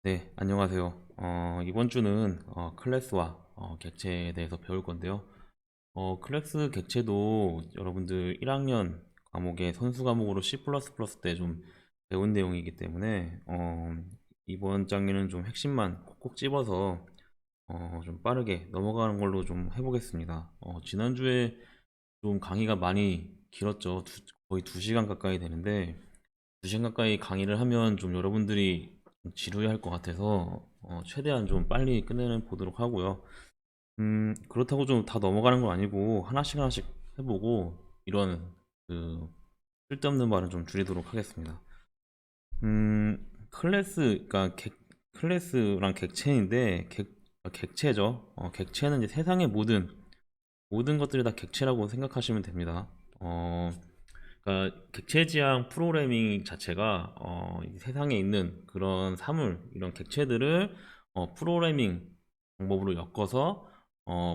네, 안녕하세요. 이번 주는 클래스와 객체에 대해서 배울 건데요. 클래스 객체도 여러분들 1학년 과목의 선수 과목으로 C++ 때 좀 배운 내용이기 때문에 이번 장에는 좀 핵심만 콕콕 집어서 좀 빠르게 넘어가는 걸로 좀 해보겠습니다. 지난주에 좀 강의가 많이 길었죠. 거의 2시간 가까이 되는데 2시간 가까이 강의를 하면 좀 여러분들이 좀 지루해할 것 같아서 최대한 좀 빨리 끝내는 보도록 하고요. 그렇다고 좀 다 넘어가는 건 아니고 하나씩 하나씩 해보고 이런 그 쓸데없는 말은 좀 줄이도록 하겠습니다. 그러니까 클래스랑 객체인데 객체죠. 객체는 이제 세상의 모든 것들이 다 객체라고 생각하시면 됩니다. 그러니까 객체지향 프로그래밍 자체가 이 세상에 있는 그런 사물 이런 객체들을 프로그래밍 방법으로 엮어서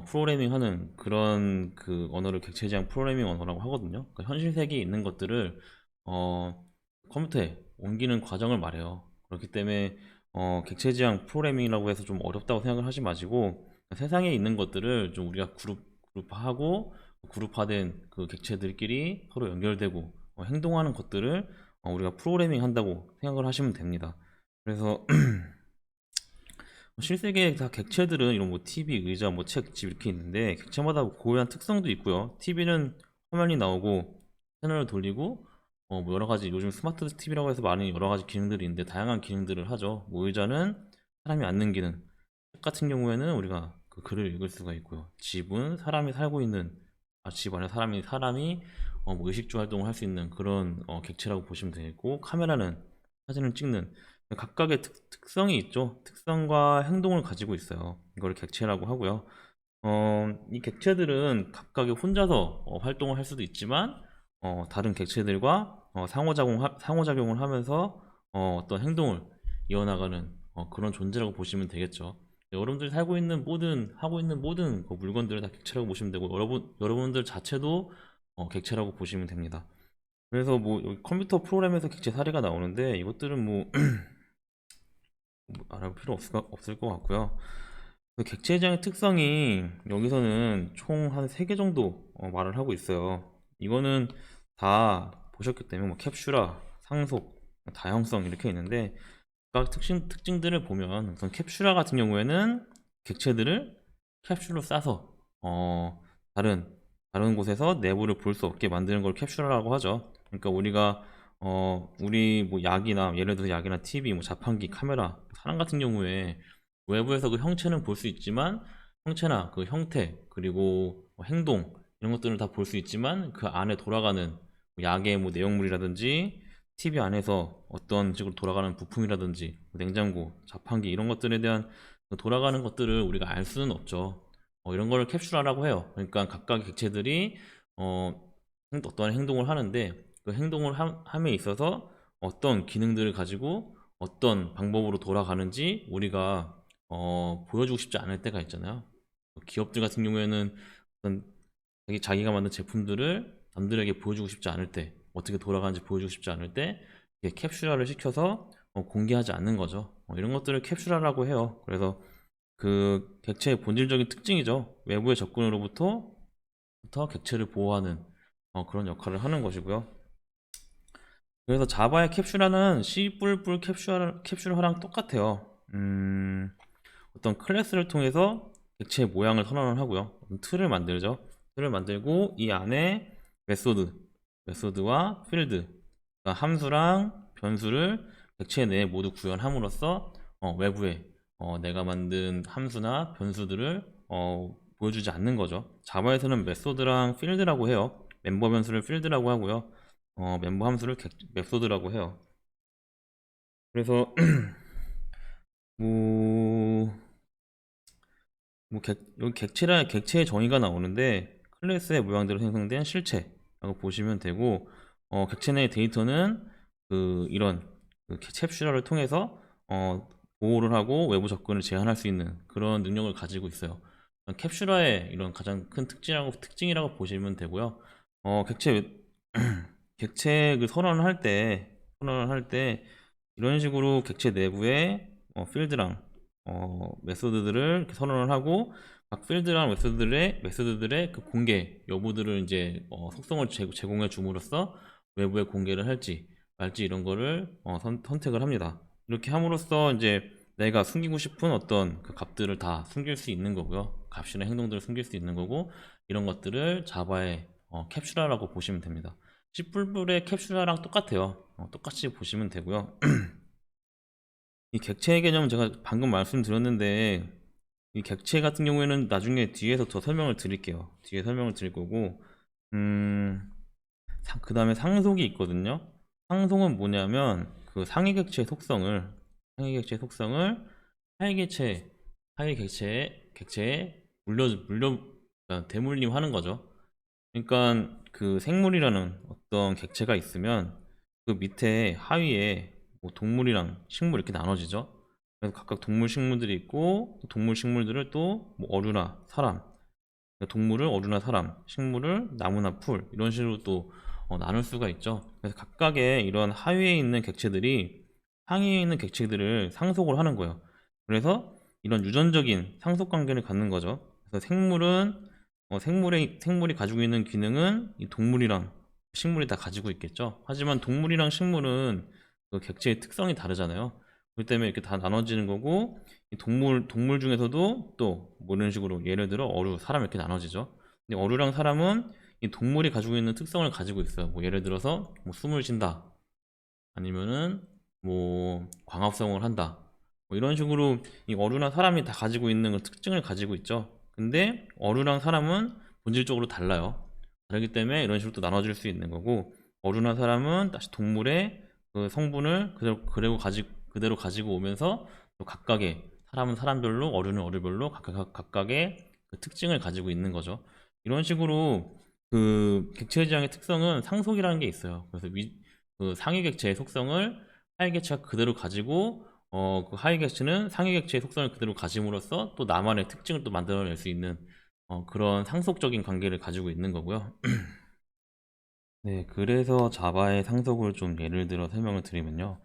프로그래밍하는 그런 그 언어를 객체지향 프로그래밍 언어라고 하거든요. 그러니까 현실 세계에 있는 것들을 어, 컴퓨터에 옮기는 과정을 말해요. 그렇기 때문에 객체지향 프로그래밍이라고 해서 좀 어렵다고 생각을 하지 마시고 세상에 있는 것들을 좀 우리가 그룹화하고 그룹화된 그 객체들끼리 서로 연결되고 행동하는 것들을 우리가 프로그래밍 한다고 생각을 하시면 됩니다. 그래서 실세계 다 객체들은 이런 뭐 TV, 의자, 뭐 책, 집 이렇게 있는데 객체마다 고유한 특성도 있고요. TV는 화면이 나오고 채널을 돌리고 뭐 여러 가지 요즘 스마트 TV라고 해서 많은 여러 가지 기능들이 있는데 다양한 기능들을 하죠. 뭐 의자는 사람이 앉는 기능, 책 같은 경우에는 우리가 그 글을 읽을 수가 있고요. 집은 사람이 살고 있는 집 안에 사람이 뭐 의식주 활동을 할 수 있는 그런 객체라고 보시면 되겠고 카메라는 사진을 찍는 각각의 특성이 있죠. 특성과 행동을 가지고 있어요. 이걸 객체라고 하고요. 이 객체들은 각각의 혼자서 활동을 할 수도 있지만 다른 객체들과 상호작용을 하면서 어떤 행동을 이어나가는 그런 존재라고 보시면 되겠죠. 여러분들이 하고 있는 모든 그 물건들을 다 객체라고 보시면 되고 여러분들 자체도 객체라고 보시면 됩니다. 그래서 뭐 여기 컴퓨터 프로그램에서 객체 사례가 나오는데 이것들은 뭐 알아볼 필요 없을 것 같고요. 그 객체장의 특성이 여기서는 총 한 3개 정도 말을 하고 있어요. 이거는 다 보셨기 때문에 뭐 캡슐화, 상속, 다형성 이렇게 있는데 각 특징들을 보면 우선 캡슐화 같은 경우에는 객체들을 캡슐로 싸서 다른 곳에서 내부를 볼 수 없게 만드는 걸 캡슐화라고 하죠. 그러니까 우리 뭐 약이나 예를 들어 약이나 TV, 뭐 자판기, 카메라, 사람 같은 경우에 외부에서 그 형체는 볼 수 있지만 형체나 그 형태 그리고 뭐 행동 이런 것들을 다 볼 수 있지만 그 안에 돌아가는 약의 뭐 내용물이라든지 TV 안에서 어떤 식으로 돌아가는 부품이라든지 뭐 냉장고, 자판기 이런 것들에 대한 그 돌아가는 것들을 우리가 알 수는 없죠. 이런 걸 캡슐화라고 해요. 그러니까 각각의 객체들이 어떤 행동을 하는데 그 행동을 함에 있어서 어떤 기능들을 가지고 어떤 방법으로 돌아가는지 우리가 보여주고 싶지 않을 때가 있잖아요. 기업들 같은 경우에는 어떤 자기가 만든 제품들을 남들에게 보여주고 싶지 않을 때, 어떻게 돌아가는지 보여주고 싶지 않을 때 이렇게 캡슐화를 시켜서 공개하지 않는 거죠. 이런 것들을 캡슐화라고 해요. 그래서 그 객체의 본질적인 특징이죠. 외부의 접근으로부터 객체를 보호하는 그런 역할을 하는 것이고요. 그래서 자바의 캡슐화는 C++ 캡슐화랑 똑같아요. 어떤 클래스를 통해서 객체의 모양을 선언을 하고요. 틀을 만들죠. 틀을 만들고 이 안에 메소드와 필드, 그러니까 함수랑 변수를 객체 내에 모두 구현함으로써 외부에 내가 만든 함수나 변수들을 보여주지 않는 거죠. 자바에서는 메소드랑 필드라고 해요. 멤버 변수를 필드라고 하고요. 멤버 함수를 메소드라고 해요. 그래서 뭐 여기 객체의 정의가 나오는데 클래스의 모양대로 생성된 실체라고 보시면 되고 객체 내 데이터는 이런 캡슐화를 통해서 보호를 하고 외부 접근을 제한할 수 있는 그런 능력을 가지고 있어요. 캡슐화의 이런 가장 큰 특징이라고 보시면 되고요. 객체 객체 그 선언을 할 때 이런 식으로 객체 내부에 필드랑 메소드들을 이렇게 선언을 하고 각 필드랑 메소드들의 그 공개 여부들을 이제 속성을 제공해 줌으로써 외부에 공개를 할지 말지 이런 거를 선택을 합니다. 이렇게 함으로써 이제 내가 숨기고 싶은 어떤 그 값들을 다 숨길 수 있는 거고요. 값이나 행동들을 숨길 수 있는 거고 이런 것들을 자바의 캡슐화라고 보시면 됩니다. C++의 캡슐화랑 똑같아요. 똑같이 보시면 되고요. 이 객체의 개념은 제가 방금 말씀드렸는데 이 객체 같은 경우에는 나중에 뒤에서 더 설명을 드릴게요. 뒤에 설명을 드릴 거고 그 다음에 상속이 있거든요. 상속은 뭐냐면 그 상위 객체의 속성을 하위 객체에 그러니까 대물림하는 거죠. 그러니까 그 생물이라는 어떤 객체가 있으면 그 밑에 하위에 뭐 동물이랑 식물 이렇게 나눠지죠. 그래서 각각 동물 식물들이 있고 동물 식물들을 또뭐 어류나 사람 그러니까 동물을 어류나 사람 식물을 나무나 풀 이런 식으로 또 나눌 수가 있죠. 그래서 각각의 이런 하위에 있는 객체들이 상위에 있는 객체들을 상속을 하는 거예요. 그래서 이런 유전적인 상속 관계를 갖는 거죠. 그래서 생물이 가지고 있는 기능은 이 동물이랑 식물이 다 가지고 있겠죠. 하지만 동물이랑 식물은 그 객체의 특성이 다르잖아요. 그렇기 때문에 이렇게 다 나눠지는 거고 이 동물 중에서도 또 뭐 이런 식으로 예를 들어 어류, 사람 이렇게 나눠지죠. 근데 어류랑 사람은 이 동물이 가지고 있는 특성을 가지고 있어요. 뭐 예를 들어서 뭐 숨을 쉰다, 아니면은 뭐 광합성을 한다. 뭐 이런 식으로 이 어류나 사람이 다 가지고 있는 그 특징을 가지고 있죠. 근데 어류랑 사람은 본질적으로 달라요. 다르기 때문에 이런 식으로 또 나눠질 수 있는 거고 어류나 사람은 다시 동물의 그 성분을 그대로 가지고 오면서 또 각각의 사람은 사람별로 어류는 어류별로 각각의 그 특징을 가지고 있는 거죠. 이런 식으로 그 객체 지향의 특성은 상속이라는 게 있어요. 그래서 그 상위 객체의 속성을 하위 객체가 그대로 가지고 그 하위 객체는 상위 객체의 속성을 그대로 가짐으로써 또 나만의 특징을 또 만들어낼 수 있는 그런 상속적인 관계를 가지고 있는 거고요. 네, 그래서 자바의 상속을 좀 예를 들어 설명을 드리면요.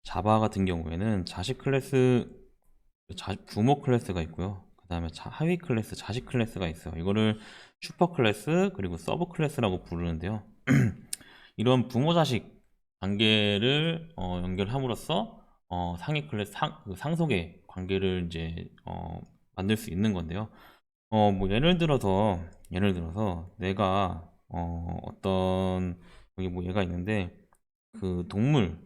자바 같은 경우에는 자식 클래스, 부모 클래스가 있고요. 그 다음에 하위 클래스, 자식 클래스가 있어요. 이거를 슈퍼 클래스, 그리고 서브 클래스라고 부르는데요. 이런 부모 자식 관계를 연결함으로써 상위 클래스 그 상속의 관계를 이제 만들 수 있는 건데요. 뭐 예를 들어서 내가 어떤 여기 뭐 얘가 있는데 그 동물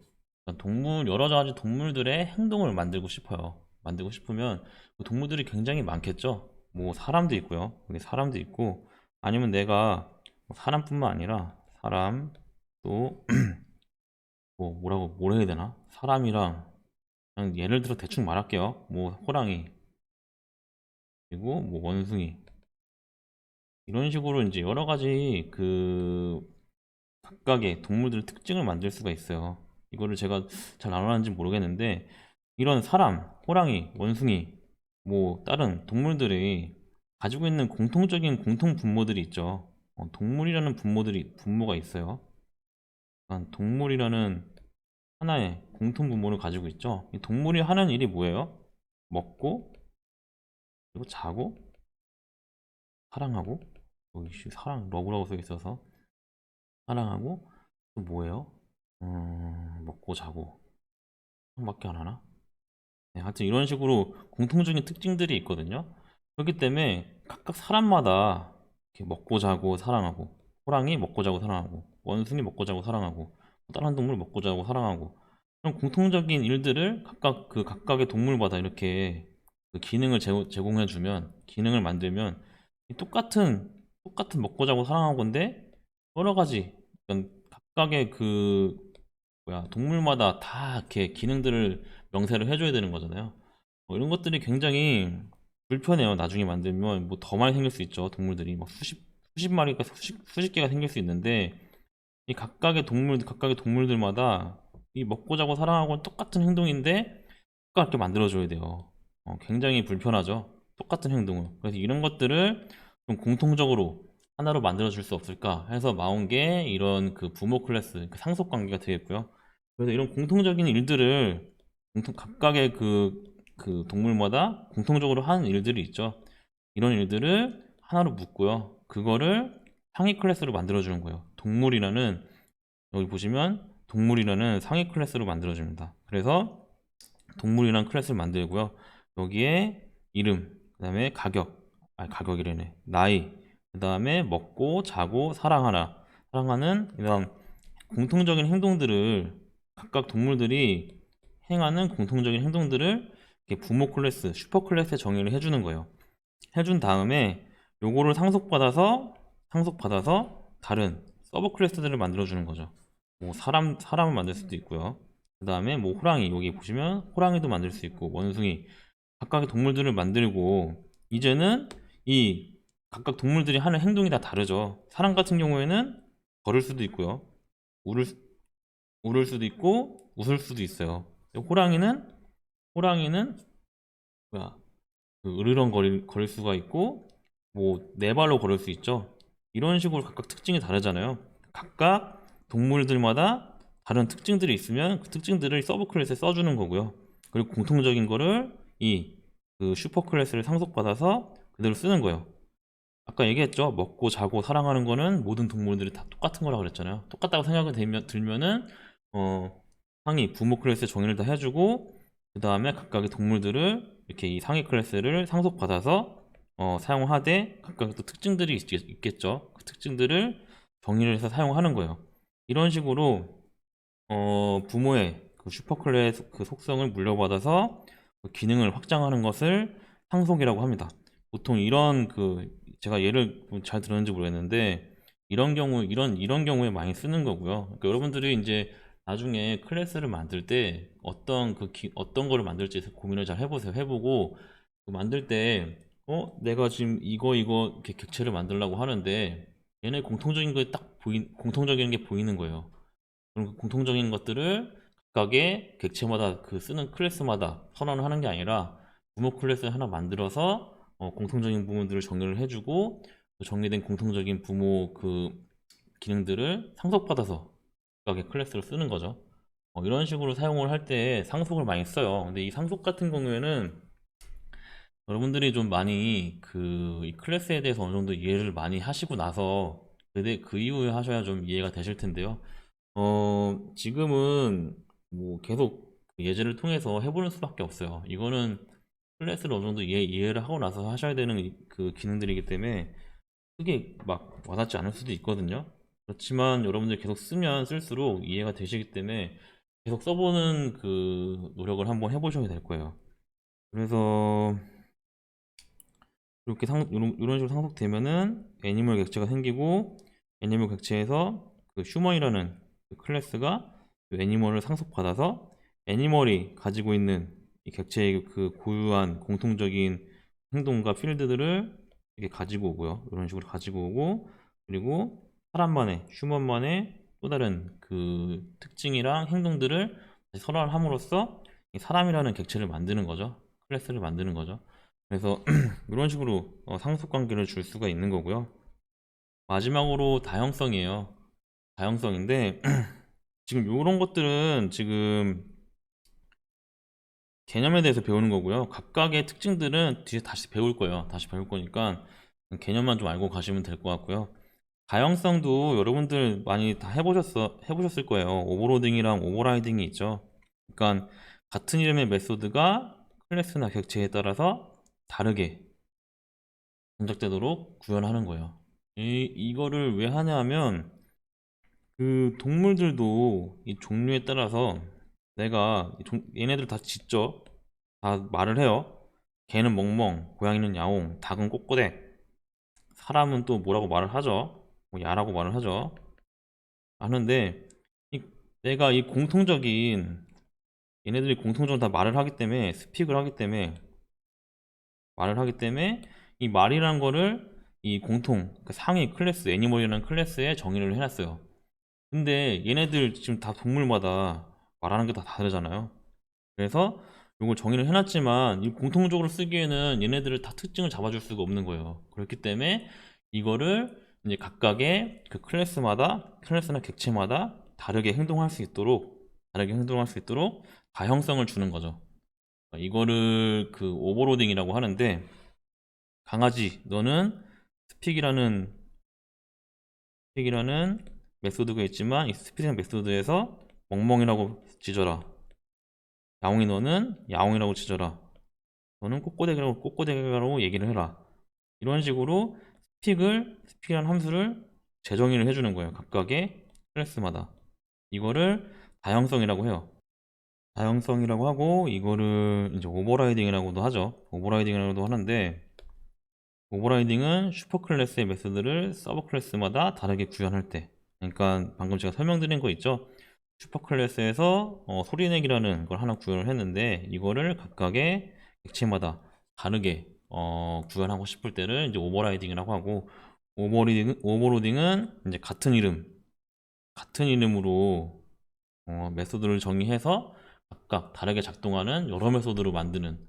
여러 가지 동물들의 행동을 만들고 싶어요. 만들고 싶으면 그 동물들이 굉장히 많겠죠. 뭐 사람도 있고요. 여기 사람도 있고 아니면 내가 뭐 사람뿐만 아니라 사람 또 뭐 뭐라 해야 되나? 사람이랑 그냥 예를 들어 대충 말할게요. 뭐 호랑이 그리고 뭐 원숭이 이런 식으로 이제 여러 가지 그 각각의 동물들의 특징을 만들 수가 있어요. 이거를 제가 잘 나눠놨는지 모르겠는데 이런 사람, 호랑이, 원숭이 뭐 다른 동물들이 가지고 있는 공통적인 공통 분모들이 있죠. 동물이라는 분모가 있어요. 동물이라는 하나의 공통 분모를 가지고 있죠. 이 동물이 하는 일이 뭐예요? 먹고 그리고 자고 사랑하고 사랑 러브라고 써 있어서 사랑하고 또 뭐예요? 먹고 자고 밖에 안 하나? 네, 하여튼 이런 식으로 공통적인 특징들이 있거든요. 그렇기 때문에 각각 사람마다 이렇게 먹고 자고 사랑하고 호랑이 먹고 자고 사랑하고 원숭이 먹고 자고 사랑하고 다른 동물 먹고 자고 사랑하고 그런 공통적인 일들을 각각의 동물마다 이렇게 그 기능을 제공해주면 기능을 만들면 이 똑같은 먹고 자고 사랑하는 건데 여러 가지 각각의 그 뭐야 동물마다 다 이렇게 기능들을 명세를 해줘야 되는 거잖아요. 이런 것들이 굉장히 불편해요. 나중에 만들면 뭐 더 많이 생길 수 있죠. 동물들이 막 수십 마리가 수십 개가 생길 수 있는데 이 각각의 동물들마다 이 먹고 자고 사랑하고 똑같은 행동인데 똑같게 만들어줘야 돼요. 굉장히 불편하죠. 똑같은 행동을. 그래서 이런 것들을 좀 공통적으로 하나로 만들어 줄 수 없을까 해서 나온 게 이런 그 부모 클래스, 그 상속 관계가 되겠고요. 그래서 이런 공통적인 일들을 각각의 그 그 동물마다 공통적으로 하는 일들이 있죠. 이런 일들을 하나로 묶고요. 그거를 상위 클래스로 만들어주는 거예요. 동물이라는, 여기 보시면 동물이라는 상위 클래스로 만들어줍니다. 그래서 동물이라는 클래스를 만들고요. 여기에 이름, 그 다음에 가격이래네. 나이, 그 다음에 먹고, 자고, 사랑하는 이런 공통적인 행동들을, 각각 동물들이 행하는 공통적인 행동들을 이렇게 부모 클래스, 슈퍼 클래스에 정의를 해주는 거예요. 해준 다음에 요거를 상속받아서 다른 서브 클래스들을 만들어주는 거죠. 뭐 사람을 만들 수도 있고요. 그 다음에 뭐 호랑이, 여기 보시면 호랑이도 만들 수 있고, 원숭이, 각각의 동물들을 만들고, 이제는 이 각각 동물들이 하는 행동이 다 다르죠. 사람 같은 경우에는 걸을 수도 있고요. 울을, 울을 수도 있고, 웃을 수도 있어요. 호랑이는 뭐야, 그 거릴 수가 있고, 뭐 네 발로 걸을 수 있죠. 이런 식으로 각각 특징이 다르잖아요. 각각 동물들마다 다른 특징들이 있으면 그 특징들을 서브 클래스에 써주는 거고요. 그리고 공통적인 거를 그 슈퍼 클래스를 상속받아서 그대로 쓰는 거예요. 아까 얘기했죠. 먹고 자고 사랑하는 거는 모든 동물들이 다 똑같은 거라고 그랬잖아요. 똑같다고 생각이 들면은 어, 상위 부모 클래스의 정의를 다 해주고, 그 다음에 각각의 동물들을 이렇게 이 상위 클래스를 상속받아서 사용하되, 각각의 또 특징들이 있겠죠. 그 특징들을 정의를 해서 사용하는 거예요. 이런 식으로 부모의 그 슈퍼 클래스 그 속성을 물려받아서 그 기능을 확장하는 것을 상속이라고 합니다. 보통 이런 제가 예를 잘 들었는지 모르겠는데, 이런 경우에 많이 쓰는 거고요. 그러니까 여러분들이 이제 나중에 클래스를 만들 때 어떤 거를 만들지 고민을 잘 해보세요. 해보고 그 만들 때 내가 지금 이거 이렇게 객체를 만들려고 하는데 얘네 공통적인 게 보이는 거예요. 그럼 그 공통적인 것들을 각각의 객체마다 쓰는 클래스마다 선언을 하는 게 아니라 부모 클래스 하나 만들어서 공통적인 부분들을 정리를 해주고, 그 정리된 공통적인 부모 기능들을 상속받아서 각각의 클래스를 쓰는 거죠. 이런 식으로 사용을 할 때 상속을 많이 써요. 근데 이 상속 같은 경우에는 여러분들이 좀 많이 이 클래스에 대해서 어느 정도 이해를 많이 하시고 나서 그 이후에 하셔야 좀 이해가 되실 텐데요. 지금은 뭐 계속 그 예제를 통해서 해보는 수밖에 없어요. 이거는 클래스를 어느 정도 이해를 하고 나서 하셔야 되는 그 기능들이기 때문에 크게 막 와닿지 않을 수도 있거든요. 그렇지만 여러분들이 계속 쓰면 쓸수록 이해가 되시기 때문에 계속 써보는 그 노력을 한번 해보셔야 될 거예요. 그래서 이런 식으로 상속되면은 애니멀 객체가 생기고, 애니멀 객체에서 그 휴먼이라는 그 클래스가 그 애니멀을 상속받아서 애니멀이 가지고 있는 이 객체의 그 고유한 공통적인 행동과 필드들을 이렇게 가지고 오고요. 이런 식으로 가지고 오고, 그리고 휴먼만의 또 다른 그 특징이랑 행동들을 선언을 함으로써 이 사람이라는 객체를 만드는 거죠. 클래스를 만드는 거죠. 그래서 이런 식으로 상속 관계를 줄 수가 있는 거고요. 마지막으로 다형성이에요. 다형성인데 지금 이런 것들은 지금 개념에 대해서 배우는 거고요. 각각의 특징들은 뒤에 다시 배울 거예요. 다시 배울 거니까 개념만 좀 알고 가시면 될 것 같고요. 다형성도 여러분들 많이 다 해보셨을 거예요. 오버로딩이랑 오버라이딩이 있죠. 그러니까 같은 이름의 메소드가 클래스나 객체에 따라서 다르게 동작되도록 구현하는 거예요. 이거를 왜 하냐 하면 그 동물들도 이 종류에 따라서 얘네들 다 짖죠. 다 말을 해요. 개는 멍멍, 고양이는 야옹, 닭은 꼬꼬댁, 사람은 또 뭐라고 말을 하죠. 뭐 야라고 말을 하죠. 하는데 이, 내가 이 얘네들이 공통적으로 다 말을 하기 때문에, 스픽을 하기 때문에, 말을 하기 때문에 이 말이라는 거를 그 상위 클래스, 애니멀이라는 클래스에 정의를 해놨어요. 근데 얘네들 지금 다 동물마다 말하는 게 다 다르잖아요. 그래서 이걸 정의를 해놨지만 이 공통적으로 쓰기에는 얘네들을 다 특징을 잡아줄 수가 없는 거예요. 그렇기 때문에 이거를 이제 각각의 그 클래스나 객체마다 다르게 행동할 수 있도록 다형성을 주는 거죠. 이거를 그 오버로딩이라고 하는데, 강아지 너는 스픽이라는 메소드가 있지만 이 스픽이라는 메소드에서 멍멍이라고 짖어라. 야옹이 너는 야옹이라고 짖어라. 너는 꼬꼬대기라고 얘기를 해라. 이런 식으로 스픽이라는 함수를 재정의를 해주는 거예요. 각각의 클래스마다. 이거를 다형성이라고 해요. 다형성이라고 하고, 이거를 이제 오버라이딩이라고도 하죠. 오버라이딩이라고도 하는데, 오버라이딩은 슈퍼클래스의 메소드를 서브클래스마다 다르게 구현할 때, 그러니까 방금 제가 설명드린 거 있죠. 슈퍼클래스에서 소리내기라는 걸 하나 구현을 했는데, 이거를 각각의 객체마다 다르게 구현하고 싶을 때를 이제 오버라이딩이라고 하고, 오버로딩은 이제 같은 이름으로 메소드를 정의해서 각각 다르게 작동하는 여러 메소드를 만드는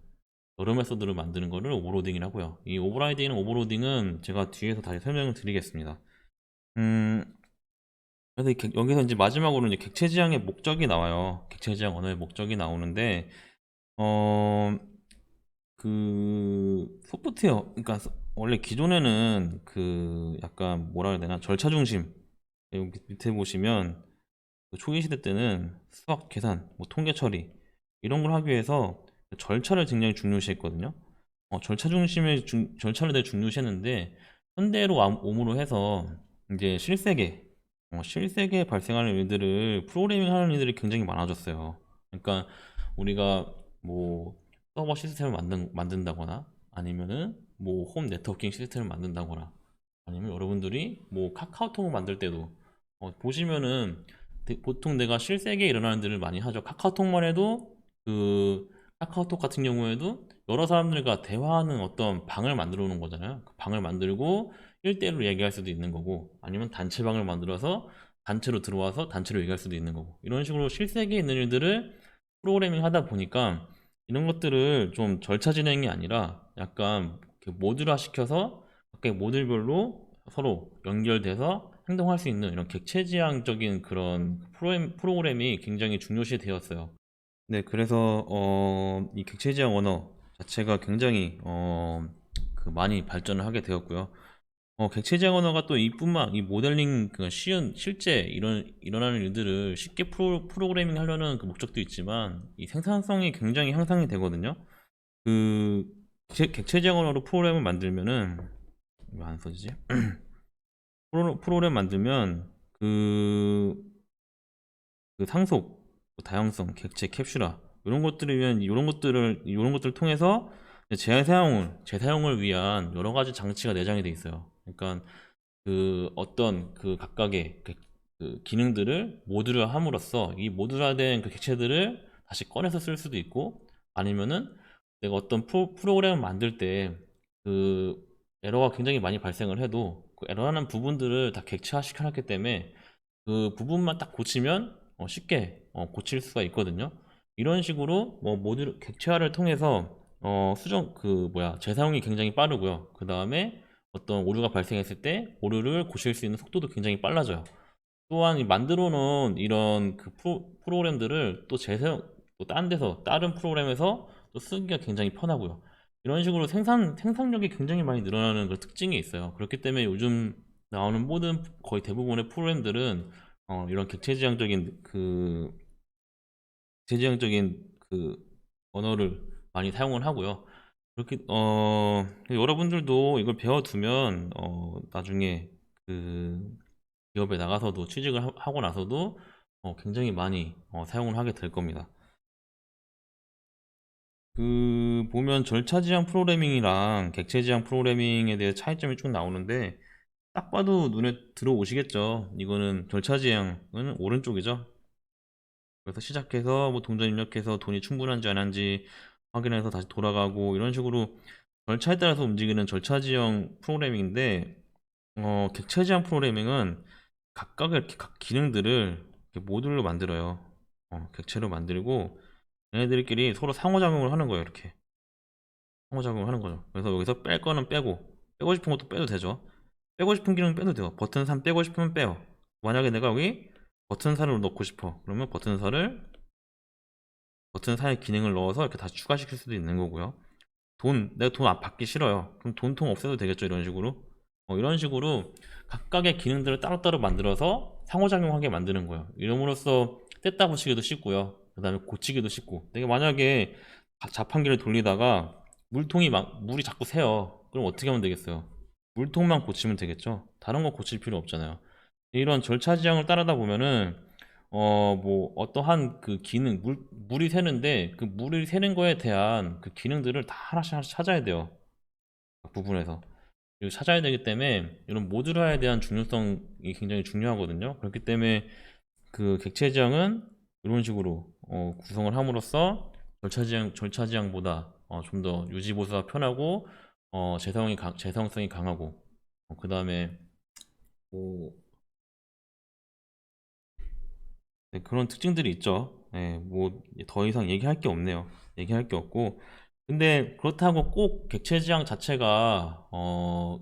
거를 오버로딩이라고 해요. 이 오버로딩은 제가 뒤에서 다시 설명을 드리겠습니다. 음, 그래서 여기서 이제 마지막으로 이제 객체 지향의 목적이 나와요. 객체 지향 언어의 목적이 나오는데, 어, 그 소프트웨어, 그러니까 원래 기존에는 그 약간 뭐라 해야 되나, 절차 중심. 여기 밑에 보시면 그 초기 시대 때는 수학, 계산, 뭐 통계 처리 이런 걸 하기 위해서 절차를 굉장히 중요시했거든요. 절차를 되게 중요시했는데, 현대로 옴으로 해서 이제 실세계에 발생하는 일들을 프로그래밍하는 일들이 굉장히 많아졌어요. 그러니까 우리가 뭐 서버 시스템을 만든다거나, 아니면은 뭐 홈 네트워킹 시스템을 만든다거나, 아니면 여러분들이 뭐 카카오톡을 만들 때도 보시면은 보통 내가 실세계에 일어나는 일을 많이 하죠. 카카오톡만 해도 그 카카오톡 같은 경우에도 여러 사람들과 대화하는 어떤 방을 만들어 놓은 거잖아요. 그 방을 만들고 1대1로 얘기할 수도 있는 거고, 아니면 단체방을 만들어서 단체로 들어와서 단체로 얘기할 수도 있는 거고, 이런 식으로 실세계에 있는 일들을 프로그래밍 하다 보니까 이런 것들을 좀 절차 진행이 아니라 약간 이렇게 모듈화 시켜서 각각 모듈별로 서로 연결돼서 행동할 수 있는 이런 객체지향적인 그런 프로그램이 굉장히 중요시 되었어요. 네, 그래서 이 객체지향 언어 자체가 굉장히 그 많이 발전을 하게 되었고요. 객체지향 언어가 또 이 모델링 그 쉬운 실제 일어나는 일들을 쉽게 프로그래밍 하려는 그 목적도 있지만, 이 생산성이 굉장히 향상이 되거든요. 그 객체지향 언어로 프로그램을 만들면은, 왜 안 써지지? 프로그램 만들면 그 상속, 다양성, 객체, 캡슐화 이런 것들을 통해서 재사용을 위한 여러 가지 장치가 내장이 돼 있어요. 그러니까 그 어떤 그 각각의 그 기능들을 모듈화 함으로써 이 모듈화된 그 객체들을 다시 꺼내서 쓸 수도 있고, 아니면은 내가 어떤 프로그램을 만들 때 그 에러가 굉장히 많이 발생을 해도 그 에러라는 부분들을 다 객체화 시켜놨기 때문에 그 부분만 딱 고치면 쉽게 고칠 수가 있거든요. 이런 식으로 뭐 모듈 객체화를 통해서 재사용이 굉장히 빠르고요. 그 다음에 어떤 오류가 발생했을 때 오류를 고칠 수 있는 속도도 굉장히 빨라져요. 또한 이 만들어 놓은 이런 그 프로그램들을 또 다른 프로그램에서 또 쓰기가 굉장히 편하고요. 이런 식으로 생산력이 굉장히 많이 늘어나는 그런 특징이 있어요. 그렇기 때문에 요즘 나오는 거의 대부분의 프로그램들은 이런 객체지향적인 그 언어를 많이 사용을 하고요. 여러분들도 이걸 배워두면 나중에 그 기업에 나가서도 하고 나서도 굉장히 많이 사용을 하게 될 겁니다. 그 보면 절차 지향 프로그래밍이랑 객체 지향 프로그래밍에 대해 차이점이 쭉 나오는데, 딱 봐도 눈에 들어오시겠죠. 이거는 절차 지향은 오른쪽이죠. 그래서 시작해서 뭐 동전 입력해서 돈이 충분한지 안 한지 확인해서 다시 돌아가고, 이런 식으로 절차에 따라서 움직이는 절차 지향 프로그래밍인데, 객체 지향 프로그래밍은 각각의 이렇게 각 기능들을 이렇게 모듈로 만들어요. 객체로 만들고 얘네들끼리 서로 상호작용을 하는 거예요. 이렇게 상호작용을 하는 거죠. 그래서 여기서 뺄 거는 빼고 싶은 것도 빼도 되죠. 빼고 싶은 기능 빼도 돼요. 버튼 3 빼고 싶으면 빼요. 만약에 내가 여기 버튼 4를 넣고 싶어, 그러면 버튼 4를 버튼 사이에 기능을 넣어서 이렇게 다시 추가시킬 수도 있는 거고요. 내가 돈 받기 싫어요. 그럼 돈통 없애도 되겠죠, 이런 식으로. 이런 식으로 각각의 기능들을 따로따로 만들어서 상호작용하게 만드는 거예요. 이름으로써 뗐다 붙이기도 쉽고요. 그 다음에 고치기도 쉽고. 내가 만약에 자판기를 돌리다가 물이 자꾸 새요. 그럼 어떻게 하면 되겠어요? 물통만 고치면 되겠죠. 다른 거 고칠 필요 없잖아요. 이런 절차 지향을 따르다 보면은 뭐 어떠한 그 기능 물이 새는데 그 물이 새는 거에 대한 그 기능들을 다 하나씩 하나씩 찾아야 돼요. 각 부분에서. 그리고 찾아야 되기 때문에 이런 모듈화에 대한 중요성이 굉장히 중요하거든요. 그렇기 때문에 그 객체 지향은 이런 식으로 구성을 함으로써 절차 지향보다 좀 더 유지 보수가 편하고 재사용성이 강하고 그 다음에 뭐 네, 그런 특징들이 있죠. 네, 뭐 더 이상 얘기할 게 없네요. 얘기할 게 없고 근데 그렇다고 꼭 객체 지향 자체가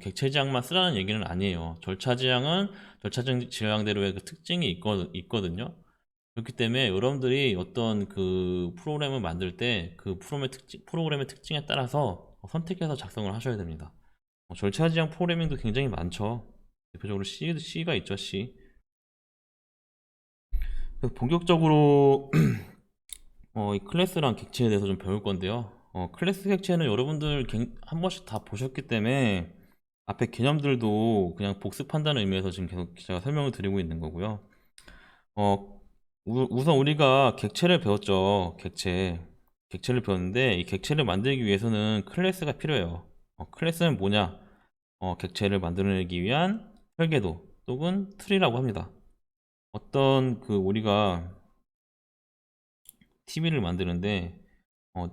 객체 지향만 쓰라는 얘기는 아니에요. 절차 지향은 절차 지향대로의 그 특징이 있거든요. 그렇기 때문에 여러분들이 어떤 그 프로그램을 만들 때 그 프로그램의 특징에 따라서 선택해서 작성을 하셔야 됩니다. 절차 지향 프로그래밍도 굉장히 많죠. 대표적으로 C가 있죠, C. 그래서 본격적으로 이 클래스랑 객체에 대해서 좀 배울 건데요. 클래스 객체는 여러분들 한 번씩 다 보셨기 때문에 앞에 개념들도 그냥 복습한다는 의미에서 지금 계속 제가 설명을 드리고 있는 거고요. 어, 우선 우리가 객체를 배웠죠. 객체를 배웠는데 이 객체를 만들기 위해서는 클래스가 필요해요. 클래스는 뭐냐? 객체를 만들어내기 위한 설계도 또는 틀이라고 합니다. 어떤 그 우리가 TV를 만드는데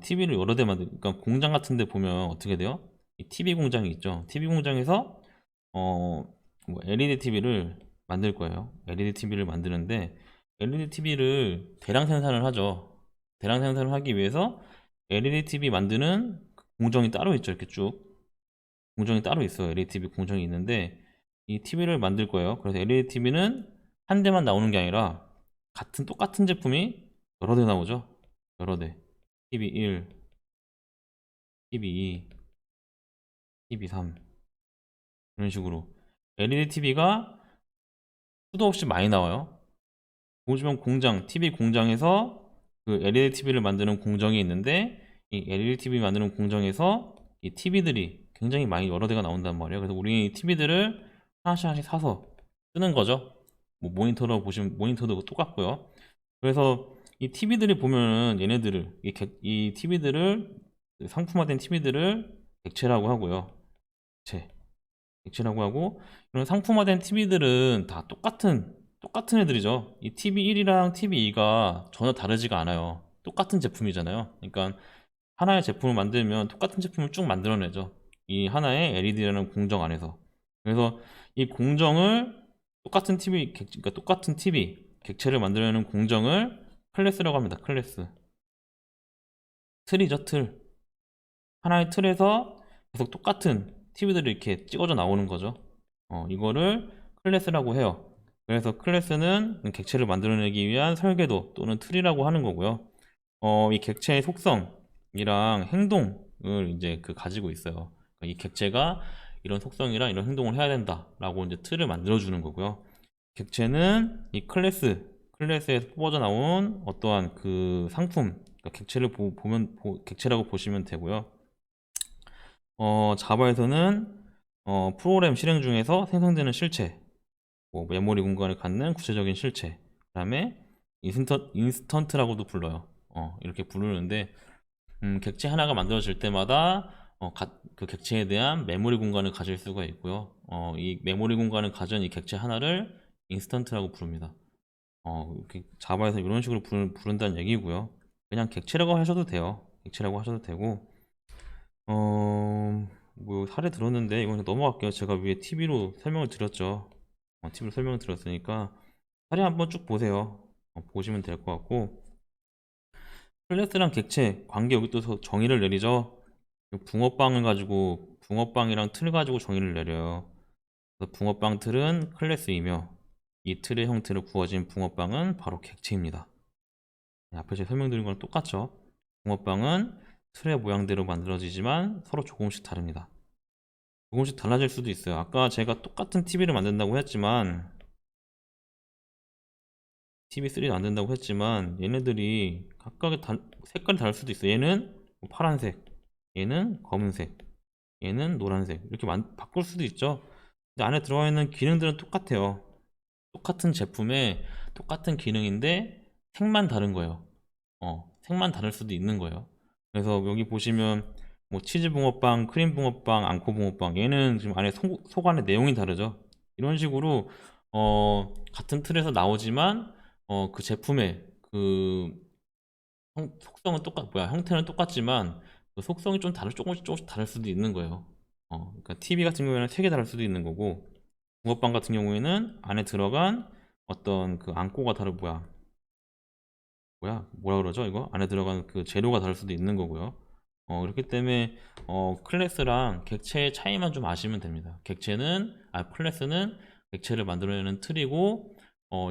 TV를 여러 대 그러니까 공장 같은 데 보면 어떻게 돼요? 이 TV 공장이 있죠. TV 공장에서 뭐 LED TV를 만들 거예요. LED TV를 만드는데 LED TV를 대량 생산을 하죠. 대량 생산을 하기 위해서 LED TV 만드는 공정이 따로 있죠. 이렇게 쭉 공정이 따로 있어요. LED TV 공정이 있는데 이 TV를 만들 거예요. 그래서 LED TV는 한 대만 나오는 게 아니라 똑같은 제품이 여러 대 나오죠. 여러 대. TV 1, TV 2, TV 3 이런 식으로 LED TV가 수도 없이 많이 나와요. 보시면 TV 공장에서 그 LED TV를 만드는 공정이 있는데 이 LED TV 만드는 공정에서 이 TV들이 굉장히 많이 여러 대가 나온단 말이에요. 그래서 우리 이 TV들을 하나씩 사서 쓰는 거죠. 뭐 모니터도 똑같고요. 그래서 이 TV들이 보면은 이 TV들을 상품화된 TV들을 객체라고 하고요. 객체. 객체라고 하고 이런 상품화된 TV들은 다 똑같은 애들이죠. 이 TV1이랑 TV2가 전혀 다르지가 않아요. 똑같은 제품이잖아요. 그러니까 하나의 제품을 만들면 똑같은 제품을 쭉 만들어내죠. 이 하나의 LED라는 공정 안에서. 그래서 이 공정을 그러니까 똑같은 TV 객체를 만들어내는 공정을 클래스라고 합니다. 클래스. 틀이죠, 틀. 하나의 틀에서 계속 똑같은 TV들이 이렇게 찍어져 나오는 거죠. 이거를 클래스라고 해요. 그래서 클래스는 객체를 만들어내기 위한 설계도 또는 틀이라고 하는 거고요. 이 객체의 속성이랑 행동을 이제 가지고 있어요. 그러니까 이 객체가 이런 속성이랑 이런 행동을 해야 된다라고 이제 틀을 만들어주는 거고요. 객체는 이 클래스에서 뽑아져 나온 어떠한 그 상품, 그러니까 객체라고 보시면 되고요. 자바에서는 프로그램 실행 중에서 생성되는 실체, 뭐 메모리 공간을 갖는 구체적인 실체, 그 다음에 인스턴트라고도 불러요. 이렇게 부르는데 객체 하나가 만들어질 때마다 그 객체에 대한 메모리 공간을 가질 수가 있고요. 이 메모리 공간을 가진 이 객체 하나를 인스턴트라고 부릅니다. 자바에서 이런 식으로 부른다는 얘기고요. 그냥 객체라고 하셔도 돼요. 객체라고 하셔도 되고 뭐 사례 들었는데 이건 넘어갈게요. 제가 위에 TV로 설명을 드렸죠. TV로 설명을 드렸으니까 사례 한번 쭉 보세요. 보시면 될 것 같고 클래스랑 객체 관계 여기 또 정의를 내리죠. 붕어빵이랑 틀 가지고 정의를 내려요. 그래서 붕어빵 틀은 클래스이며 이 틀의 형태로 구워진 붕어빵은 바로 객체입니다. 앞에 제가 설명드린 거랑 똑같죠. 붕어빵은 틀의 모양대로 만들어지지만 서로 조금씩 다릅니다. 조금씩 달라질 수도 있어요. 아까 제가 똑같은 TV를 만든다고 했지만 TV3 만든다고 했지만 얘네들이 각각의 색깔이 다를 수도 있어요. 얘는 뭐 파란색, 얘는 검은색, 얘는 노란색 이렇게 바꿀 수도 있죠. 근데 안에 들어가 있는 기능들은 똑같아요. 똑같은 제품에 똑같은 기능인데 색만 다른 거예요. 색만 다를 수도 있는 거예요. 그래서 여기 보시면 뭐 치즈 붕어빵, 크림 붕어빵, 앙코 붕어빵 얘는 지금 안에 속 안에 내용이 다르죠. 이런 식으로 같은 틀에서 나오지만 그 제품의 그 속성은 형태는 똑같지만 그 속성이 좀 조금씩 다를 수도 있는 거예요. 그러니까 TV 같은 경우에는 색이 다를 수도 있는 거고 붕어빵 같은 경우에는 안에 들어간 어떤 그 앙코가 뭐라 그러죠 이거? 안에 들어간 그 재료가 다를 수도 있는 거고요. 그렇기 때문에 클래스랑 객체의 차이만 좀 아시면 됩니다. 클래스는 객체를 만들어내는 틀이고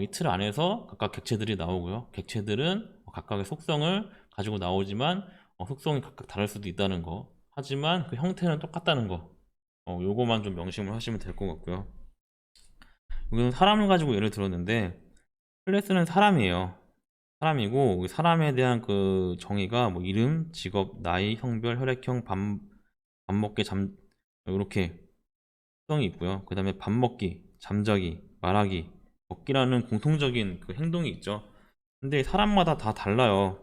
이 틀 안에서 각각 객체들이 나오고요. 객체들은 각각의 속성을 가지고 나오지만 속성이 각각 다를 수도 있다는 거. 하지만 그 형태는 똑같다는 거. 요거만 좀 명심을 하시면 될 것 같고요. 여기는 사람을 가지고 예를 들었는데 클래스는 사람이에요. 사람이고 사람에 대한 그 정의가 뭐 이름, 직업, 나이, 성별, 혈액형, 밥 먹기, 이렇게 특성이 있고요. 그 다음에 밥 먹기, 잠자기, 말하기, 걷기라는 공통적인 그 행동이 있죠. 근데 사람마다 다 달라요.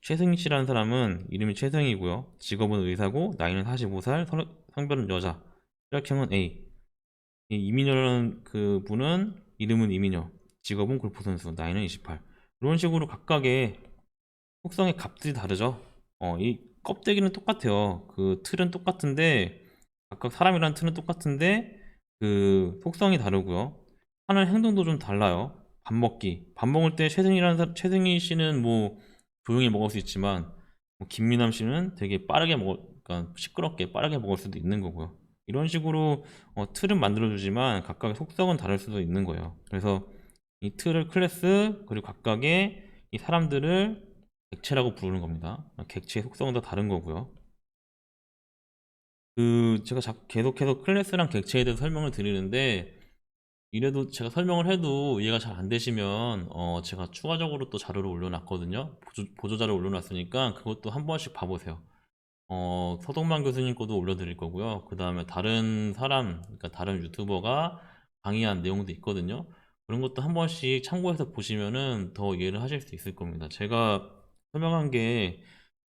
최승희 씨라는 사람은 이름이 최승희고요. 직업은 의사고 나이는 45살, 성별은 여자, 혈액형은 A. 이 이민혁라는 그 분은 이름은 이민혁, 직업은 골프 선수, 나이는 28. 이런 식으로 각각의 속성의 값들이 다르죠. 이 껍데기는 똑같아요. 그 틀은 똑같은데 각각 사람이라는 틀은 똑같은데 그 속성이 다르고요. 하는 행동도 좀 달라요. 밥 먹을 때 최승희 씨는 뭐 조용히 먹을 수 있지만 뭐 김미남 씨는 되게 그러니까 시끄럽게 빠르게 먹을 수도 있는 거고요. 이런 식으로 틀은 만들어주지만 각각의 속성은 다를 수도 있는 거예요. 그래서 이 틀을 클래스 그리고 각각의 이 사람들을 객체라고 부르는 겁니다. 객체의 속성은 다 다른 거고요. 제가 계속해서 클래스랑 객체에 대해서 설명을 드리는데 이래도 제가 설명을 해도 이해가 잘 안 되시면 제가 추가적으로 또 자료를 올려놨거든요. 보조자료 올려놨으니까 그것도 한 번씩 봐보세요. 서동만 교수님 거도 올려드릴 거고요. 그 다음에 그러니까 다른 유튜버가 강의한 내용도 있거든요. 그런 것도 한 번씩 참고해서 보시면은 더 이해를 하실 수 있을 겁니다. 제가 설명한 게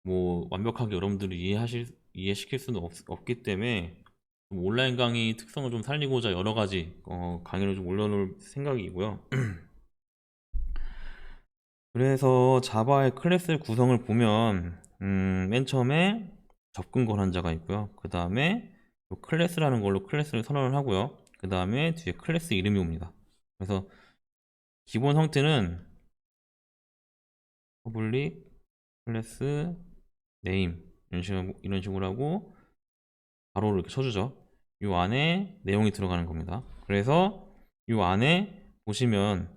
뭐 완벽하게 여러분들이 이해시킬 수는 없기 때문에 좀 온라인 강의 특성을 좀 살리고자 여러 가지 강의를 좀 올려놓을 생각이고요. 그래서 자바의 클래스 구성을 보면 맨 처음에 접근 권한자가 있고요. 그 다음에 클래스라는 걸로 클래스를 선언을 하고요. 그 다음에 뒤에 클래스 이름이 옵니다. 그래서 기본 형태는 퍼블릭 클래스 네임 이런 식으로 하고 바로 이렇게 쳐주죠. 이 안에 내용이 들어가는 겁니다. 그래서 이 안에 보시면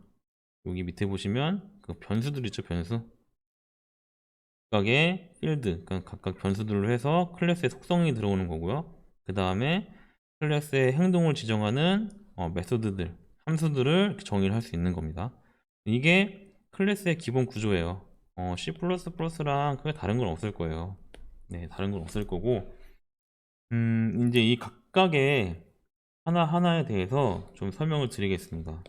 여기 밑에 보시면 그 변수들 있죠, 변수. 각각의 필드, 그러니까 각각 변수들로 해서 클래스의 속성이 들어오는 거고요. 그 다음에 클래스의 행동을 지정하는 메소드들, 함수들을 이렇게 정의를 할 수 있는 겁니다. 이게 클래스의 기본 구조예요. C++랑 크게 다른 건 없을 거예요. 네, 다른 건 없을 거고, 이제 이 각각의 하나하나에 대해서 좀 설명을 드리겠습니다.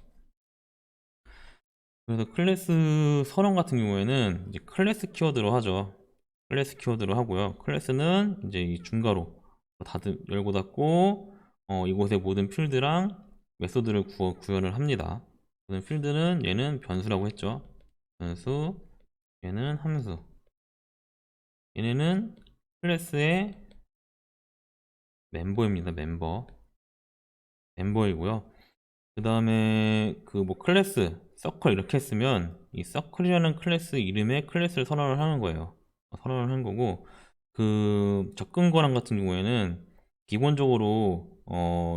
그래서 클래스 선언 같은 경우에는 이제 클래스 키워드로 하죠. 클래스 키워드로 하고요. 클래스는 이제 이 중괄호 열고 닫고 이곳의 모든 필드랑 메소드를 구현을 합니다. 모든 필드는 얘는 변수라고 했죠. 변수, 얘는 함수. 얘네는 클래스의 멤버입니다. 멤버이고요. 그 다음에 그 뭐 클래스, 서클 이렇게 했으면 이 서클이라는 클래스 이름에 클래스를 선언을 하는 거예요. 선언을 하는 거고 그 접근 권한 같은 경우에는 기본적으로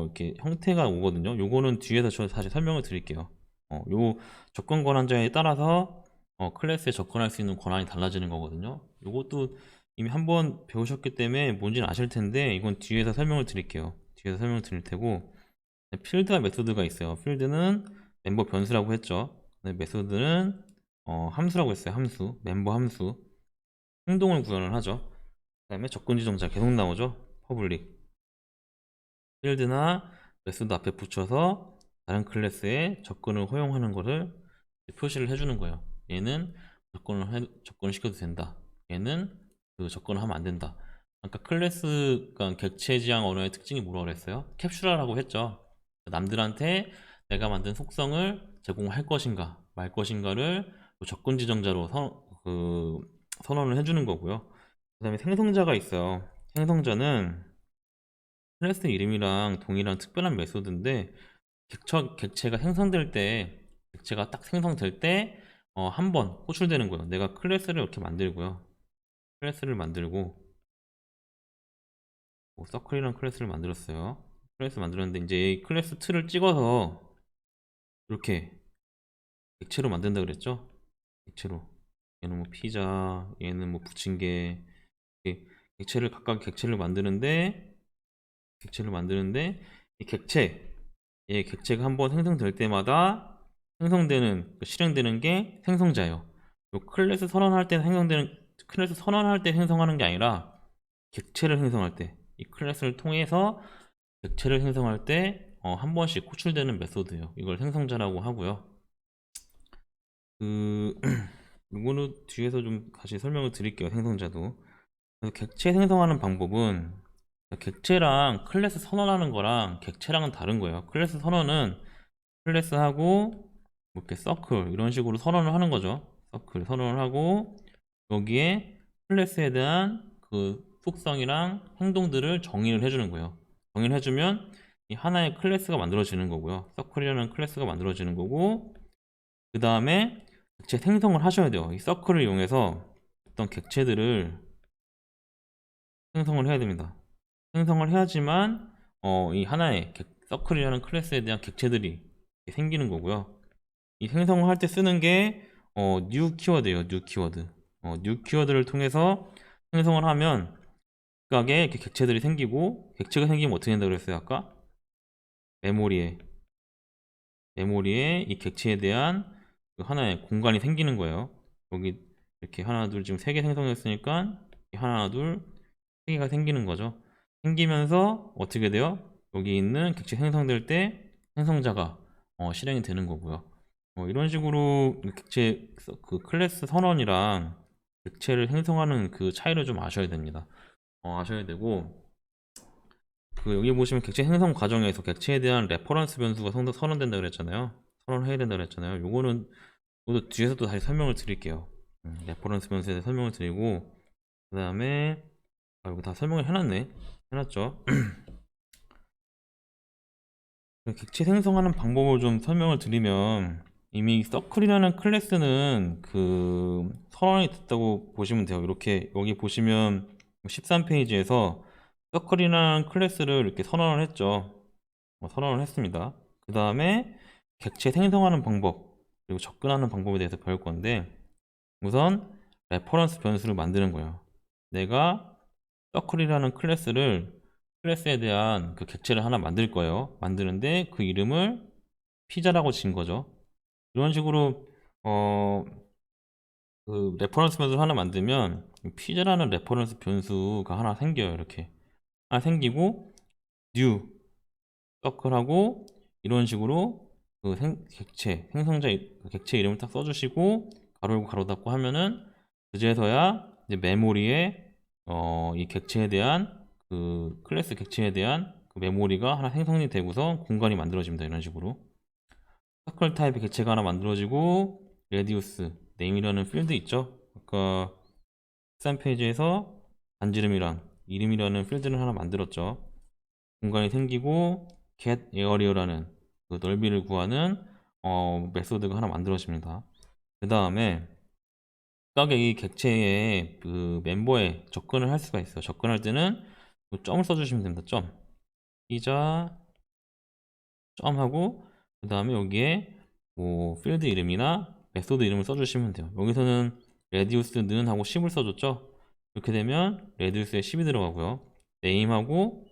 이렇게 형태가 오거든요. 요거는 뒤에서 저 다시 설명을 드릴게요. 요 접근 권한자에 따라서 클래스에 접근할 수 있는 권한이 달라지는 거거든요. 이것도 이미 한번 배우셨기 때문에 뭔지는 아실 텐데 이건 뒤에서 설명을 드릴게요. 뒤에서 설명을 드릴 테고 필드와 메소드가 있어요. 필드는 멤버 변수라고 했죠. 메소드는 함수라고 했어요. 함수, 멤버 함수. 행동을 구현을 하죠. 그 다음에 접근 지정자 계속 나오죠. 퍼블릭. 필드나 메소드 앞에 붙여서 다른 클래스에 접근을 허용하는 것을 표시를 해주는 거예요. 얘는 접근을 시켜도 된다. 얘는 그 접근을 하면 안 된다. 아까 그러니까 객체 지향 언어의 특징이 뭐라고 그랬어요? 캡슐화라고 했죠. 남들한테 내가 만든 속성을 제공할 것인가 말 것인가를 접근 지정자로 선언을 해주는 거고요. 그 다음에 생성자가 있어요. 생성자는 클래스 이름이랑 동일한 특별한 메소드인데 객체가 생성될 때 객체가 딱 생성될 때 한 번 호출되는 거예요. 내가 클래스를 이렇게 만들고요. 클래스를 만들고 서클이랑 클래스를 만들었어요. 클래스 만들었는데 이제 이 클래스 틀을 찍어서 이렇게 객체로 만든다 그랬죠? 객체로. 얘는 뭐 피자, 얘는 뭐 부침개. 이렇게 각각 객체를 만드는데 이 객체가 한번 생성될 때마다 실행되는 게 생성자예요. 요 클래스 선언할 때 생성하는 게 아니라 객체를 생성할 때, 이 클래스를 통해서 객체를 생성할 때 한 번씩 호출되는 메소드예요. 이걸 생성자라고 하고요. 이거는 뒤에서 좀 다시 설명을 드릴게요. 생성자도. 그래서 객체 생성하는 방법은 객체랑 클래스 선언하는 거랑 객체랑은 다른 거예요. 클래스 선언은 클래스하고 뭐 이렇게 서클 이런 식으로 선언을 하는 거죠. 서클 선언을 하고 여기에 클래스에 대한 그 속성이랑 행동들을 정의를 해주는 거예요. 정의를 해주면 이 하나의 클래스가 만들어지는 거고요. 서클이라는 클래스가 만들어지는 거고 그 다음에 객체 생성을 하셔야 돼요. 이 서클을 이용해서 어떤 객체들을 생성을 해야 됩니다. 생성을 해야지만 이 하나의 서클이라는 클래스에 대한 객체들이 생기는 거고요. 이 생성을 할 때 쓰는 게 new 키워드예요. new 키워드. new 키워드를 통해서 생성을 하면 각각의 이렇게 객체들이 생기고 객체가 생기면 어떻게 된다고 그랬어요 아까? 메모리에 이 객체에 대한 그 하나의 공간이 생기는 거예요. 여기 이렇게 하나 둘 지금 3개 생성했으니까 하나 둘 3개가 생기는 거죠. 생기면서 어떻게 돼요? 여기 있는 객체 생성될 때 생성자가 실행이 되는 거고요. 이런 식으로 그 클래스 선언이랑 객체를 생성하는 그 차이를 좀 아셔야 됩니다. 아셔야 되고 여기 보시면 객체 생성 과정에서 객체에 대한 레퍼런스 변수가 선언된다 그랬잖아요. 선언해야 된다 그랬잖아요. 이것도 뒤에서 또 다시 설명을 드릴게요. 레퍼런스 변수에 대해 설명을 드리고 그 다음에 이거 다 설명을 해놨죠. 객체 생성하는 방법을 좀 설명을 드리면 이미 서클이라는 클래스는 그 선언이 됐다고 보시면 돼요. 이렇게 여기 보시면 13페이지에서 서클이라는 클래스를 이렇게 선언을 했죠. 선언을 했습니다. 그 다음에 객체 생성하는 방법 그리고 접근하는 방법에 대해서 배울 건데 우선 레퍼런스 변수를 만드는 거예요. 내가 서클이라는 클래스에 대한 그 객체를 하나 만들 거예요. 만드는데 그 이름을 피자라고 지은 거죠. 이런 식으로 그 레퍼런스 변수를 하나 만들면 피자라는 레퍼런스 변수가 하나 생겨요. 이렇게 하나 생기고 new 서클하고 이런 식으로 그 생성자 객체 이름을 딱 써주시고 가로 열고 가로 닫고 하면은 그제서야 이제 메모리에 이 객체에 대한 그 클래스 객체에 대한 그 메모리가 하나 생성이 되고서 공간이 만들어집니다. 이런 식으로 서클 타입의 객체가 하나 만들어지고 레디우스 네임이라는 필드 있죠. 아까 13페이지에서 반지름이랑 이름이라는 필드를 하나 만들었죠. 공간이 생기고 get area라는 그 넓이를 구하는 메소드가 하나 만들어집니다. 그 다음에 각각의 이 객체의 그 멤버에 접근을 할 수가 있어요. 접근할 때는 점을 써주시면 됩니다. 점 피자 점하고 그 다음에 여기에 뭐 필드 이름이나 메소드 이름을 써주시면 돼요. 여기서는 reduce는 하고 10을 써줬죠. 이렇게 되면 reduce에 10이 들어가고요. name하고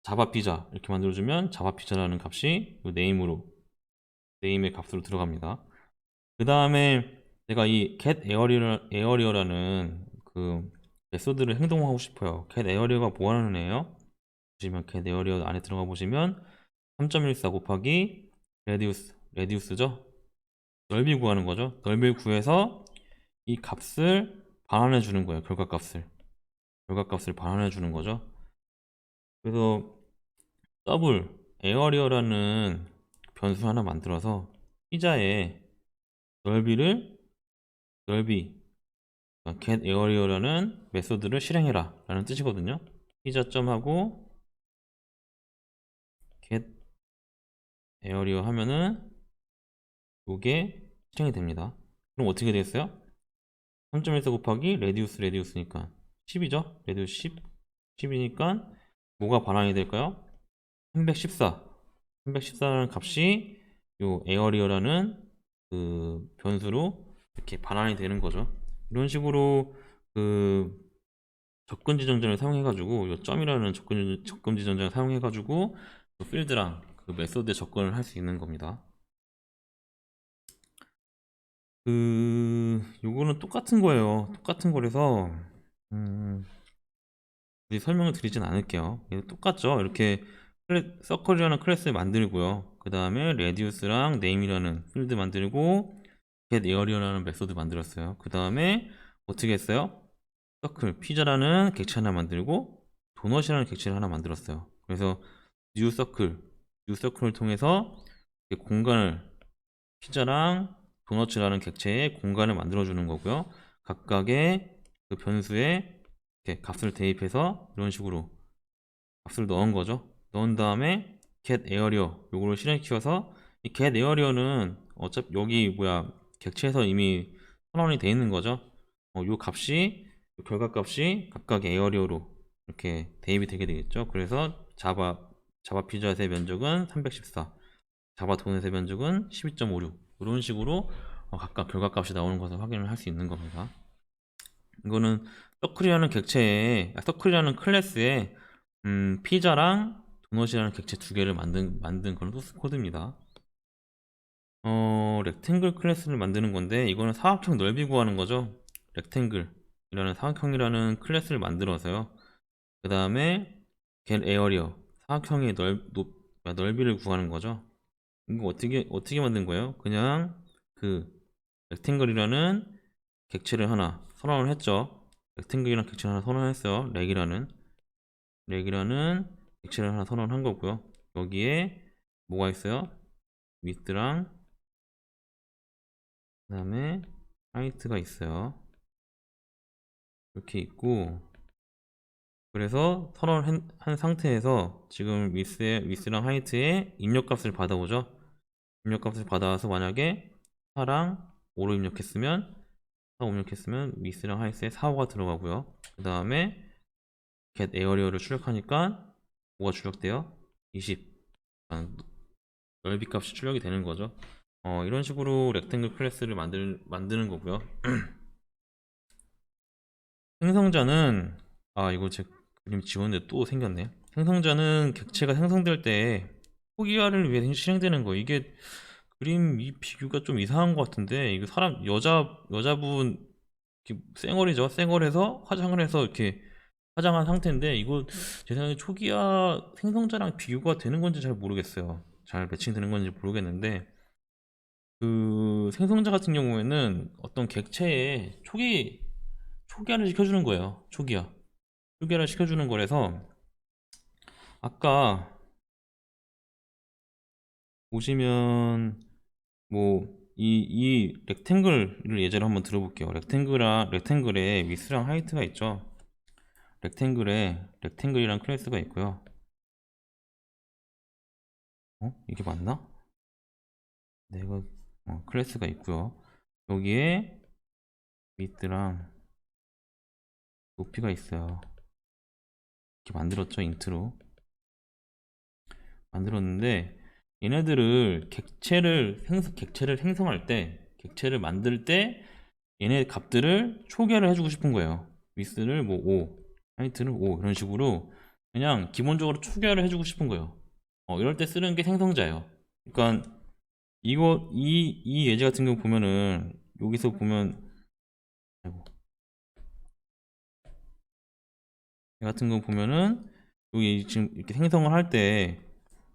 자바 피자 이렇게 만들어주면 자바 피자라는 값이 name의 값으로 들어갑니다. 그 다음에 내가 이 getArea라는 그 메소드를 행동하고 싶어요. getArea가 뭐 하는 애예요? 보시면 getArea 안에 들어가 보시면 3.14 곱하기 reduce죠? 넓이 구하는 거죠. 넓이를 구해서 이 값을 반환해 주는 거예요. 결과값을 반환해 주는 거죠. 그래서 더블 에어리어라는 변수 하나 만들어서 피자의 넓이 get area라는 메소드를 실행해라 라는 뜻이거든요. 피자점하고 get area 하면은 이게 실행이 됩니다. 그럼 어떻게 되겠어요? 3.14 곱하기 레디우스니까 10이죠? 레디우스 10이니까 뭐가 반환이 될까요? 314라는 값이 요 에어리어라는 그 변수로 이렇게 반환이 되는 거죠. 이런 식으로 그 접근 지정전을 사용해 가지고 요 점이라는 접근 지정전을 사용해 가지고 그 필드랑 그 메소드에 접근을 할 수 있는 겁니다. 요거는 똑같은 거예요. 똑같은 거라서 설명을 드리진 않을게요. 똑같죠. 이렇게 서클이라는 클래스 만들고요. 그 다음에 레디우스랑 name이라는 필드 만들고 get area라는 메소드 만들었어요. 그 다음에 어떻게 했어요? 서클 피자라는 객체 하나 만들고 도넛이라는 객체를 하나 만들었어요. 그래서 new circle을 통해서 공간을 피자랑 도넛이라는 객체의 공간을 만들어 주는 거고요. 각각의 그 변수에 이렇게 값을 대입해서 이런 식으로 값을 넣은 거죠. 넣은 다음에 get area 요거를 실행시켜서 이 get area는 어차피 여기 객체에서 이미 선언이 돼 있는 거죠. 요 값이 요 결과값이 각각의 area로 이렇게 대입이 되게 되겠죠. 그래서 자바 피자의 면적은 314, 자바 도넛의 면적은 12.56 이런 식으로 각각 결과값이 나오는 것을 확인을 할 수 있는 겁니다. 이거는 서클이라는 클래스에 피자랑 도넛이라는 객체 두 개를 만든 그런 소스 코드입니다. 렉탱글 클래스를 만드는 건데 이거는 사각형 넓이 구하는 거죠. 렉탱글이라는 사각형이라는 클래스를 만들어서요. 그 다음에 get area 사각형의 넓이를 구하는 거죠. 이거 어떻게 만든 거예요? 그냥 그 렉탱글이라는 객체를 하나 선언을 했죠. 렉탱글이라는 객체를 하나 선언했어요. 렉이라는 객체를 하나 선언한 거고요. 여기에 뭐가 있어요? width랑 그 다음에 height가 있어요. 이렇게 있고 그래서 선언을 한 상태에서 지금 width랑 height의 입력값을 받아오죠. 입력값을 받아와서 만약에 4랑 5로 입력했으면 width랑 height에 4, 5가 들어가고요. 그 다음에 get area를 출력하니까 뭐가 출력돼요? 20 넓이 값이 출력이 되는 거죠. 이런 식으로 렉탱글 클래스를 만드는 거고요. 생성자는 이거 제 그림 지웠는데 또 생겼네. 생성자는 객체가 생성될 때 초기화를 위해 실행되는 거. 이게 그림 이 비교가 좀 이상한 것 같은데 이거 여자분 쌩얼이죠. 쌩얼해서 화장을 해서 이렇게 화장한 상태인데 이거 제 생각에 초기화 생성자랑 비교가 되는 건지 잘 모르겠어요. 잘 매칭되는 건지 모르겠는데 그 생성자 같은 경우에는 어떤 객체에 초기화를 시켜주는 거예요. 초기화를 시켜주는 거라서 아까 보시면 이 렉탱글을 예제로 한번 들어볼게요. 렉탱글에 위스랑 하이트가 있죠. 렉탱글이란 클래스가 있고요. 이게 맞나? 내가 클래스가 있고요. 여기에 width랑 높이가 있어요. 이렇게 만들었죠. 인트로 만들었는데 얘네들을 객체를 생성할 때 객체를 만들 때 얘네 값들을 초기화를 해주고 싶은 거예요. 위스를 뭐 5, 하이트를 5 이런 식으로 그냥 기본적으로 초기화를 해주고 싶은 거예요. 이럴 때 쓰는 게 생성자예요. 그러니까 이 예제 같은 경우 보면은 여기서 보면 아이고, 얘 같은 거 보면은 여기 지금 이렇게 생성을 할 때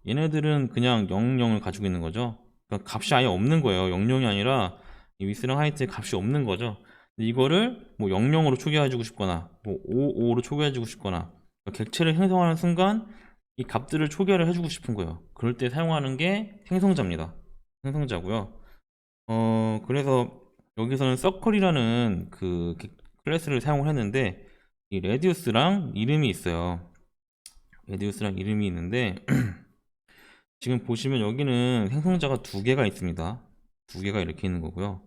얘네들은 그냥 0,0을 가지고 있는 거죠. 그러니까 값이 아예 없는 거예요. 0,0이 아니라 이 위스랑 하이트의 값이 없는 거죠. 근데 이거를 뭐 0,0으로 초기화해주고 싶거나 뭐 5, 5로 초기화해주고 싶거나 그러니까 객체를 생성하는 순간 이 값들을 초기화를 해주고 싶은 거예요. 그럴 때 사용하는 게 생성자입니다. 생성자고요. 그래서 여기서는 서클이라는 그 클래스를 사용을 했는데 이 레디우스랑 이름이 있어요. 레디우스랑 이름이 있는데 지금 보시면 여기는 생성자가 두 개가 있습니다. 두 개가 이렇게 있는 거고요.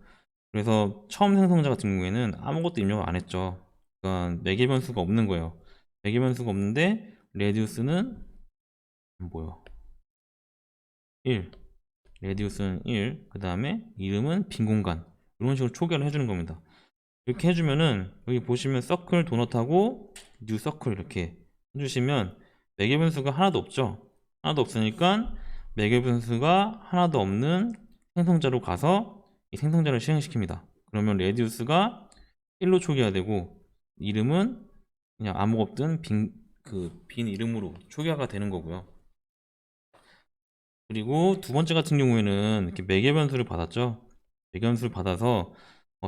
그래서 처음 생성자 같은 경우에는 아무것도 입력을 안 했죠. 그러니까 매개 변수가 없는 거예요. 매개 변수가 없는데 레디우스는 뭐요? 1. 레디우스는 1. 그 다음에 이름은 빈 공간. 이런 식으로 초기화를 해주는 겁니다. 이렇게 해주면은 여기 보시면 서클 도넛하고 뉴 서클 이렇게 해주시면 매개 변수가 하나도 없죠. 하나도 없으니까 매개 변수가 하나도 없는 생성자로 가서 이 생성자를 실행시킵니다. 그러면 레디우스가 1로 초기화되고 이름은 그냥 아무 없든 빈 이름으로 초기화가 되는 거고요. 그리고 두 번째 같은 경우에는 이렇게 매개 변수를 받았죠. 매개 변수를 받아서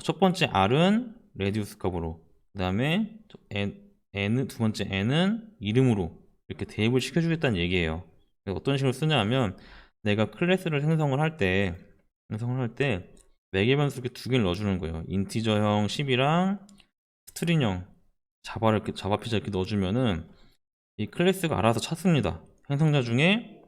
첫 번째 R은 레디우스 값으로, 그 다음에 두 번째 N은 이름으로 이렇게 대입을 시켜주겠다는 얘기예요. 어떤 식으로 쓰냐 하면 내가 클래스를 생성을 할 때 매개 변수 두 개를 넣어주는 거예요. 인티저형 10이랑 스트링형 자바 피자 이렇게 넣어주면은 이 클래스가 알아서 찾습니다. 생성자 중에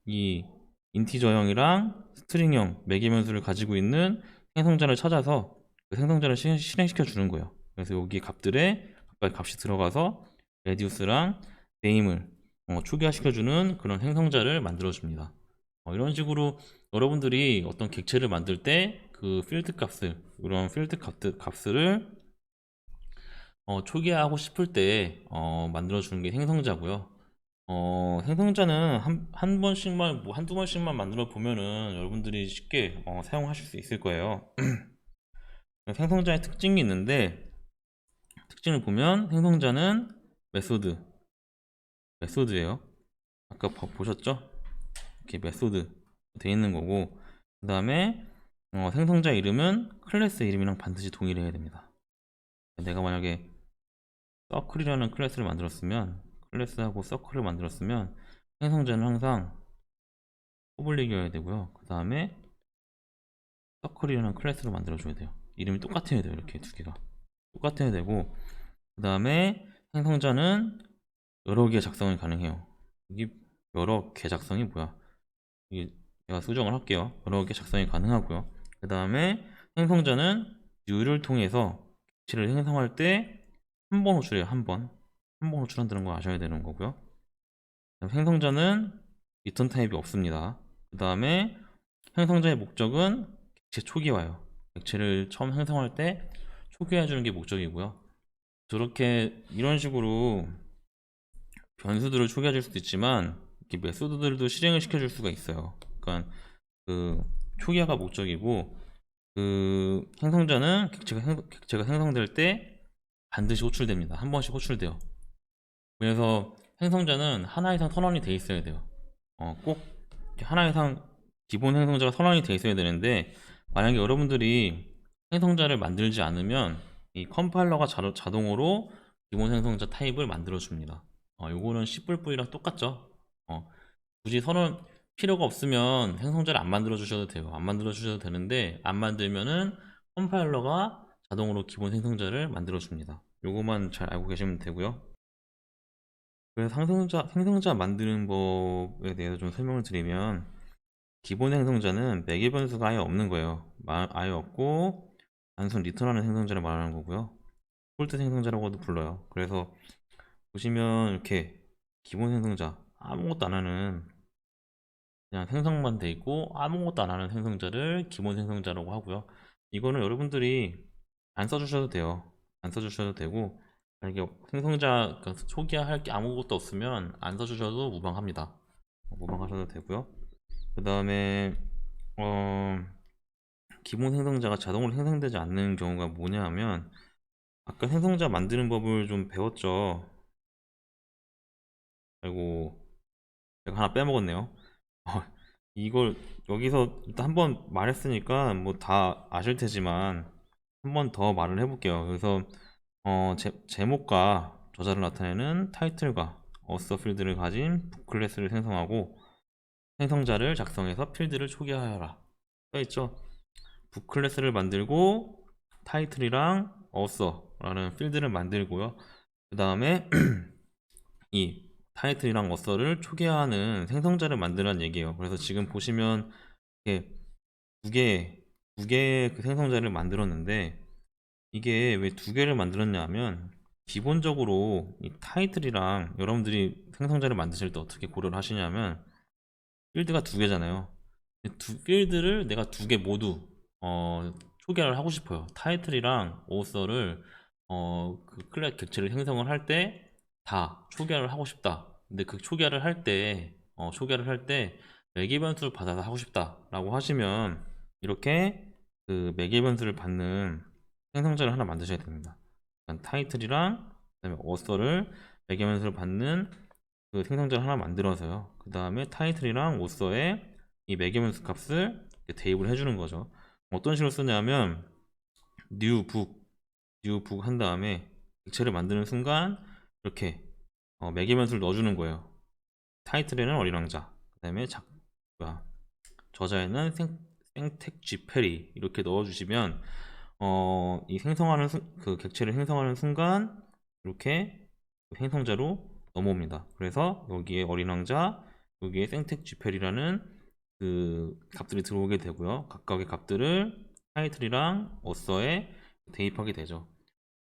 이 인티저형이랑 스트링형 매개 변수를 가지고 있는 생성자를 찾아서 그 생성자를 실행시켜 주는 거예요. 그래서 여기 값들에 각각 값이 들어가서 레디우스랑 네임을 초기화시켜 주는 그런 생성자를 만들어 줍니다. 이런 식으로 여러분들이 어떤 객체를 만들 때 그 필드 값을 이런 필드 값들을 초기화하고 싶을 때 만들어 주는 게 생성자고요. 생성자는 한 번씩만, 뭐 한두 번씩만 만들어 보면은 여러분들이 쉽게 사용하실 수 있을 거예요. 생성자의 특징이 있는데, 특징을 보면 생성자는 메소드예요. 아까 보셨죠? 이렇게 메소드 돼 있는 거고, 그 다음에 생성자 이름은 클래스 이름이랑 반드시 동일해야 됩니다. 내가 만약에 서클이라는 클래스를 만들었으면, 클래스하고 서클을 만들었으면 생성자는 항상 퍼블릭이어야 되고요. 그 다음에 서클이라는 클래스로 만들어줘야 돼요. 이름이 똑같아야 돼요. 이렇게 두 개가 똑같아야 되고, 그 다음에 생성자는 여러 개 작성이 가능해요. 이게 여러 개 작성이 뭐야? 이게 제가 수정을 할게요. 여러 개 작성이 가능하고요. 그 다음에 생성자는 new를 통해서 객체를 생성할 때 한 번 호출해요. 한 번 호출한다는 거 아셔야 되는 거고요. 생성자는 리턴 타입이 없습니다. 그 다음에 생성자의 목적은 객체 초기화예요. 객체를 처음 생성할 때 초기화해 주는 게 목적이고요. 저렇게 이런 식으로 변수들을 초기화해 줄 수도 있지만 이렇게 메소드들도 실행을 시켜 줄 수가 있어요. 그러니까 그 초기화가 목적이고 그 생성자는 객체가 생성될 때 반드시 호출됩니다. 한 번씩 호출돼요. 그래서 생성자는 하나 이상 선언이 돼 있어야 돼요. 꼭 하나 이상 기본 생성자가 선언이 돼 있어야 되는데 만약에 여러분들이 생성자를 만들지 않으면 이 컴파일러가 자동으로 기본 생성자 타입을 만들어 줍니다. 요거는 C++이랑 똑같죠. 굳이 선언 필요가 없으면 생성자를 안 만들어 주셔도 돼요. 안 만들어 주셔도 되는데 안 만들면은 컴파일러가 자동으로 기본 생성자를 만들어 줍니다. 요거만 잘 알고 계시면 되고요. 그래서 생성자 만드는 법에 대해서 좀 설명을 드리면 기본 생성자는 매개 변수가 아예 없는 거예요. 아예 없고 단순 리턴하는 생성자를 말하는 거고요. 폴트 생성자라고도 불러요. 그래서 보시면 이렇게 기본 생성자 아무것도 안 하는 그냥 생성만 돼 있고 아무것도 안 하는 생성자를 기본 생성자라고 하고요. 이거는 여러분들이 안 써주셔도 돼요. 안 써주셔도 되고, 이게 생성자 그러니까 초기화할 게 아무것도 없으면 안 써주셔도 무방합니다. 무방하셔도 되고요. 그 다음에 기본 생성자가 자동으로 생성되지 않는 경우가 뭐냐 하면, 아까 생성자 만드는 법을 좀 배웠죠. 아이고, 제가 하나 빼먹었네요. 어, 이걸 여기서 일단 한번 말했으니까 뭐 다 아실 테지만 한 번 더 말을 해볼게요. 그래서 제목과 저자를 나타내는 타이틀과 어서 필드를 가진 북클래스를 생성하고 생성자를 작성해서 필드를 초기화하여라 써있죠. 북클래스를 만들고 타이틀이랑 어서라는 필드를 만들고요. 그 다음에 이 타이틀이랑 어서를 초기화하는 생성자를 만들라는 얘기예요. 그래서 지금 보시면 이렇게 두 개, 두 개의 그 생성자를 만들었는데, 이게 왜 두 개를 만들었냐 하면, 기본적으로 이 타이틀이랑 여러분들이 생성자를 만드실 때 어떻게 고려를 하시냐면, 필드가 두 개잖아요. 두 필드를 내가 두 개 모두 초기화를 하고 싶어요. 타이틀이랑 오서를 그 클래스 객체를 생성을 할 때 다 초기화를 하고 싶다. 근데 그 초기화를 할 때 매개 변수를 받아서 하고 싶다라고 하시면, 이렇게 그 매개 변수를 받는 생성자를 하나 만드셔야 됩니다. 타이틀이랑 그다음에 오서를 매개 변수를 받는 그 생성자를 하나 만들어서요. 그 다음에 타이틀이랑 오서에 이 매개변수 값을 대입을 해주는 거죠. 어떤 식으로 쓰냐면 new book 한 다음에 객체를 만드는 순간 이렇게 매개변수를 넣어주는 거예요. 타이틀에는 어린 왕자, 그 다음에 저자에는 생텍 쥐페리 이렇게 넣어주시면 이 생성하는 그 객체를 생성하는 순간 이렇게 생성자로 넘어옵니다. 그래서 여기에 어린 왕자, 여기에 생텍 쥐페리라는 그 값들이 들어오게 되고요. 각각의 값들을 타이틀이랑 어서에 대입하게 되죠.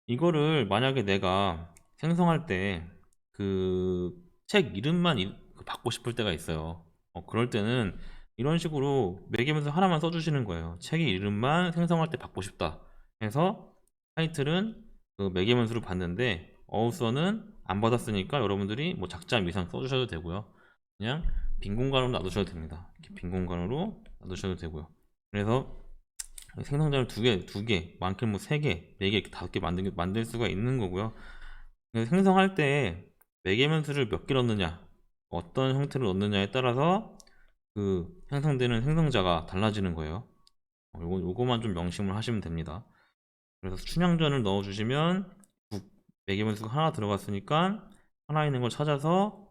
이거를 만약에 내가 생성할 때 그 책 이름만 받고 싶을 때가 있어요. 그럴 때는 이런 식으로 매개면서 하나만 써주시는 거예요. 책의 이름만 생성할 때 받고 싶다 해서 타이틀은 그 매개면수를 받는데 어우서는 안 받았으니까 여러분들이 뭐 작자 이상 써주셔도 되고요. 그냥 빈 공간으로 놔두셔도 됩니다. 이렇게 빈 공간으로 놔두셔도 되고요. 그래서 생성자를 두 개, 많게는 뭐 세 개, 네 개, 다섯 개 만들 수가 있는 거고요. 생성할 때 매개변수를 몇 개 넣느냐, 어떤 형태를 넣느냐에 따라서 그 생성되는 생성자가 달라지는 거예요. 요거만 좀 명심을 하시면 됩니다. 그래서 춘향전을 넣어주시면 매개변수가 하나 들어갔으니까 하나 있는 걸 찾아서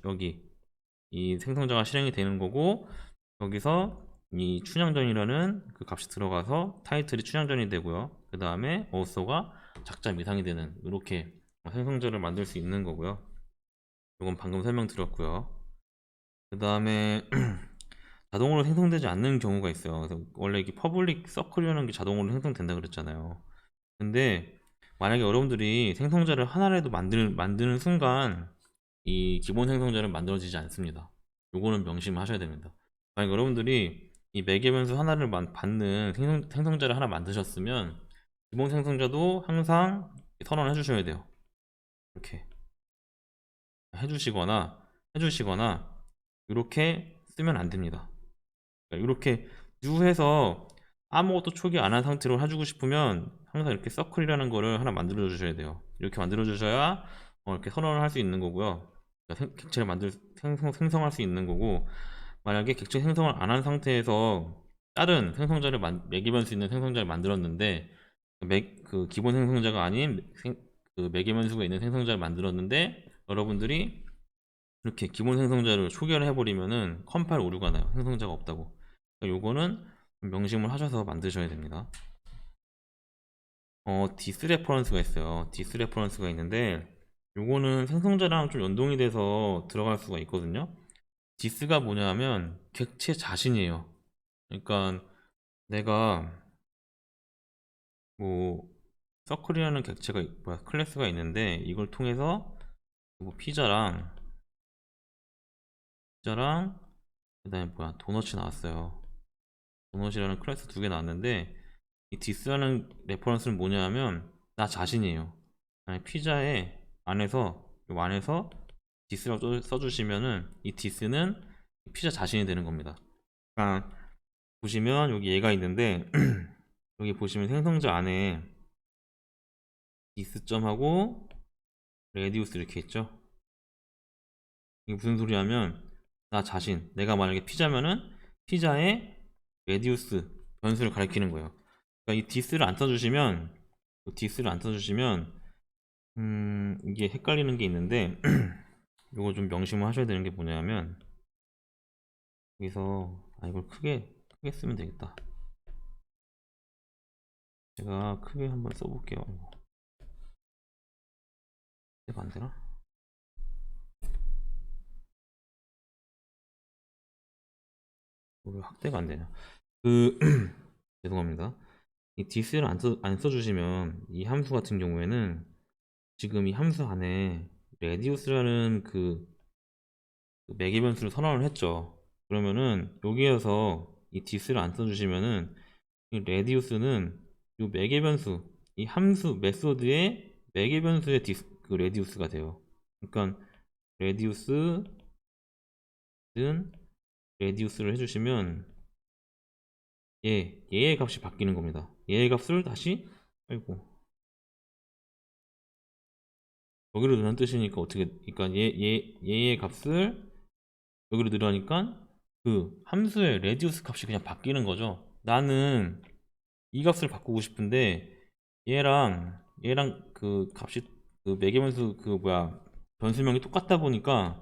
여기 이 생성자가 실행이 되는 거고, 여기서 이 춘향전이라는 그 값이 들어가서 타이틀이 춘향전이 되고요. 그 다음에 어소가 작자 미상이 되는 이렇게 생성자를 만들 수 있는 거고요. 이건 방금 설명드렸고요. 그 다음에 자동으로 생성되지 않는 경우가 있어요. 그래서 원래 이게 퍼블릭 서클이라는 게 자동으로 생성된다 그랬잖아요. 근데 만약에 여러분들이 생성자를 하나라도 만드는 순간 이 기본 생성자는 만들어지지 않습니다. 요거는 명심하셔야 됩니다. 만약 여러분들이 이 매개변수 하나를 받는 생성자를 하나 만드셨으면 기본 생성자도 항상 선언해 주셔야 돼요. 이렇게 해주시거나 이렇게 쓰면 안 됩니다. 이렇게 new해서 아무것도 초기 안 한 상태로 해주고 싶으면 항상 이렇게 서클이라는 거를 하나 만들어 주셔야 돼요. 이렇게 만들어 주셔야 이렇게 선언을 할 수 있는 거고요. 그러니까 객체를 생성할 수 있는 거고, 만약에 객체 생성을 안 한 상태에서 다른 생성자를 매개변수 있는 생성자를 만들었는데 그 기본 생성자가 아닌 그 매개변수가 있는 생성자를 만들었는데 여러분들이 이렇게 기본 생성자를 초기화를 해버리면은 컴파일 오류가 나요. 생성자가 없다고. 그러니까 요거는 명심을 하셔서 만드셔야 됩니다. 디스레퍼런스가 있어요. 디스레퍼런스가 있는데 요거는 생성자랑 좀 연동이 돼서 들어갈 수가 있거든요. 디스가 뭐냐면 객체 자신이에요. 그러니까 내가 뭐 서클이라는 클래스가 있는데 이걸 통해서 뭐 피자랑 그다음에 뭐야, 도너츠 나왔어요. 도넛이라는 클래스 두 개 나왔는데, 이 디스라는 레퍼런스는 뭐냐 하면 나 자신이에요. 아니, 피자의 안에서, 요 안에서 디스라고 써주시면은 이 디스는 피자 자신이 되는 겁니다. 그러니까 보시면 여기 얘가 있는데 여기 보시면 생성자 안에 디스점하고 레디우스 이렇게 있죠. 이게 무슨 소리냐면 나 자신, 내가 만약에 피자면은 피자의 레디우스 변수를 가리키는 거예요. 그러니까 이 디스를 안 써주시면 이게 헷갈리는 게 있는데 이거 좀 명심을 하셔야 되는 게 뭐냐면, 여기서 이걸 크게 쓰면 되겠다. 제가 크게 한번 써볼게요. 이거 안 되나? 왜 확대가 안 되냐? 죄송합니다. 이 디스를 안 써주시면 이 함수 같은 경우에는 지금 이 함수 안에 레디우스라는 그 매개 변수를 선언을 했죠. 그러면은 여기에서 이 디스를 안 써주시면은 이 레디우스는 이 매개 변수, 이 함수 메소드의 매개 변수의 그 레디우스가 돼요. 그러니까 레디우스는 레디우스를 해주시면 얘의 값이 바뀌는 겁니다. 얘의 값을 다시, 아이고, 여기로 넣는 뜻이니까 어떻게, 그러니까 얘의 값을 여기로 넣으니까 그 함수의 레디우스 값이 그냥 바뀌는 거죠. 나는 이 값을 바꾸고 싶은데 얘랑 그 값이, 그 매개변수 그 뭐야, 변수명이 똑같다 보니까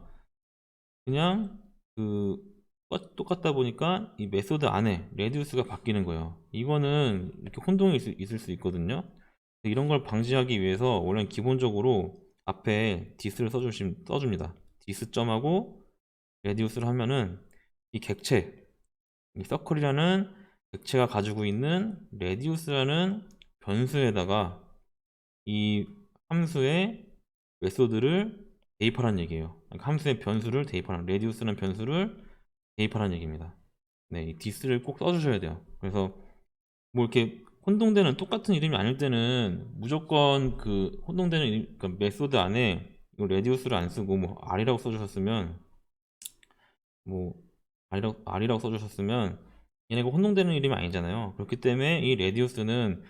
그냥 그 똑같다 보니까 이 메소드 안에 레디우스가 바뀌는 거예요. 이거는 이렇게 혼동이 있을 수 있거든요. 이런 걸 방지하기 위해서 원래는 기본적으로 앞에 디스를 써줍니다. 디스점하고 레디우스를 하면은 이 객체, 이 서클이라는 객체가 가지고 있는 레디우스라는 변수에다가 이 함수의 메소드를 대입하라는 얘기예요. 그러니까 함수의 변수를 대입하라는, 레디우스라는 변수를 대입하라는 얘기입니다. 네, 이 디스를 꼭 써주셔야 돼요. 그래서 뭐 이렇게 혼동되는 똑같은 이름이 아닐 때는 무조건 그 혼동되는 그 메소드 안에 이거 레디우스를 안 쓰고 뭐 R이라고 써주셨으면, 뭐 R이라고 써주셨으면 얘네가 혼동되는 이름이 아니잖아요. 그렇기 때문에 이 레디우스는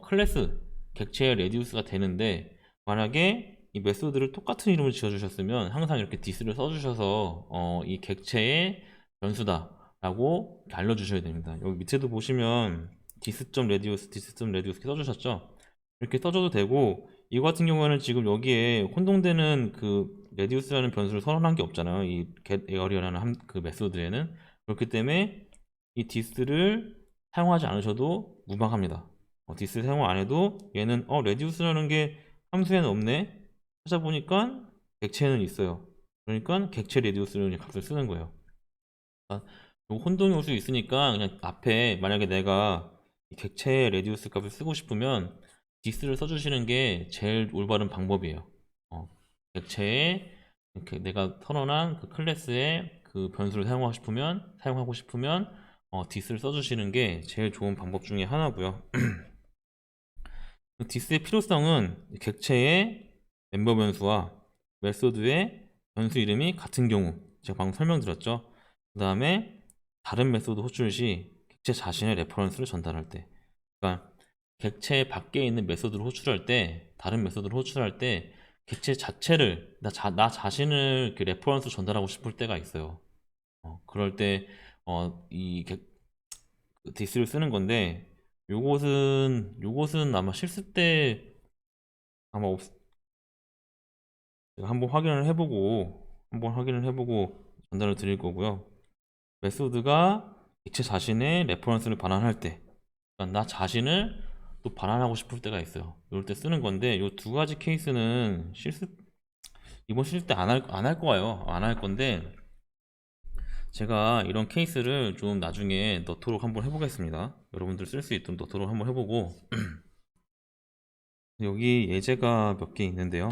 클래스 객체의 레디우스가 되는데, 만약에 이 메소드를 똑같은 이름을 지어주셨으면 항상 이렇게 디스를 써주셔서 이 객체의 변수다 라고 알려주셔야 됩니다. 여기 밑에도 보시면 디스.레디우스 이렇게 써주셨죠. 이렇게 써줘도 되고, 이거 같은 경우에는 지금 여기에 혼동되는 그 레디우스라는 변수를 선언한 게 없잖아요. 이 getArea라는 그 메소드에는. 그렇기 때문에 이 디스를 사용하지 않으셔도 무방합니다. 디스를 사용 안 해도 얘는 레디우스라는 게 함수에는 없네, 찾아보니까 객체에는 있어요. 그러니까 객체 레디우스를 값을 쓰는 거예요. 그러니까 혼동이 올 수 있으니까 그냥 앞에 만약에 내가 이 객체 레디우스 값을 쓰고 싶으면 디스를 써주시는 게 제일 올바른 방법이에요. 객체에 이렇게 내가 선언한 그 클래스의 그 변수를 사용하고 싶으면 디스를 써주시는 게 제일 좋은 방법 중에 하나고요. 디스의 필요성은 객체의 멤버 변수와 메소드의 변수 이름이 같은 경우, 제가 방금 설명드렸죠. 그 다음에 다른 메소드 호출 시 객체 자신의 레퍼런스를 전달할 때, 그러니까 객체 밖에 있는 메소드를 호출할 때, 다른 메소드를 호출할 때 객체 자체를, 나 자신을 그 레퍼런스 전달하고 싶을 때가 있어요. 그럴 때 이 디스를 쓰는 건데, 요것은 아마 실습 때 아마 제가 한번 확인을 해보고 전달을 드릴 거고요. 메소드가 객체 자신의 레퍼런스를 반환할 때, 그러니까 나 자신을 또 반환하고 싶을 때가 있어요. 이럴 때 쓰는 건데, 이 두 가지 케이스는 이번 실습 때 안 할 거예요. 안 할 건데, 제가 이런 케이스를 좀 나중에 넣도록 한번 해보겠습니다. 여러분들 쓸 수 있도록 넣도록 한번 해보고, 여기 예제가 몇 개 있는데요.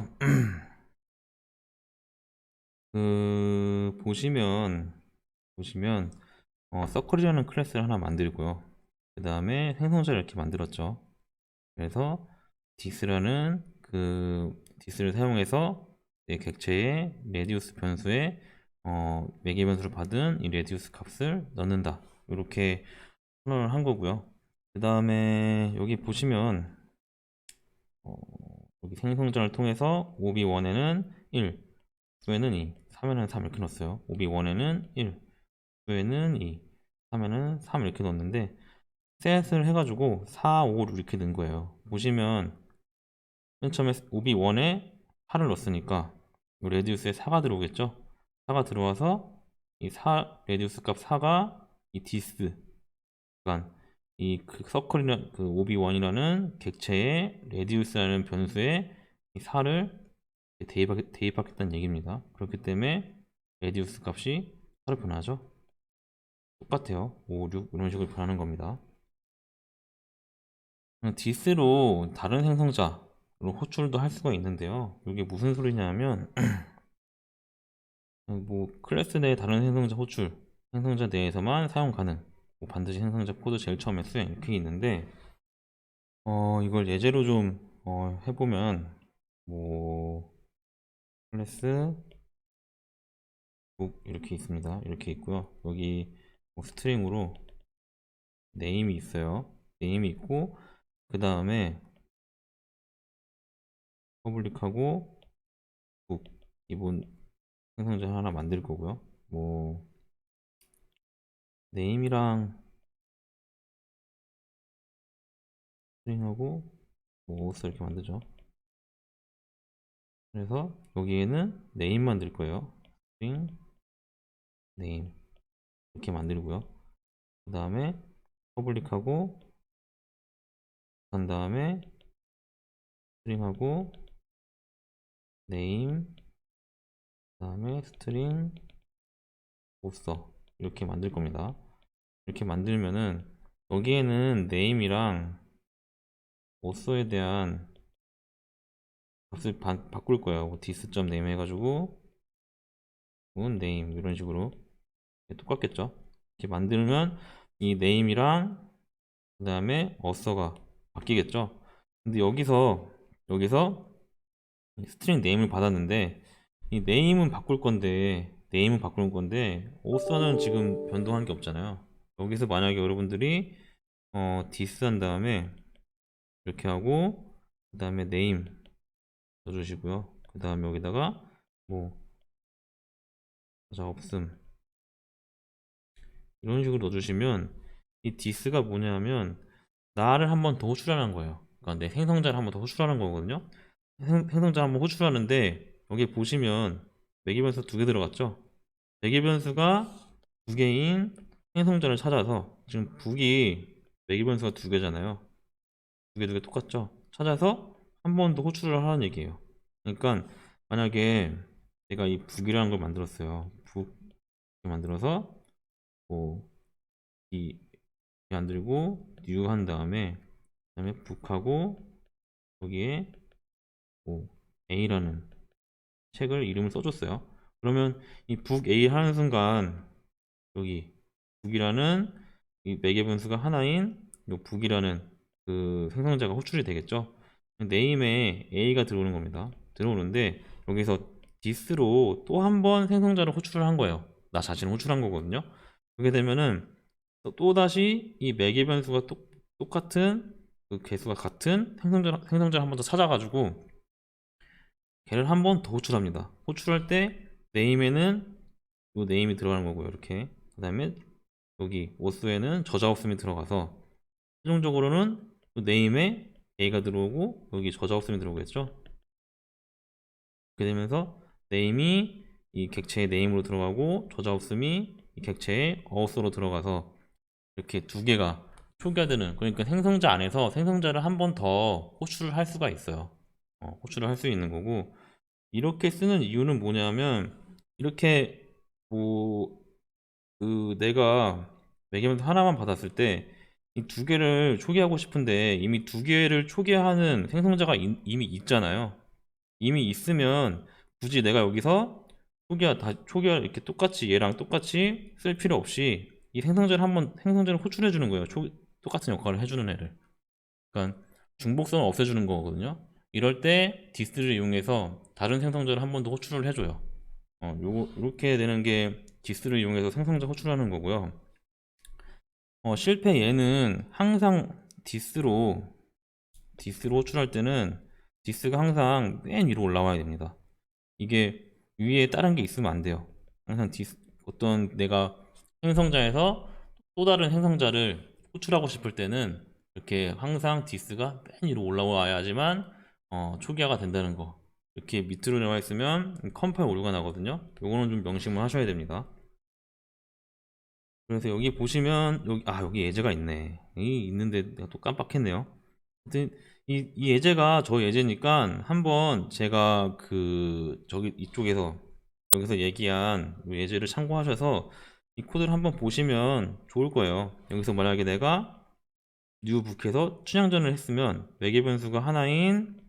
보시면 보시면 서클이라는 클래스를 하나 만들고요. 그 다음에 생성자를 이렇게 만들었죠. 그래서 this라는 this를 사용해서 내 객체의 레디우스 변수에 매개 변수를 받은 이 레디우스 값을 넣는다. 이렇게 표현을 한 거고요. 그 다음에 여기 보시면 여기 생성자를 통해서 OB1에는 1, 2에는 2, 3에는 3 이렇게 넣었어요. OB1에는 1, 2에는 2, 3에는 3 이렇게 넣었는데 셋을 해가지고 4, 5, 6 이렇게 넣은 거예요. 보시면 맨 처음에 OB1에 4를 넣었으니까 이 레디우스에 4가 들어오겠죠. 4가 들어와서 이 4, 레디우스 값 4가 이 디스, 그러니까 이 서클이나 OB1이라는 객체의 레디우스라는 변수에 이 4를 대입하겠다는 얘기입니다. 그렇기 때문에 레디우스 값이 4로 변하죠. 똑같아요. 5, 6 이런 식으로 변하는 겁니다. 디스로 다른 생성자로 호출도 할 수가 있는데요. 이게 무슨 소리냐면 뭐 클래스 내 다른 생성자 호출, 생성자 내에서만 사용 가능, 뭐 반드시 생성자 코드 제일 처음에 수행 이렇게 있는데 이걸 예제로 좀 해보면 뭐 클래스 북 이렇게 있습니다. 이렇게 있고요. 여기 뭐 스트링으로 네임이 있어요. 네임이 있고 그 다음에 퍼블릭하고 북 기본 생성자 하나 만들 거고요. 뭐 네임이랑 스트링하고 뭐 오스 이렇게 만들죠. 그래서 여기에는 네임 만들 거예요. 스트링 네임 이렇게 만들고요. 그 다음에 퍼블릭하고 그 다음에 스트링하고 네임 그 다음에 스트링 오서 이렇게 만들 겁니다. 이렇게 만들면은 여기에는 네임이랑 오서에 대한 값을 바꿀 거예요. 뭐 dis.name 해가지고 name 이런 식으로 똑같겠죠. 이렇게 만들면 이 name이랑 그 다음에 어서가 바뀌겠죠. 근데 여기서 스트링 name을 받았는데 이 name은 바꿀 건데 어서는 지금 변동한 게 없잖아요. 여기서 만약에 여러분들이 dis 한 다음에 이렇게 하고 그 다음에 name 넣어주시고요. 그 다음에 여기다가 뭐 자 없음 이런 식으로 넣어주시면 이 디스가 뭐냐면 나를 한 번 더 호출하는 거예요. 그러니까 내 생성자를 한 번 더 호출하는 거거든요. 생성자 한 번 호출하는데 여기 보시면 매개 변수 두 개 들어갔죠. 매개 변수가 두 개인 생성자를 찾아서 지금 북이 매개 변수가 두 개잖아요. 두 개 똑같죠. 찾아서 한 번 더 호출을 하라는 얘기예요. 그러니까 만약에 내가 이 북이라는 걸 만들었어요. 북 만들어서 뭐 이 만들고 new 한 다음에 그다음에 북하고 여기에 뭐 A라는 책을 이름을 써줬어요. 그러면 이 북 A 하는 순간 여기 북이라는 이 매개 변수가 하나인 이 북이라는 그 생성자가 호출이 되겠죠. 네임에 A가 들어오는 겁니다. 들어오는데 여기서 this로 또 한 번 생성자를 호출을 한 거예요. 나 자신을 호출한 거거든요. 그렇게 되면은 또 다시 이 매개 변수가 똑같은 그 개수가 같은 생성자를 한 번 더 찾아가지고 걔를 한 번 더 호출합니다. 호출할 때 네임에는 이 네임이 들어가는 거고요. 이렇게 그 다음에 여기 오스에는 저자 없음이 들어가서 최종적으로는 이 네임에 A가 들어오고 여기 저자 없음이 들어오겠죠. 그렇게 되면서 네임이 이 객체의 네임으로 들어가고 저자 없음이 이 객체의 어스로 들어가서 이렇게 두 개가 초기화되는, 그러니까 생성자 안에서 생성자를 한 번 더 호출을 할 수가 있어요. 호출을 할 수 있는 거고, 이렇게 쓰는 이유는 뭐냐면 이렇게 뭐 내가 매개변수 하나만 받았을 때 이 두 개를 초기화하고 싶은데 이미 두 개를 초기화하는 생성자가 이미 있잖아요. 이미 있으면 굳이 내가 여기서 초기화 이렇게 똑같이 얘랑 똑같이 쓸 필요 없이 이 생성자를 호출해 주는 거예요. 똑같은 역할을 해주는 애를. 그러니까 중복성을 없애주는 거거든요. 이럴 때 디스를 이용해서 다른 생성자를 한 번 더 호출을 해줘요. 요렇게 되는 게 디스를 이용해서 생성자 호출하는 거고요. 실패 얘는 항상 디스로 호출할 때는 디스가 항상 맨 위로 올라와야 됩니다. 이게 위에 다른 게 있으면 안 돼요. 항상 어떤 내가 생성자에서 또 다른 생성자를 호출하고 싶을 때는 이렇게 항상 디스가 맨 위로 올라와야지만 초기화가 된다는 거. 이렇게 밑으로 나와 있으면 컴파일 오류가 나거든요. 요거는 좀 명심을 하셔야 됩니다. 그래서 여기 보시면 여기 예제가 있네. 있는데 내가 또 깜빡했네요. 하여튼 이 예제가 저 예제니까 한번 제가 여기서 얘기한 예제를 참고하셔서 이 코드를 한번 보시면 좋을 거예요. 여기서 만약에 내가 뉴북에서 춘향전을 했으면 매개 변수가 하나인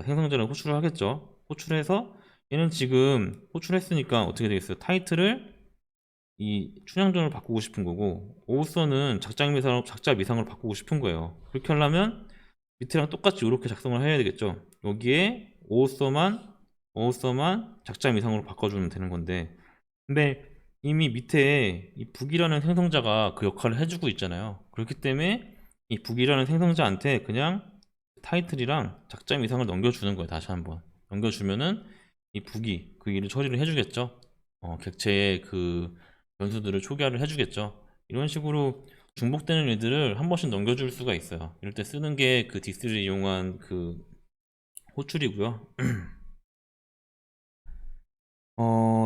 생성자를 호출을 하겠죠. 호출해서 얘는 지금 호출했으니까 어떻게 되겠어요? 타이틀을 이 춘향전을 바꾸고 싶은 거고, 오우서는 작자 미상으로 바꾸고 싶은 거예요. 그렇게 하려면 밑에랑 똑같이 이렇게 작성을 해야 되겠죠. 여기에 오우서만 작자 미상으로 바꿔주면 되는 건데, 근데 이미 밑에 이 북이라는 생성자가 그 역할을 해주고 있잖아요. 그렇기 때문에 이 북이라는 생성자한테 그냥 타이틀이랑 작자 미상을 넘겨주는 거예요. 다시 한번 넘겨주면은 이 북이 그 일을 처리를 해주겠죠. 객체의 변수들을 초기화를 해주겠죠. 이런 식으로 중복되는 일들을 한 번씩 넘겨줄 수가 있어요. 이럴 때 쓰는 게 디스를 이용한 호출이고요.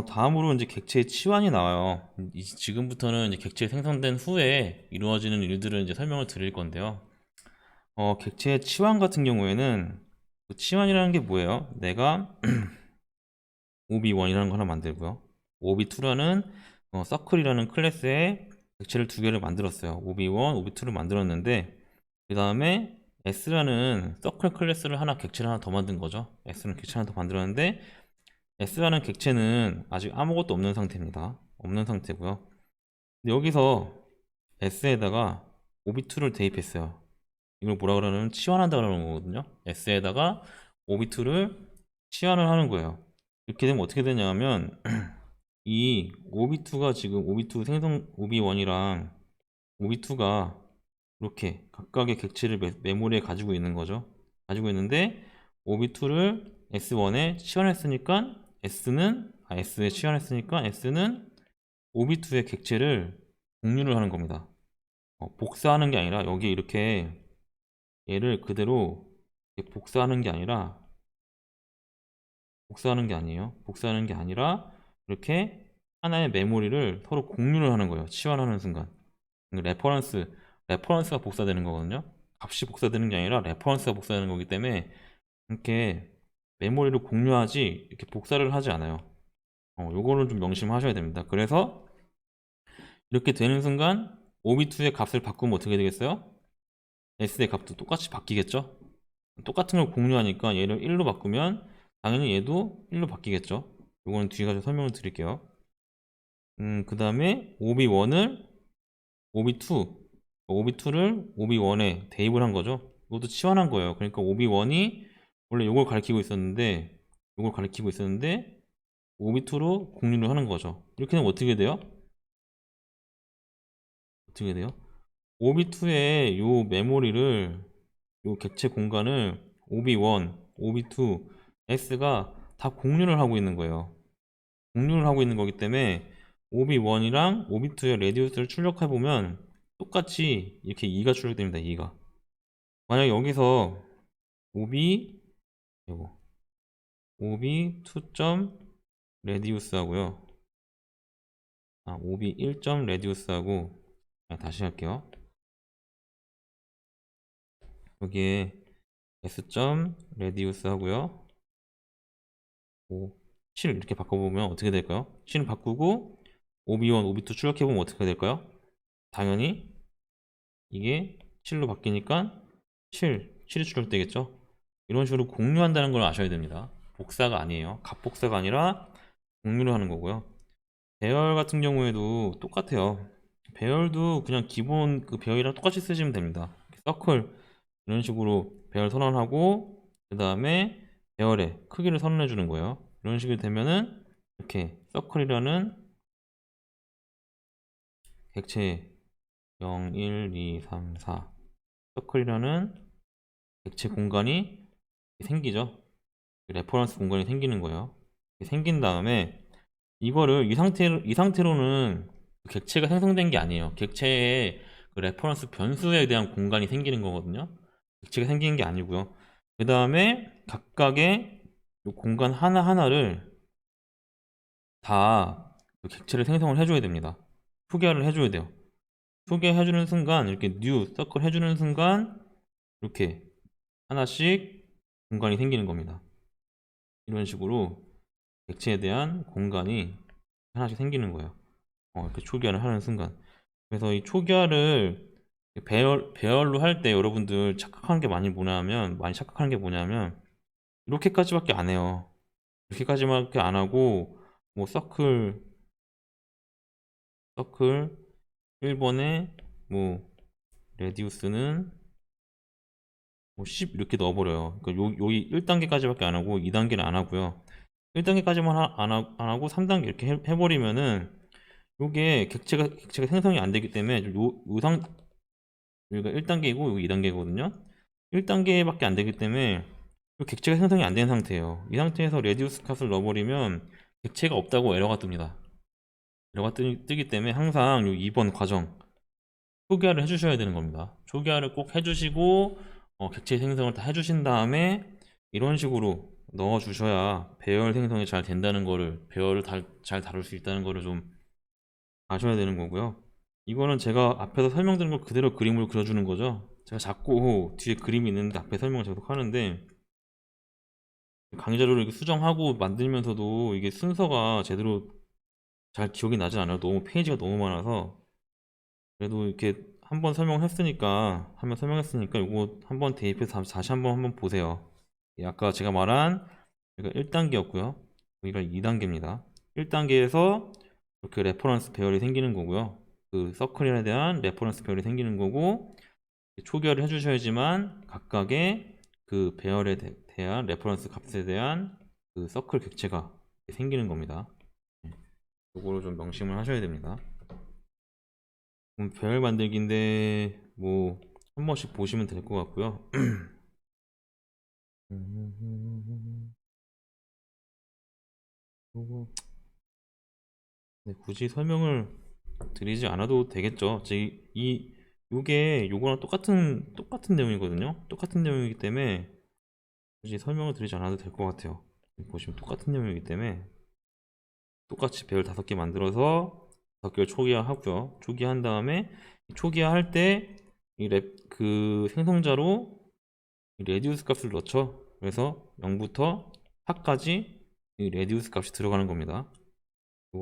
다음으로 이제 객체의 치환이 나와요. 지금부터는 이제 객체 생성된 후에 이루어지는 일들을 이제 설명을 드릴 건데요. 객체의 치환 같은 경우에는 치환이라는 게 뭐예요? 내가 OB1이라는 거 하나 만들고요. OB2라는 서클이라는 클래스의 객체를 두 개를 만들었어요. OB1, OB2를 만들었는데 그 다음에 S라는 서클 클래스를 객체를 하나 더 만든 거죠. S는 객체 하나 더 만들었는데 S라는 객체는 아직 아무것도 없는 상태입니다. 없는 상태고요. 근데 여기서 S에다가 OB2를 대입했어요. 이걸 뭐라 그러냐면 치환한다 그러는 거거든요. S에다가 OB2를 치환을 하는 거예요. 이렇게 되면 어떻게 되냐면 이 OB2가 지금 OB1이랑 OB2가 이렇게 각각의 객체를 메모리에 가지고 있는 거죠. 가지고 있는데 OB2를 S1에 치환했으니까 S에 치환했으니까 S는 OB2의 객체를 공유를 하는 겁니다. 복사하는 게 아니라 여기 이렇게 얘를 그대로 복사하는 게 아니라 복사하는 게 아니라 이렇게 하나의 메모리를 서로 공유를 하는 거예요. 치환하는 순간. 레퍼런스가 복사되는 거거든요. 값이 복사되는 게 아니라 레퍼런스가 복사되는 거기 때문에 이렇게 메모리를 공유하지 이렇게 복사를 하지 않아요. 요거를 좀 명심하셔야 됩니다. 그래서 이렇게 되는 순간 OB2의 값을 바꾸면 어떻게 되겠어요? S의 값도 똑같이 바뀌겠죠? 똑같은 걸 공유하니까 얘를 1로 바꾸면 당연히 얘도 1로 바뀌겠죠? 요거는 뒤에 가서 설명을 드릴게요. 그 다음에 OB1을 OB2를 OB1에 대입을 한 거죠. 이것도 치환한 거예요. 그러니까 OB1이 원래 이걸 가리키고 있었는데 OB2로 공유를 하는 거죠. 이렇게 되면 어떻게 돼요? OB2의 요 메모리를 요 객체 공간을 OB1, OB2, S가 다 공유를 하고 있는 거예요. 공유를 하고 있는 거기 때문에 OB1이랑 OB2의 레디우스를 출력해 보면 똑같이 이렇게 2가 출력됩니다. 2가. 만약 여기서 OB 이거 OB2. 레디우스 하고요. OB 1점 레디우스 하고 다시 할게요. 여기에 S.점 레디우스 하고요. 7 이렇게 바꿔보면 어떻게 될까요? 7을 바꾸고 OB1, OB2 출력해보면 어떻게 될까요? 당연히 이게 7로 바뀌니까 7이 출력되겠죠? 이런 식으로 공유한다는 걸 아셔야 됩니다. 복사가 아니에요. 값복사가 아니라 공유를 하는 거고요. 배열 같은 경우에도 똑같아요. 배열도 그냥 기본 그 배열이랑 똑같이 쓰시면 됩니다. 서클 이런 식으로 배열 선언하고 그 다음에 배열의 크기를 선언해 주는 거예요. 이런 식이 되면은 이렇게 서클이라는 객체 0, 1, 2, 3, 4 서클이라는 객체 공간이 생기죠. 레퍼런스 공간이 생기는 거예요. 생긴 다음에 이거를 이 상태로는 그 객체가 생성된 게 아니에요. 객체의 그 레퍼런스 변수에 대한 공간이 생기는 거거든요. 객체가 생기는 게 아니고요. 그 다음에 각각의 이 공간 하나하나를 다그 객체를 생성을 해줘야 됩니다. 초기화를 해줘야 돼요. 초기화해주는 순간 이렇게 new 서클 해주는 순간 이렇게 하나씩 공간이 생기는 겁니다. 이런 식으로 객체에 대한 공간이 하나씩 생기는 거예요. 이렇게 초기화를 하는 순간. 그래서 이 초기화를 배열로 할 때 여러분들 많이 착각하는 게 뭐냐면, 이렇게까지밖에 안 해요. 이렇게까지밖에 안 하고, 뭐, 서클 1번에, 뭐, 레디우스는 뭐 10 이렇게 넣어버려요. 그러니까 여기 1단계까지밖에 안 하고 2단계는 안 하고요. 1단계까지만 안 하고 3단계 이렇게 해버리면은 요게 객체가 생성이 안 되기 때문에 여기가 1단계이고 여기 2단계거든요. 1단계밖에 안 되기 때문에 요 객체가 생성이 안 된 상태예요. 이 상태에서 레디우스 값을 넣어버리면 객체가 없다고 에러가 뜹니다. 에러가 뜨기 때문에 항상 요 2번 과정 초기화를 해주셔야 되는 겁니다. 초기화를 꼭 해주시고 객체 생성을 다 해주신 다음에 이런 식으로 넣어주셔야 배열 생성이 잘 된다는 거를, 배열을 잘 다룰 수 있다는 거를 좀 아셔야 되는 거고요. 이거는 제가 앞에서 설명드린 걸 그대로 그림으로 그려주는 거죠. 제가 자꾸 뒤에 그림이 있는데 앞에 설명을 계속 하는데, 강의 자료를 이렇게 수정하고 만들면서도 이게 순서가 제대로 잘 기억이 나진 않아요. 너무 페이지가 너무 많아서. 그래도 이렇게 한번 설명했으니까 이거 한번 대입해서 다시 한번 보세요. 아까 제가 말한 여기가 1단계였고요. 여기가 2단계입니다. 1단계에서 이렇게 레퍼런스 배열이 생기는 거고요. 그 서클에 대한 레퍼런스 배열이 생기는 거고, 초기화를 해주셔야지만 각각의 그 배열에 대한 레퍼런스 값에 대한 그 서클 객체가 생기는 겁니다. 이거를 좀 명심을 하셔야 됩니다. 배열 만들기인데 뭐 한 번씩 보시면 될 것 같고요. 요거 굳이 설명을 드리지 않아도 되겠죠. 요거랑 똑같은 내용이거든요. 똑같은 내용이기 때문에 굳이 설명을 드리지 않아도 될 것 같아요. 보시면 똑같은 내용이기 때문에 똑같이 배열 5개 만들어서 5개를 초기화 하고요. 초기화한 다음에 초기화 할 때 그 생성자로 레디우스 값을 넣죠. 그래서 0부터 4까지 이 레디우스 값이 들어가는 겁니다.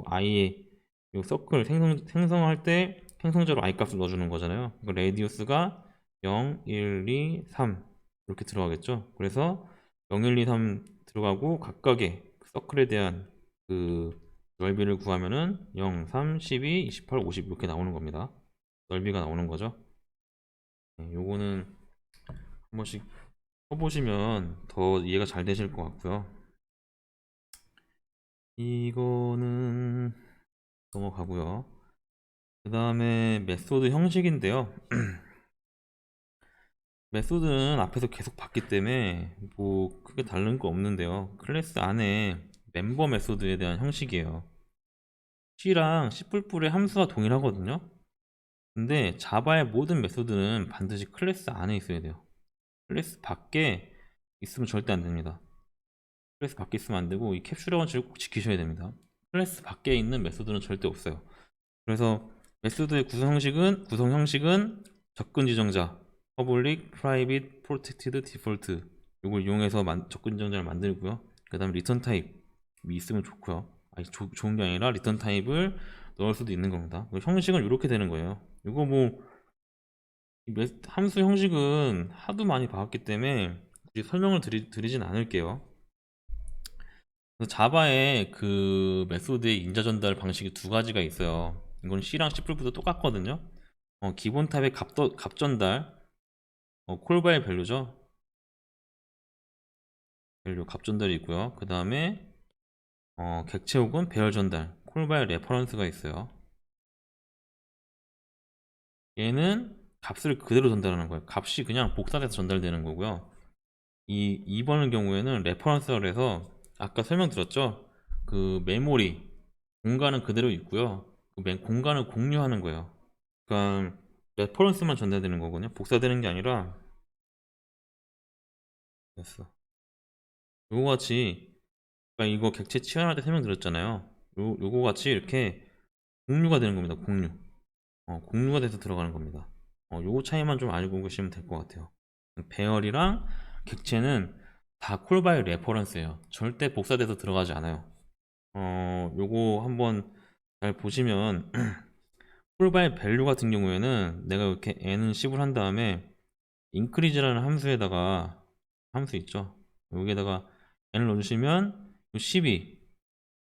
i의 이 서클 생성할 때 생성자로 i 값을 넣어주는 거잖아요. 레디우스가 0, 1, 2, 3 이렇게 들어가겠죠. 그래서 0, 1, 2, 3 들어가고 각각의 서클에 대한 그 넓이를 구하면은 0, 3, 12, 28, 50 이렇게 나오는 겁니다. 넓이가 나오는 거죠. 요거는 한 번씩 써보시면 더 이해가 잘 되실 것 같고요. 이거는 넘어가고요. 그 다음에 메소드 형식인데요. 메소드는 앞에서 계속 봤기 때문에 뭐 크게 다른 거 없는데요. 클래스 안에 멤버 메소드에 대한 형식이에요. C랑 C++의 함수가 동일하거든요. 근데 자바의 모든 메소드는 반드시 클래스 안에 있어야 돼요. 클래스 밖에 있으면 절대 안 됩니다. 클래스 밖에 있으면 안 되고 이 캡슐 원칙을 꼭 지키셔야 됩니다. 클래스 밖에 있는 메소드는 절대 없어요. 그래서 메소드의 구성 형식은 접근 지정자, public, private, protected, default 이걸 이용해서 접근 지정자를 만들고요. 그 다음에 return type 있으면 좋고요. 아니, 좋은 게 아니라 return type을 넣을 수도 있는 겁니다. 형식은 이렇게 되는 거예요. 이거 뭐 함수 형식은 하도 많이 봐왔기 때문에 굳이 설명을 드리진 않을게요. 그래서 자바의 그 메소드의 인자 전달 방식이 두 가지가 있어요. 이건 C랑 C++도 똑같거든요. 기본 탑의 값 전달, 콜바의 밸류죠. 밸류 값 전달이 있고요. 그 다음에 객체 혹은 배열 전달, 콜바의 레퍼런스가 있어요. 얘는 값을 그대로 전달하는 거예요. 값이 그냥 복사돼서 전달되는 거고요. 이 2번의 경우에는 레퍼런스라 해서 아까 설명드렸죠. 그 메모리 공간은 그대로 있고요. 그 공간을 공유하는 거예요. 그러니까 레퍼런스만 전달되는 거거든요. 복사되는 게 아니라. 됐어. 요거 같이, 그러니까 이거 객체 치환할 때 설명드렸잖아요. 요거 같이 이렇게 공유가 되는 겁니다. 공유가 돼서 들어가는 겁니다. 요거 차이만 좀 알고 계시면 될 것 같아요. 배열이랑 객체는 다 콜바이 레퍼런스예요. 절대 복사돼서 들어가지 않아요. 요거 한번 잘 보시면 콜바이 밸류 같은 경우에는 내가 이렇게 n은 10을 한 다음에 increase라는 함수에다가, 함수 있죠, 여기에다가 n을 넣어주시면 12,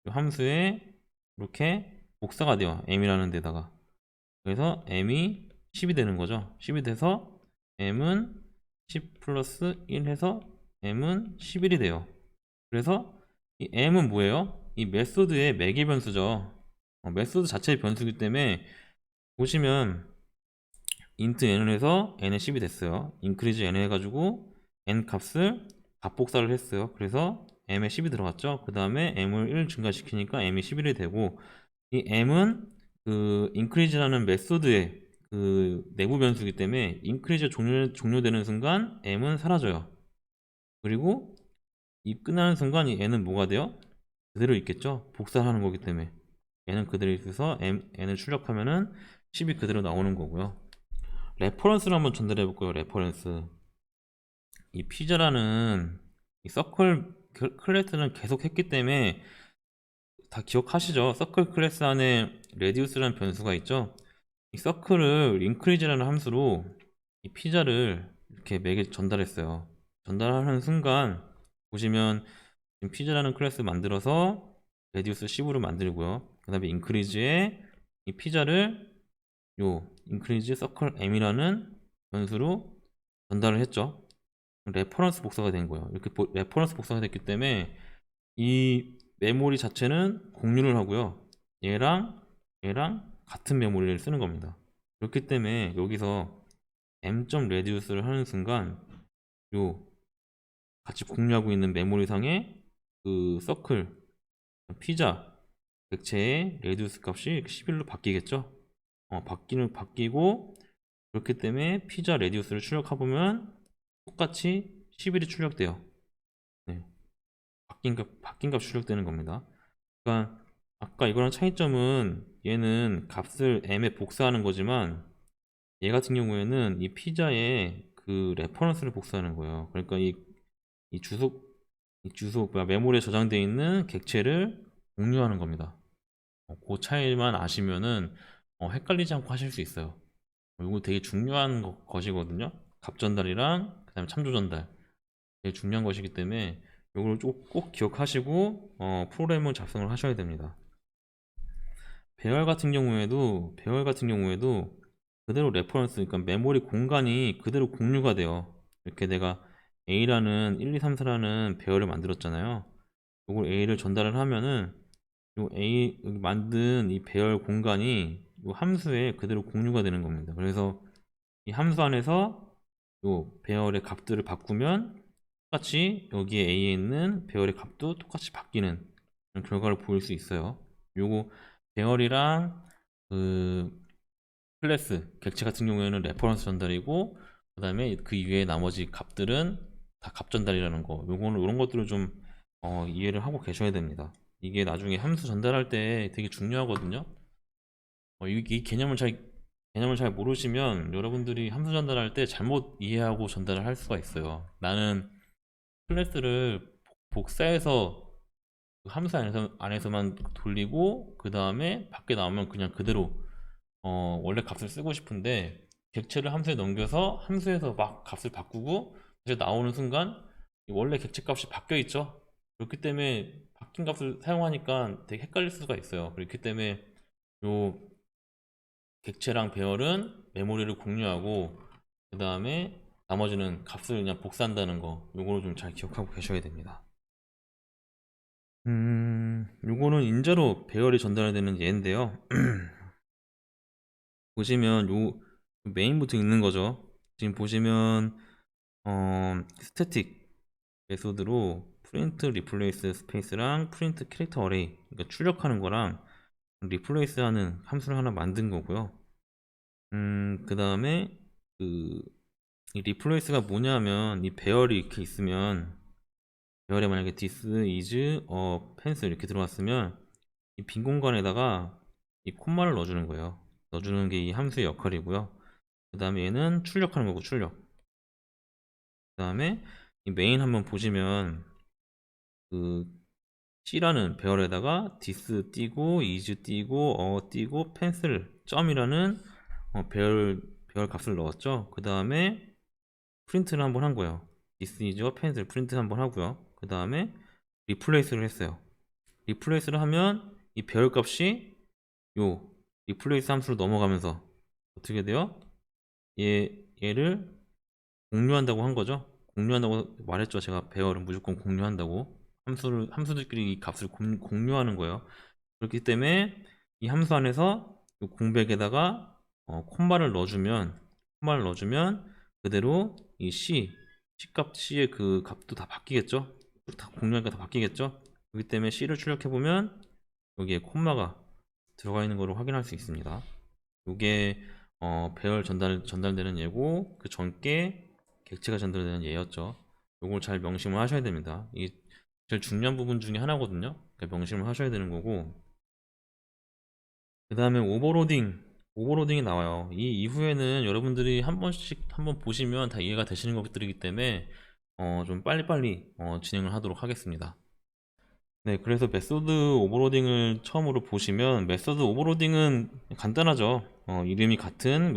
이 함수에 이렇게 복사가 돼요. m이라는 데다가. 그래서 m이 10이 되는 거죠. 10이 돼서 m은 10 플러스 1 해서 m은 11이 돼요. 그래서 이 m은 뭐예요? 이 메소드의 매개 변수죠. 메소드 자체의 변수이기 때문에 보시면 int n을 해서 n에 10이 됐어요. increase n 해가지고 n 값을 값복사를 했어요. 그래서 m에 10이 들어갔죠. 그 다음에 m을 1 증가시키니까 m이 11이 되고, 이 m은 그 increase라는 메소드의 그 내부 변수이기 때문에 increase 종료되는 순간 m은 사라져요. 그리고 이 끝나는 순간 이 n은 뭐가 돼요? 그대로 있겠죠. 복사하는 거기 때문에 n은 그대로 있어서 n을 출력하면은 10이 그대로 나오는 거고요. 레퍼런스를 한번 전달해 볼까요? 레퍼런스. 이 피자라는 이 서클 클래스는 계속 했기 때문에 다 기억하시죠? 서클 클래스 안에 레디우스라는 변수가 있죠. 이 서클을 인크리즈라는 함수로 이 피자를 이렇게 매개 전달했어요. 전달하는 순간 보시면 지금 피자라는 클래스 만들어서 레디우스 10으로 만들고요. 그 다음에 인크리즈에 이 피자를 요 인크리즈 서클 m이라는 변수로 전달을 했죠. 레퍼런스 복사가 된 거예요. 이렇게 레퍼런스 복사가 됐기 때문에 이 메모리 자체는 공유를 하고요. 얘랑 같은 메모리를 쓰는 겁니다. 그렇기 때문에 여기서 m.reduce를 하는 순간 요 같이 공유하고 있는 메모리 상의 그 서클 피자 객체의 레디우스 값이 11로 바뀌겠죠. 바뀌고, 그렇기 때문에 피자 레디우스를 출력해보면 똑같이 11이 출력돼요. 네. 바뀐 값 출력되는 겁니다. 그러니까 아까 이거랑 차이점은 얘는 값을 m에 복사하는 거지만 얘 같은 경우에는 이 피자의 그 레퍼런스를 복사하는 거예요. 그러니까 이 주소 메모리에 저장되어 있는 객체를 공유하는 겁니다. 그 차이만 아시면은 헷갈리지 않고 하실 수 있어요. 이거 되게 중요한 것이거든요. 값 전달이랑 그다음에 참조 전달 되게 중요한 것이기 때문에 이걸 꼭 기억하시고 프로그램을 작성을 하셔야 됩니다. 배열 같은 경우에도 그대로 레퍼런스, 그러니까 메모리 공간이 그대로 공유가 돼요. 이렇게 내가 A라는 1, 2, 3, 4라는 배열을 만들었잖아요. 이걸 A를 전달을 하면은 요 A 여기 만든 이 배열 공간이 요 함수에 그대로 공유가 되는 겁니다. 그래서 이 함수 안에서 요 배열의 값들을 바꾸면 똑같이 여기에 A에 있는 배열의 값도 똑같이 바뀌는 그런 결과를 보일 수 있어요. 요거 배열이랑 그 클래스 객체 같은 경우에는 레퍼런스 전달이고, 그 다음에 그 이외의 나머지 값들은 다 값 전달이라는 거, 요거는 이런 것들을 좀 이해를 하고 계셔야 됩니다. 이게 나중에 함수 전달할 때 되게 중요하거든요. 이 개념을 잘 모르시면 여러분들이 함수 전달할 때 잘못 이해하고 전달을 할 수가 있어요. 나는 클래스를 복사해서 그 함수 안에서만 돌리고 그 다음에 밖에 나오면 그냥 그대로 원래 값을 쓰고 싶은데, 객체를 함수에 넘겨서 함수에서 막 값을 바꾸고 이제 나오는 순간 원래 객체 값이 바뀌어 있죠. 그렇기 때문에 바뀐 값을 사용하니까 되게 헷갈릴 수가 있어요. 그렇기 때문에 요 객체랑 배열은 메모리를 공유하고 그 다음에 나머지는 값을 그냥 복사한다는 거, 요거를 좀 잘 기억하고 계셔야 됩니다. 요거는 인자로 배열이 전달되는 예인데요. 보시면 요 메인부터 읽는 거죠. 지금 보시면 스태틱 메소드로 프린트 리플레이스 스페이스랑 프린트 캐릭터 어레이, 그러니까 출력하는 거랑 리플레이스 하는 함수를 하나 만든 거고요. 그 다음에 그 이 리플레이스가 뭐냐면 이 배열이 이렇게 있으면 배열에 만약에 this is a pencil 이렇게 들어왔으면 이 빈 공간에다가 이 콤마를 넣어주는 거예요. 넣어주는 게 이 함수의 역할이고요. 그 다음에 얘는 출력하는 거고, 출력. 그 다음에 이 메인 한번 보시면 그 C라는 배열에다가 this 띄고 is 띄고 띄고 pencil 점이라는 배열 값을 넣었죠. 그 다음에 프린트를 한번 한 거예요. this is a pencil 프린트 한번 하고요. 그 다음에 리플레이스를 했어요. 리플레이스를 하면 이 배열 값이 요 리플레이스 함수로 넘어가면서 어떻게 돼요? 얘를 공유한다고 한 거죠. 공유한다고 말했죠. 제가 배열은 무조건 공유한다고. 함수들끼리 이 값을 공유하는 거예요. 그렇기 때문에 이 함수 안에서 이 공백에다가 콤마를 넣어주면 그대로 이 C의 그 값도 다 바뀌겠죠. 다 공유하니까 다 바뀌겠죠. 그렇기 때문에 C를 출력해보면 여기에 콤마가 들어가 있는 것을 확인할 수 있습니다. 이게 배열 전달되는 예고, 그 전께 객체가 전달되는 예였죠. 이걸 잘 명심을 하셔야 됩니다. 이 제일 중요한 부분 중에 하나거든요. 그러니까 명심을 하셔야 되는 거고, 그 다음에 오버로딩이 나와요. 이 이후에는 여러분들이 한 번씩 한번 보시면 다 이해가 되시는 것들이기 때문에 좀 빨리빨리 진행을 하도록 하겠습니다. 네, 그래서 메소드 오버로딩을 처음으로 보시면 메소드 오버로딩은 간단하죠. 이름이 같은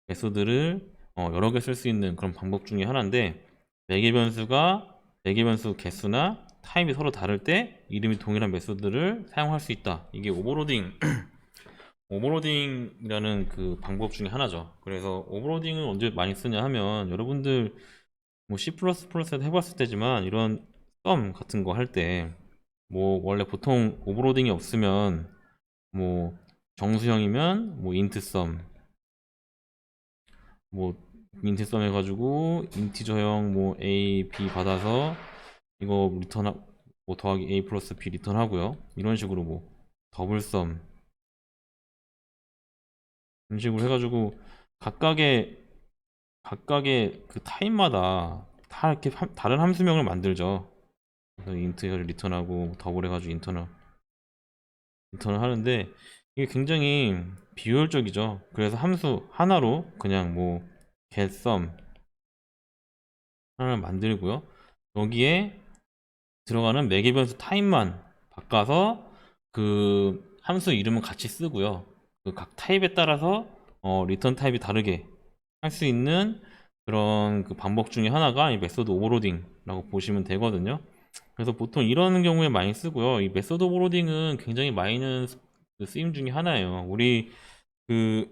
메소드를 여러 개 쓸 수 있는 그런 방법 중에 하나인데, 매개 변수 개수나 타입이 서로 다를 때 이름이 동일한 메소드를 사용할 수 있다. 이게 오버로딩이라는 그 방법 중에 하나죠. 그래서 오버로딩을 언제 많이 쓰냐 하면 여러분들 뭐 C++에서 해봤을 때지만 이런 썸 같은 거 할 때 뭐 원래 보통 오버로딩이 없으면 뭐 정수형이면 뭐 인트 썸 해가지고 인티저형 뭐 A, B 받아서 이거 뭐 더하기 A 플러스 B 리턴 하고요. 이런 식으로 뭐 더블 썸 이런 식으로 해가지고 각각의 그 타입마다 다 이렇게 다른 함수명을 만들죠. 그래서 인트를 리턴하고 더블 해가지고 인턴을 하는데 이게 굉장히 비효율적이죠. 그래서 함수 하나로 그냥 뭐 getSum 하나를 만들고요. 여기에 들어가는 매개 변수 타입만 바꿔서 그 함수 이름은 같이 쓰고요. 그 각 타입에 따라서 리턴 타입이 다르게 할 수 있는 그런 그 방법 중에 하나가 이 메소드 오버로딩이라고 보시면 되거든요. 그래서 보통 이런 경우에 많이 쓰고요. 이 메소드 오버로딩은 굉장히 많이는 쓰임 중에 하나예요. 우리 그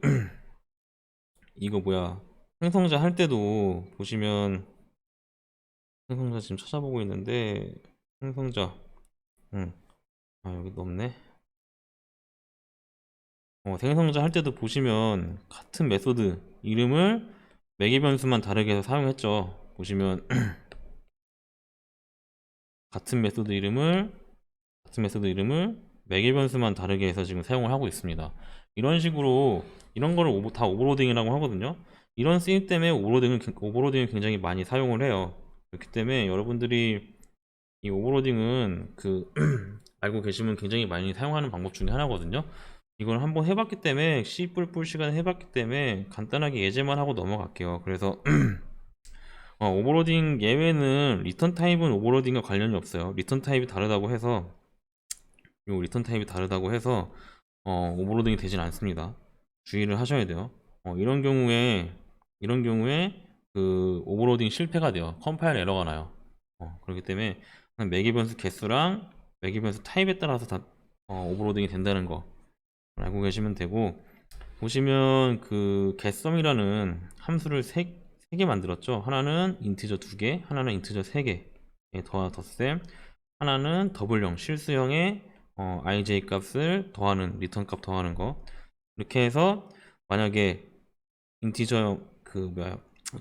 이거 뭐야 생성자 할 때도 보시면 생성자 지금 찾아보고 있는데 생성자 여기도 없네. 생성자 할 때도 보시면 같은 메소드 이름을 매개 변수만 다르게 해서 사용했죠. 보시면 같은 메소드 이름을 매개 변수만 다르게 해서 지금 사용을 하고 있습니다. 이런 식으로 이런 거를 다 오버로딩이라고 하거든요. 이런 쓰임 때문에 오버로딩을 굉장히 많이 사용을 해요. 그렇기 때문에 여러분들이 이 오버로딩은 그 알고 계시면 굉장히 많이 사용하는 방법 중에 하나거든요. 이걸 한번 해봤기 때문에 C++ 시간에 해봤기 때문에 간단하게 예제만 하고 넘어갈게요. 그래서 오버로딩 예외는 리턴 타입은 오버로딩과 관련이 없어요. 리턴 타입이 다르다고 해서 오버로딩이 되진 않습니다. 주의를 하셔야 돼요. 이런 경우에 그 오버로딩 실패가 돼요. 컴파일 에러가 나요. 그렇기 때문에 매개 변수 개수랑 매개 변수 타입에 따라서 다 오버로딩이 된다는 거 알고 계시면 되고, 보시면 그 getSum이라는 함수를 세 개 만들었죠. 하나는 인티저 2개, 하나는 인티저 3개 덧셈, 하나는 더블형 실수형의 ij 값을 더하는 리턴 값 더하는 거. 이렇게 해서 만약에 인티저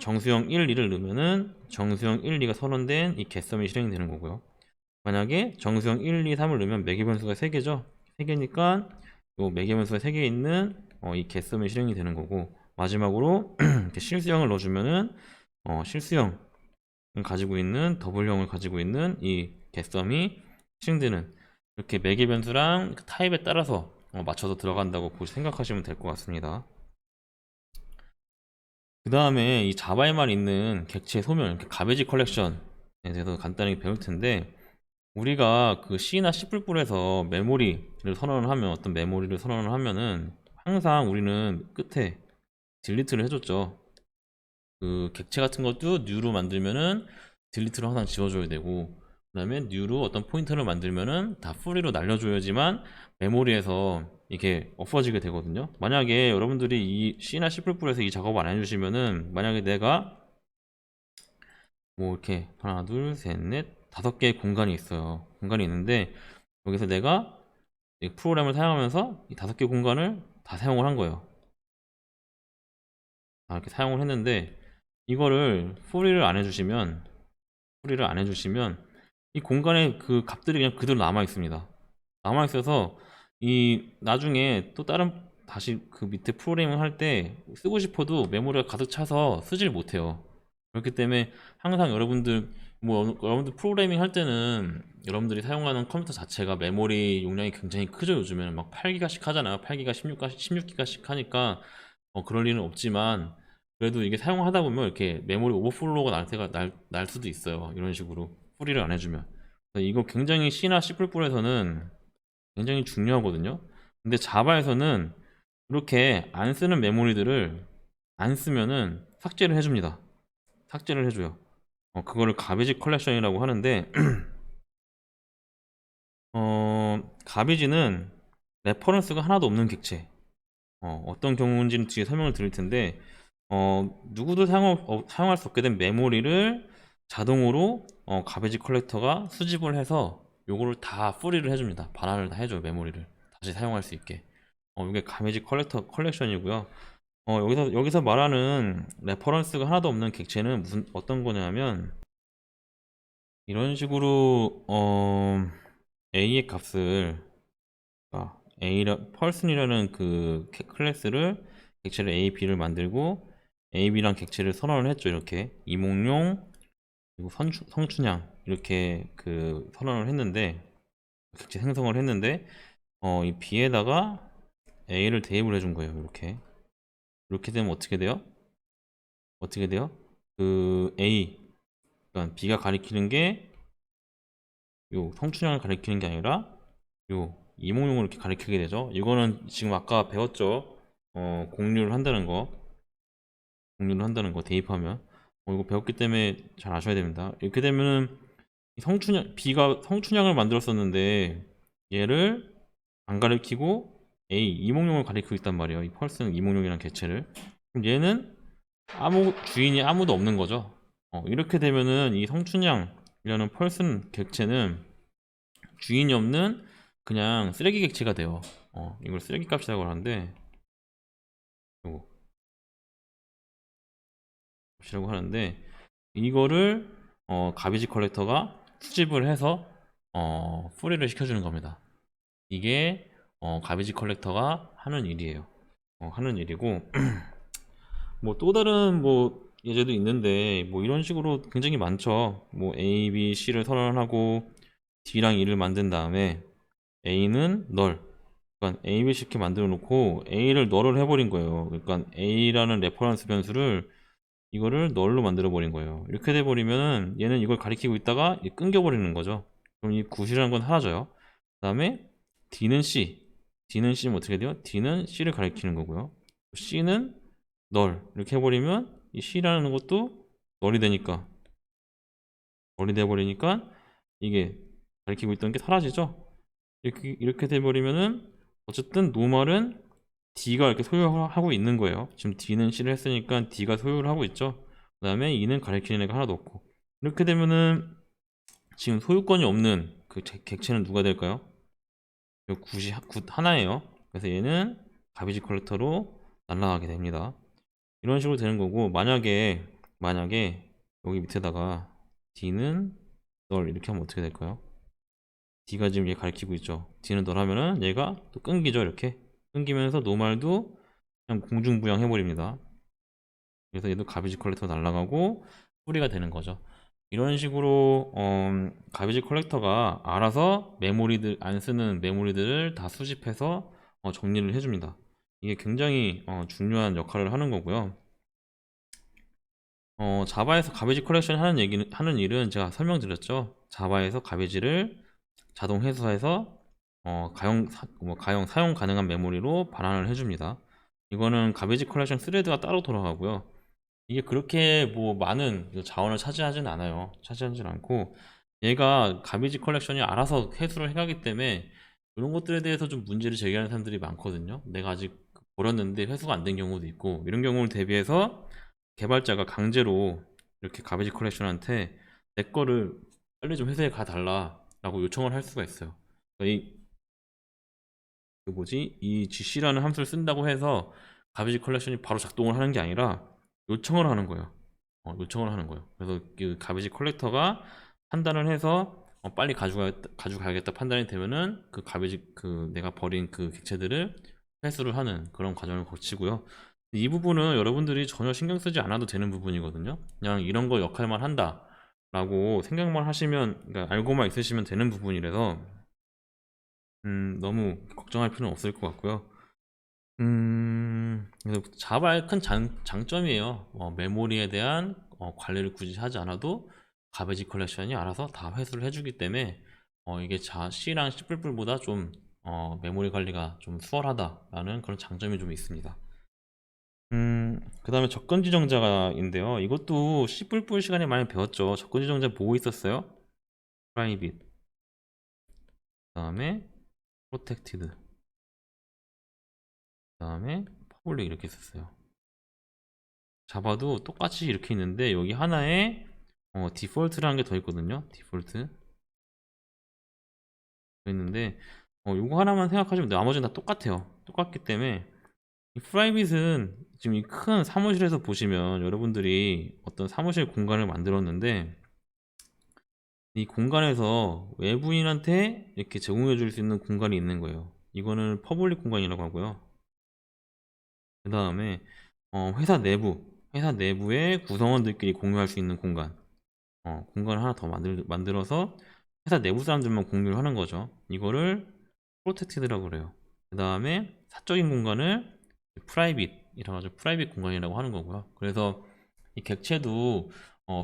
정수형 1, 2를 넣으면은 정수형 1, 2가 선언된 이 getSum이 실행이 되는 거고요. 만약에 정수형 1, 2, 3을 넣으면 매개 변수가 3개죠. 3개니까 요 매개 변수가 3개 있는 이 getSum이 실행이 되는 거고, 마지막으로 이렇게 실수형을 넣어주면은 실수형을 가지고 있는 더블형을 가지고 있는 이 getSum이 실행되는, 이렇게 매개 변수랑 그 타입에 따라서 맞춰서 들어간다고 생각하시면 될 것 같습니다. 그 다음에 이 자바에만 있는 객체 소멸, 이렇게 가베지 컬렉션에 대해서 간단히 배울 텐데, 우리가 그 C나 C++에서 메모리를 선언을 하면, 어떤 메모리를 선언을 하면은 항상 우리는 끝에 딜리트를 해줬죠. 그 객체 같은 것도 new로 만들면은 딜리트를 항상 지워줘야 되고, 그 다음에 new로 어떤 포인터를 만들면은 다 fully로 날려줘야지만 메모리에서 이게 없어지게 되거든요. 만약에 여러분들이 이 C나 C++에서 이 작업을 안 해주시면은, 만약에 내가 뭐 이렇게 하나 둘 셋 넷 5개의 공간이 있어요. 공간이 있는데 여기서 내가 이 프로그램을 사용하면서 이 5개 공간을 다 사용을 한 거예요. 이렇게 사용을 했는데, 이거를 풀이를 안 해주시면 이 공간에 그 값들이 그냥 그대로 남아 있습니다. 남아 있어서 이 나중에 또 다시 그 밑에 프로그램을 할 때 쓰고 싶어도 메모리가 가득 차서 쓰질 못해요. 그렇기 때문에 항상 여러분들 프로그래밍 할 때는 여러분들이 사용하는 컴퓨터 자체가 메모리 용량이 굉장히 크죠. 요즘에는 막 8기가씩 하잖아요. 8기가, 16기가씩 하니까 그럴 일은 없지만, 그래도 이게 사용하다 보면 이렇게 메모리 오버플로우가 날 수도 있어요. 이런 식으로 풀이를 안 해주면. 그래서 이거 굉장히 C나 C++에서는 굉장히 중요하거든요. 근데 자바에서는 이렇게 안 쓰는 메모리들을 안 쓰면은 삭제를 해줍니다. 삭제를 해줘요. 그거를 가베지 컬렉션이라고 하는데, 가베지는 레퍼런스가 하나도 없는 객체. 어떤 경우인지는 뒤에 설명을 드릴 텐데, 누구도 사용할 수 없게 된 메모리를 자동으로 가베지 컬렉터가 수집을 해서 요거를 다 풀이를 해줍니다. 반환을 다 해줘요. 메모리를 다시 사용할 수 있게. 이게 가베지 컬렉션이고요. 여기서 말하는 레퍼런스가 하나도 없는 객체는 어떤 거냐면, 이런 식으로 A의 값을, 펄슨이라는 그 클래스를, 객체를 A, B를 만들고 A, B랑 객체를 선언을 했죠. 이렇게 이몽룡 그리고 성춘향 이렇게 그 선언을 했는데, 객체 생성을 했는데 이 B에다가 A를 대입을 해준 거예요. 이렇게 되면 어떻게 돼요? 그 A, 그러니까 B가 가리키는 게 요 성춘향을 가리키는 게 아니라 요 이몽룡을 이렇게 가리키게 되죠. 이거는 지금 아까 배웠죠. 공유를 한다는 거 대입하면. 이거 배웠기 때문에 잘 아셔야 됩니다. 이렇게 되면은 B가 성춘향을 만들었었는데 얘를 안 가리키고 이몽룡을 가리키고 있단 말이에요. 이 펄스는 이몽룡이란 개체를. 그럼 얘는 주인이 아무도 없는 거죠. 이렇게 되면은 이 성춘향이라는 펄슨 객체는 주인이 없는 그냥 쓰레기 객체가 돼요. 이걸 쓰레기 값이라고 하는데, 요거 값이라고 하는데, 이거를 가비지 컬렉터가 수집을 해서 풀이를 시켜주는 겁니다. 이게 가비지 컬렉터가 하는 일이에요. 하는 일이고, 뭐 또 다른 뭐 예제도 있는데, 뭐 이런 식으로 굉장히 많죠. 뭐 A, B, C를 선언하고 D랑 E를 만든 다음에 A는 널, 그러니까 A, B, C 이렇게 만들어 놓고 A를 널을 해버린 거예요. 그러니까 A라는 레퍼런스 변수를, 이거를 널로 만들어 버린 거예요. 이렇게 돼 버리면은 얘는 이걸 가리키고 있다가 끊겨 버리는 거죠. 그럼 이 굿이라는 건 사라져요. 그 다음에 D는 C면 어떻게 돼요? D는 C를 가리키는 거고요. C는 널 이렇게 해버리면 이 C라는 것도 널이 되니까, 널이 돼버리니까 이게 가리키고 있던 게 사라지죠. 이렇게 돼버리면은 어쨌든 노멀은 D가 이렇게 소유하고 있는 거예요. 지금 D는 C를 했으니까 D가 소유를 하고 있죠. 그 다음에 E는 가리키는 애가 하나도 없고. 이렇게 되면은 지금 소유권이 없는 그 객체는 누가 될까요? 굿이 굿 하나예요. 그래서 얘는 가비지 컬렉터로 날아가게 됩니다. 이런 식으로 되는 거고, 만약에 여기 밑에다가 D는 널 이렇게 하면 어떻게 될까요? D가 지금 얘 가리키고 있죠. D는 널 하면은 얘가 또 끊기죠. 이렇게 끊기면서 노말도 그냥 공중부양 해버립니다. 그래서 얘도 가비지 컬렉터 날아가고 뿌리가 되는 거죠. 이런 식으로 가비지 컬렉터가 알아서 메모리들, 안 쓰는 메모리들을 다 수집해서 정리를 해줍니다. 이게 굉장히 중요한 역할을 하는 거고요. 자바에서 가베지 컬렉션 하는 일은 제가 설명드렸죠. 자바에서 가베지를 자동 회수해서 가용 사용 가능한 메모리로 반환을 해줍니다. 이거는 가베지 컬렉션 스레드가 따로 돌아가고요. 이게 그렇게 뭐 많은 자원을 차지하진 않고, 얘가 가베지 컬렉션이 알아서 회수를 해가기 때문에 이런 것들에 대해서 좀 문제를 제기하는 사람들이 많거든요. 내가 아직 버렸는데 회수가 안 된 경우도 있고, 이런 경우를 대비해서 개발자가 강제로 이렇게 가베지 컬렉션한테 내 거를 빨리 좀 회수해 가 달라 라고 요청을 할 수가 있어요. 그러니까 이 GC라는 함수를 쓴다고 해서 가베지 컬렉션이 바로 작동을 하는 게 아니라 요청을 하는 거예요. 요청을 하는 거예요. 그래서 그 가베지 컬렉터가 판단을 해서 빨리 가져가야겠다 판단이 되면은 그 가베지 내가 버린 그 객체들을 회수를 하는 그런 과정을 거치고요. 이 부분은 여러분들이 전혀 신경 쓰지 않아도 되는 부분이거든요. 그냥 이런 거 역할만 한다 라고 생각만 하시면, 그러니까 알고만 있으시면 되는 부분이라서 너무 걱정할 필요는 없을 것 같고요. 그래서 자바의 큰 장점이에요. 메모리에 대한 관리를 굳이 하지 않아도 가베지 컬렉션이 알아서 다 회수를 해주기 때문에 이게 C랑 C++보다 좀 메모리 관리가 좀 수월하다라는 그런 장점이 좀 있습니다. 그 다음에 접근 지정자인데요. 이것도 C++ 시간에 많이 배웠죠. 접근 지정자 보고 있었어요. private, 그 다음에 protected, 그 다음에 public 이렇게 있었어요. 자바도 똑같이 이렇게 있는데 여기 하나에 디폴트라는 게 더 있거든요. 디폴트 있는데 요거 하나만 생각하시면 나머지는 다 똑같아요. 똑같기 때문에 이 프라이빗은 지금 이 큰 사무실에서 보시면 여러분들이 어떤 사무실 공간을 만들었는데, 이 공간에서 외부인한테 이렇게 제공해 줄 수 있는 공간이 있는 거예요. 이거는 퍼블릭 공간이라고 하고요. 그 다음에 회사 내부에 구성원들끼리 공유할 수 있는 공간, 공간을 하나 더 만들어서 회사 내부 사람들만 공유를 하는 거죠. 이거를 프로텍티드라고 그래요. 그 다음에 사적인 공간을 프라이빗이라고 하죠. 프라이빗 공간이라고 하는 거고요. 그래서 이 객체도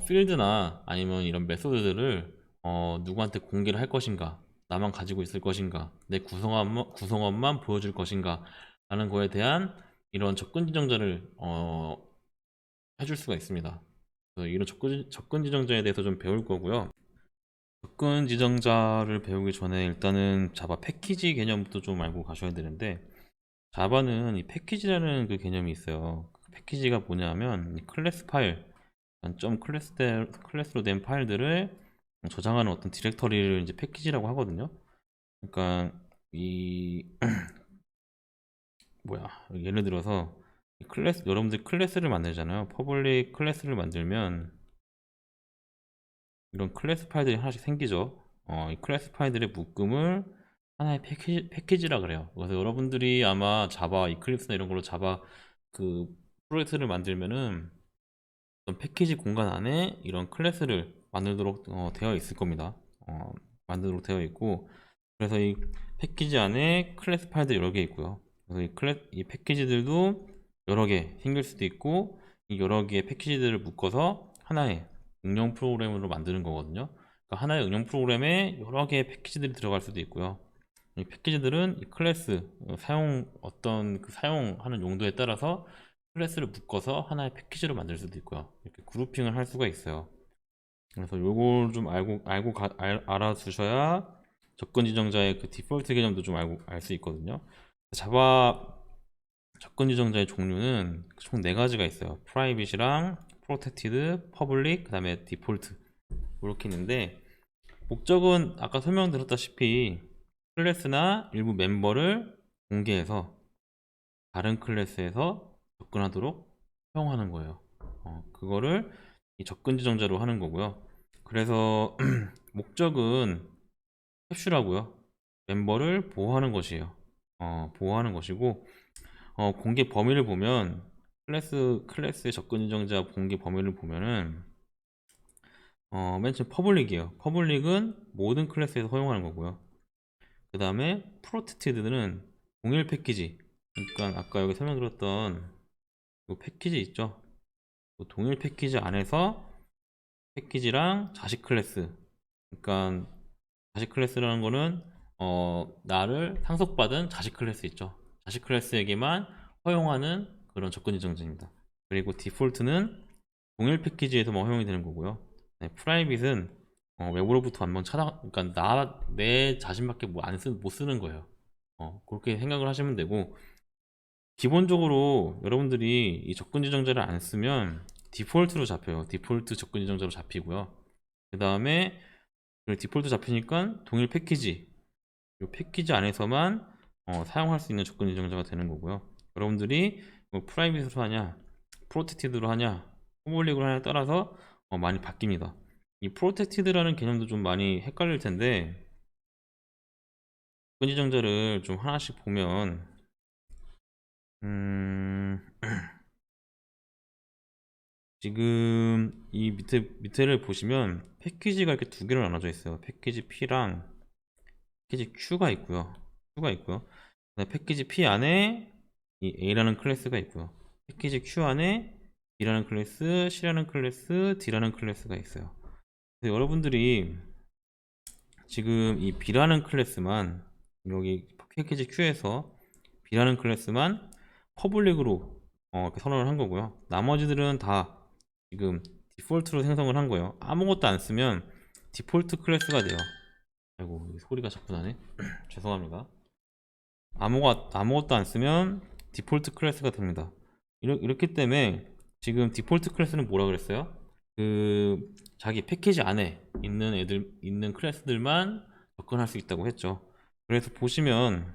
필드나 아니면 이런 메소드들을 누구한테 공개를 할 것인가, 나만 가지고 있을 것인가, 내 구성원만 보여줄 것인가 라는 거에 대한 이런 접근 지정자를 해줄 수가 있습니다. 그래서 이런 접근 지정자에 대해서 좀 배울 거고요. 접근 지정자를 배우기 전에 일단은 자바 패키지 개념부터 좀 알고 가셔야 되는데, 자바는 이 패키지라는 그 개념이 있어요. 그 패키지가 뭐냐면 이 클래스 파일, 점 클래스로 된 파일들을 저장하는 어떤 디렉터리를 이제 패키지라고 하거든요. 그러니까 이 뭐야, 예를 들어서 이 여러분들 클래스를 만들잖아요. 퍼블릭 클래스를 만들면 이런 클래스 파일들이 하나씩 생기죠. 이 클래스 파일들의 묶음을 하나의 패키지라 그래요. 그래서 여러분들이 아마 자바, 이클립스나 이런 걸로 자바 그 프로젝트를 만들면은 어떤 패키지 공간 안에 이런 클래스를 만들도록 되어 있을 겁니다. 만들도록 되어 있고, 그래서 이 패키지 안에 클래스 파일들이 여러 개 있고요. 그래서 이 패키지들도 여러 개 생길 수도 있고, 이 여러 개의 패키지들을 묶어서 하나의 응용 프로그램으로 만드는 거거든요. 그러니까 하나의 응용 프로그램에 여러 개의 패키지들이 들어갈 수도 있고요. 이 패키지들은 이 클래스 어떤 그 사용하는 용도에 따라서 클래스를 묶어서 하나의 패키지로 만들 수도 있고요. 이렇게 그룹핑을 할 수가 있어요. 그래서 요걸 좀 알아두셔야 접근 지정자의 그 디폴트 개념도 좀 알 수 있거든요. 자바 접근 지정자의 종류는 총 4가지가 있어요. 프라이빗이랑 프로텍티드, 퍼블릭, 그 다음에 디폴트 이렇게 있는데, 목적은 아까 설명드렸다시피 클래스나 일부 멤버를 공개해서 다른 클래스에서 접근하도록 허용하는 거예요. 그거를 이 접근 지정자로 하는 거고요. 그래서 목적은 캡슐하고요. 멤버를 보호하는 것이에요. 보호하는 것이고, 공개 범위를 보면 클래스의 접근 지정자 공개 범위를 보면은 맨 처음 퍼블릭이에요. 퍼블릭은 모든 클래스에서 허용하는 거고요. 그 다음에 프로텍티드는 동일 패키지, 그러니까 아까 여기 설명드렸던 그 패키지 있죠. 그 동일 패키지 안에서 패키지랑 자식 클래스, 그러니까 자식 클래스라는 거는 나를 상속받은 자식 클래스 있죠. 자식 클래스에게만 허용하는 그런 접근 지정자입니다. 그리고 디폴트는 동일 패키지에서만 허용이 되는 거고요. 네, 프라이빗은 외부로부터 한번 그러니까 내 자신밖에 못 쓰는 거예요. 그렇게 생각을 하시면 되고, 기본적으로 여러분들이 이 접근 지정자를 안 쓰면 디폴트로 잡혀요. 디폴트 접근 지정자로 잡히고요. 그 다음에 디폴트 잡히니까 동일 패키지, 이 패키지 안에서만 사용할 수 있는 접근 지정자가 되는 거고요. 여러분들이 뭐 프라이빗으로 하냐, 프로텍티드로 하냐, 퍼블릭으로 하냐에 따라서 많이 바뀝니다. 이 프로텍티드라는 개념도 좀 많이 헷갈릴 텐데, 접근 지정자를 좀 하나씩 보면 음, 지금 이 밑에를 보시면 패키지가 이렇게 2개로 나눠져 있어요. 패키지 P랑 패키지 Q가 있고요. 그다음에 패키지 P 안에 이 A라는 클래스가 있고요. 패키지 Q 안에 B라는 클래스, C라는 클래스, D라는 클래스가 있어요. 그래서 여러분들이 지금 이 B라는 클래스만, 여기 패키지 Q에서 B라는 클래스만 퍼블릭으로 이렇게 선언을 한 거고요. 나머지들은 다 지금 디폴트로 생성을 한 거예요. 아무것도 안 쓰면 디폴트 클래스가 돼요. 아이고, 소리가 자꾸 나네. 죄송합니다. 아무것도 안 쓰면 디폴트 클래스가 됩니다. 이렇기 때문에 지금 디폴트 클래스는 뭐라 그랬어요? 그 자기 패키지 안에 있는 클래스들만 접근할 수 있다고 했죠. 그래서 보시면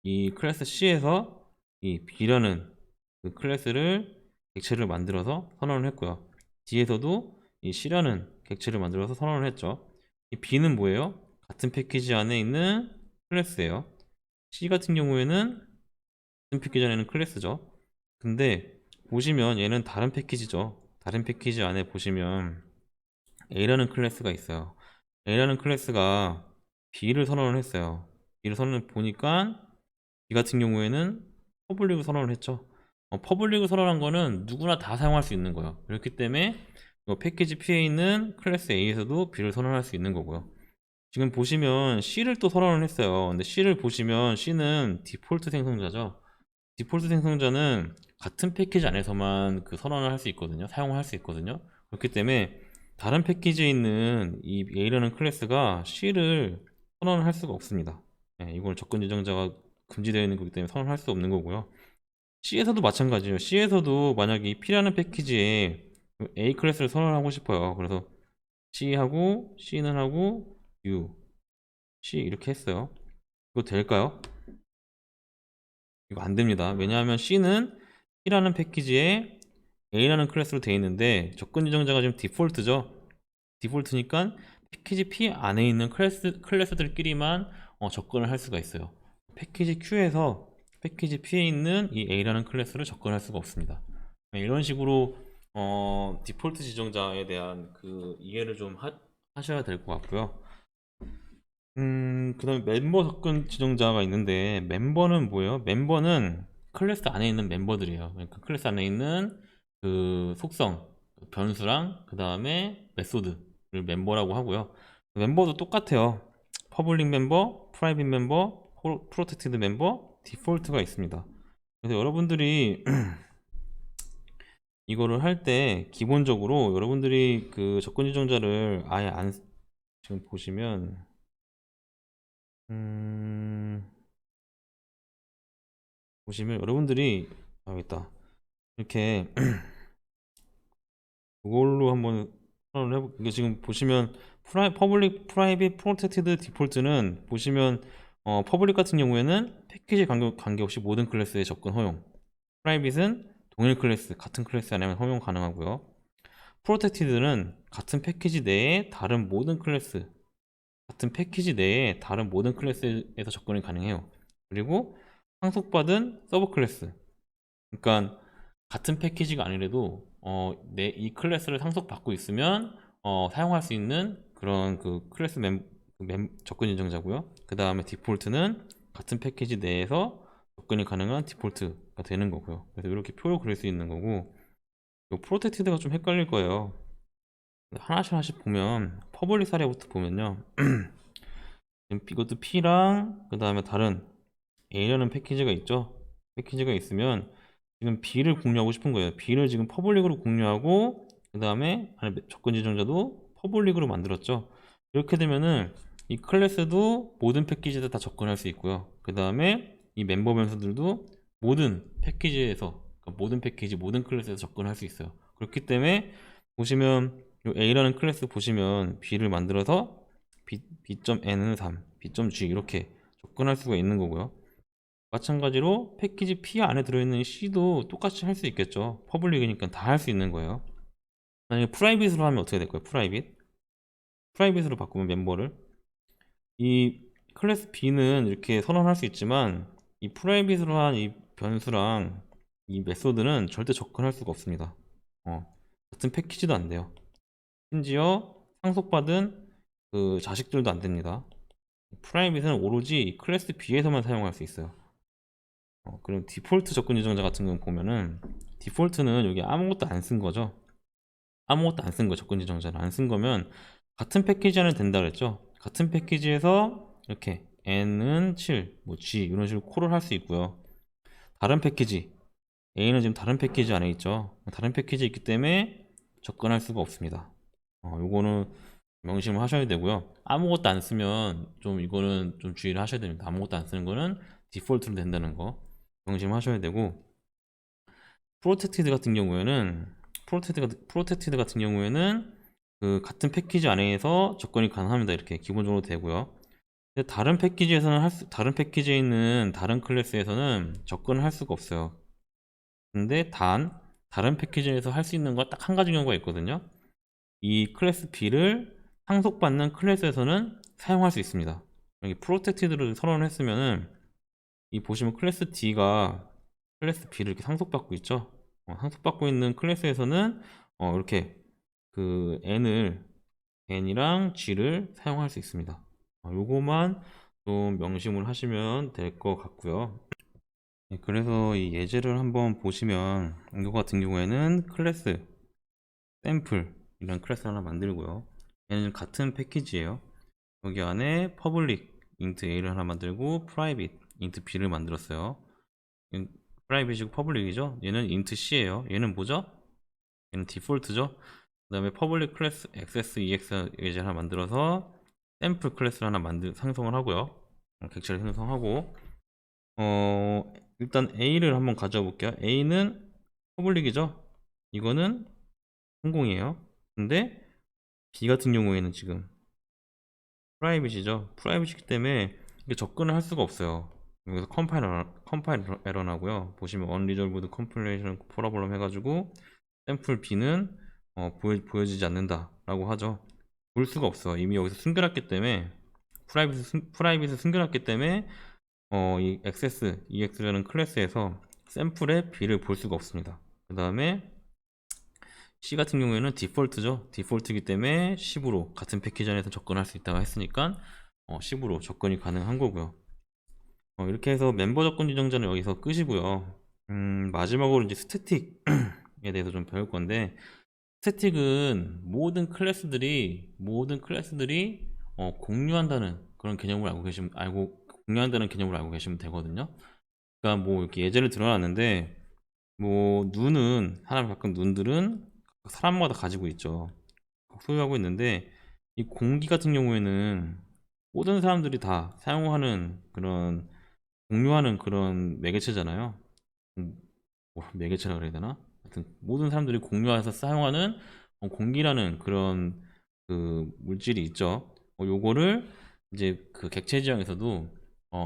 이 클래스 C에서 이 B라는 그 클래스를 객체를 만들어서 선언을 했고요. D에서도 이 C라는 객체를 만들어서 선언을 했죠. 이 B는 뭐예요? 같은 패키지 안에 있는 클래스예요. C 같은 경우에는 같은 패키지 안에 있는 클래스죠. 근데 보시면 얘는 다른 패키지죠. 다른 패키지 안에 보시면 A라는 클래스가 있어요. A라는 클래스가 B를 선언을 했어요. B를 선언을 보니까 B 같은 경우에는 퍼블릭을 선언을 했죠. 퍼블릭을 선언한 거는 누구나 다 사용할 수 있는 거예요. 그렇기 때문에 패키지 P에 있는 클래스 A에서도 B를 선언할 수 있는 거고요. 지금 보시면 C를 또 선언을 했어요. 근데 C를 보시면 C는 디폴트 생성자죠. 디폴트 생성자는 같은 패키지 안에서만 그 선언을 할 수 있거든요. 사용을 할 수 있거든요. 그렇기 때문에 다른 패키지에 있는 이 A라는 클래스가 C를 선언을 할 수가 없습니다. 네, 이건 접근 지정자가 금지되어 있는 거기 때문에 선언을 할 수 없는 거고요. C에서도 마찬가지예요. C에서도 만약에 이 P라는 패키지에 A 클래스를 선언하고 싶어요. 그래서 C하고 C는 하고 U, C 이렇게 했어요. 이거 될까요? 이거 안 됩니다. 왜냐하면 C는 P라는 패키지에 A라는 클래스로 되어 있는데 접근 지정자가 지금 디폴트죠. 디폴트니까 패키지 P 안에 있는 클래스들끼리만 접근을 할 수가 있어요. 패키지 Q에서 패키지 P에 있는 이 A라는 클래스를 접근할 수가 없습니다. 네, 이런 식으로 디폴트 지정자에 대한 그 이해를 좀 하셔야 될 것 같고요. 그 다음에 멤버 접근 지정자가 있는데, 멤버는 뭐예요? 멤버는 클래스 안에 있는 멤버들이에요. 그러니까 클래스 안에 있는 그 속성, 변수랑 그 다음에 메소드를 멤버라고 하고요. 멤버도 똑같아요. 퍼블릭 멤버, 프라이빗 멤버, 프로텍티드 멤버, 디폴트가 있습니다. 그래서 여러분들이 이거를 할 때 기본적으로 여러분들이 그 접근 지정자를 아예 안 지금 보시면 음, 보시면 여러분들이 여기 있다. 이렇게 그걸로 한번 선언을 해보. 이게 지금 보시면 퍼블릭, 프라이빗, 프로텍티드, 디폴트는 보시면 퍼블릭 같은 경우에는 패키지 관계없이 모든 클래스에 접근 허용. 프라이빗은 동일 클래스, 같은 클래스 안에만 허용 가능하고요. 프로텍티드는 같은 패키지 내에 다른 모든 클래스, 같은 패키지 내에 다른 모든 클래스에서 접근이 가능해요. 그리고 상속받은 서브 클래스. 그러니까 같은 패키지가 아니래도 내 이 클래스를 상속받고 있으면 사용할 수 있는 그런 그 클래스 접근 인정자고요. 그 다음에 디폴트는 같은 패키지 내에서 접근이 가능한 디폴트가 되는 거고요. 그래서 이렇게 표로 그릴 수 있는 거고, 이 프로텍티드가 좀 헷갈릴 거예요. 하나씩 하나씩 보면 퍼블릭 사례부터 보면요. 이것도 P랑 그 다음에 다른 A라는 패키지가 있죠. 패키지가 있으면 지금 B를 공유하고 싶은 거예요. B를 지금 퍼블릭으로 공유하고 그 다음에 접근 지정자도 퍼블릭으로 만들었죠. 이렇게 되면은 이 클래스도 모든 패키지에서 다 접근할 수 있고요. 그 다음에 이 멤버 변수들도 모든 패키지에서, 그러니까 모든 패키지, 모든 클래스에서 접근할 수 있어요. 그렇기 때문에 보시면 이 A라는 클래스 보시면 B를 만들어서 B.N은 3, B.G 이렇게 접근할 수가 있는 거고요. 마찬가지로 패키지 P 안에 들어있는 C도 똑같이 할 수 있겠죠. 퍼블릭이니까 다 할 수 있는 거예요. 만약에 프라이빗으로 하면 어떻게 될까요? 프라이빗으로 바꾸면 멤버를 이 클래스 B는 이렇게 선언할 수 있지만 이 프라이빗으로 한 이 변수랑 이 메소드는 절대 접근할 수가 없습니다. 같은 패키지도 안 돼요. 심지어 상속받은 그 자식들도 안 됩니다. 프라이빗은 오로지 클래스 B에서만 사용할 수 있어요. 그럼 디폴트 접근 유정자 같은 경우 보면은 디폴트는 여기 아무것도 안 쓴 거죠. 아무것도 안 쓴 거, 접근 지정자를 안 쓴 거면 같은 패키지 안에 된다 그랬죠. 같은 패키지에서 이렇게 n은 7, 뭐 g 이런 식으로 콜을 할 수 있고요. 다른 패키지 a는 지금 다른 패키지 안에 있죠. 다른 패키지 있기 때문에 접근할 수가 없습니다. 요거는 명심을 하셔야 되고요. 아무것도 안 쓰면 좀 이거는 좀 주의를 하셔야 됩니다. 아무것도 안 쓰는 거는 디폴트로 된다는 거 명심하셔야 되고, 프로텍티드 같은 경우에는 그 같은 패키지 안에서 접근이 가능합니다. 이렇게 기본적으로 되고요. 근데 다른 패키지에 있는 다른 클래스에서는 접근을 할 수가 없어요. 근데 다른 패키지에서 할 수 있는 거 딱 한 가지 경우가 있거든요. 이 클래스 B를 상속받는 클래스에서는 사용할 수 있습니다. 여기 프로텍티드를 선언을 했으면은 이 보시면 클래스 D가 클래스 B를 이렇게 상속받고 있죠. 상속받고 있는 클래스에서는 이렇게 그 N이랑 G를 사용할 수 있습니다. 요거만 좀 명심을 하시면 될 것 같고요. 네, 그래서 이 예제를 한번 보시면 이거 같은 경우에는 클래스 샘플 이런 클래스 하나 만들고요. 얘는 같은 패키지예요. 여기 안에 public int a를 하나 만들고 private int b를 만들었어요. 프라이빗이고 퍼블릭이죠. 얘는 int c예요. 얘는 뭐죠? 얘는 디폴트죠. 그 다음에 퍼블릭 클래스 access ex 예제 하나 만들어서 샘플 클래스를 하나 상성을 하고요. 객체를 생성하고 일단 a를 한번 가져와 볼게요. a는 퍼블릭이죠. 이거는 성공이에요. 근데 b 같은 경우에는 지금 프라이빗이죠. 프라이빗이기 때문에 이게 접근을 할 수가 없어요. 여기서 컴파일 에러 나고요. 보시면 unresolved compilation problem 해가지고 샘플 B는 보여지지 않는다 라고 하죠. 볼 수가 없어. 이미 여기서 숨겨놨기 때문에 프라이빗을 숨겨놨기 때문에 이 EX라는 클래스에서 샘플의 B를 볼 수가 없습니다. 그 다음에 C 같은 경우에는 디폴트죠. 디폴트이기 때문에 10으로 같은 패키지 안에서 접근할 수 있다고 했으니까 10으로 접근이 가능한 거고요. 이렇게 해서 멤버 접근 지정자는 여기서 끝이고요. 마지막으로 이제 스태틱에 대해서 좀 배울 건데, 스태틱은 모든 클래스들이 공유한다는 그런 개념을 공유한다는 개념을 알고 계시면 되거든요. 그러니까 뭐 이렇게 예제를 들어놨는데, 뭐 눈은 사람 가끔 눈들은 각각 사람마다 가지고 있죠. 소유하고 있는데 이 공기 같은 경우에는 모든 사람들이 다 사용하는 그런 공유하는 그런 매개체잖아요. 음, 뭐 매개체라 그래야 되나? 하여튼 모든 사람들이 공유해서 사용하는 공기라는 그런 그 물질이 있죠. 요거를 이제 그 객체 지형에서도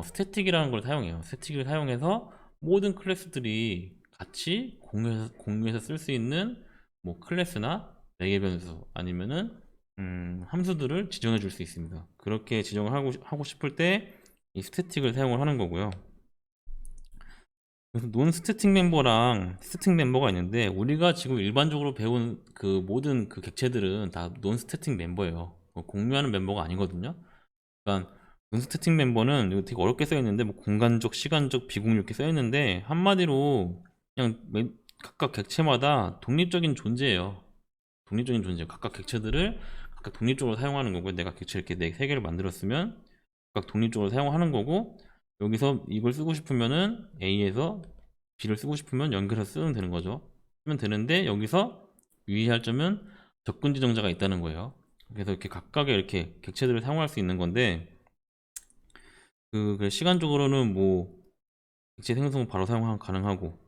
스태틱이라는 걸 사용해요. 스태틱을 사용해서 모든 클래스들이 같이 공유해서 쓸 수 있는 뭐 클래스나 매개 변수 아니면은 함수들을 지정해 줄 수 있습니다. 그렇게 지정을 하고 싶을 때 이 스태틱을 사용을 하는 거고요. 그래서 논 스태틱 멤버랑 스태틱 멤버가 있는데 우리가 지금 일반적으로 배운 그 모든 그 객체들은 다 논 스태틱 멤버예요. 공유하는 멤버가 아니거든요. 그러니까 논 스태틱 멤버는 이거 되게 어렵게 써 있는데 뭐 공간적, 시간적, 비공유 이렇게 써 있는데 한마디로 그냥 각각 객체마다 독립적인 존재예요. 독립적인 존재. 각각 객체들을 각각 독립적으로 사용하는 거고요. 내가 객체 이렇게 네 개를 만들었으면 각각 독립적으로 사용하는 거고 여기서 이걸 쓰고 싶으면은 A에서 B를 쓰고 싶으면 연결해서 쓰면 되는 거죠. 쓰면 되는데 여기서 유의할 점은 접근 지정자가 있다는 거예요. 그래서 이렇게 각각의 이렇게 객체들을 사용할 수 있는 건데 시간적으로는 뭐 객체 생성은 바로 사용 가능하고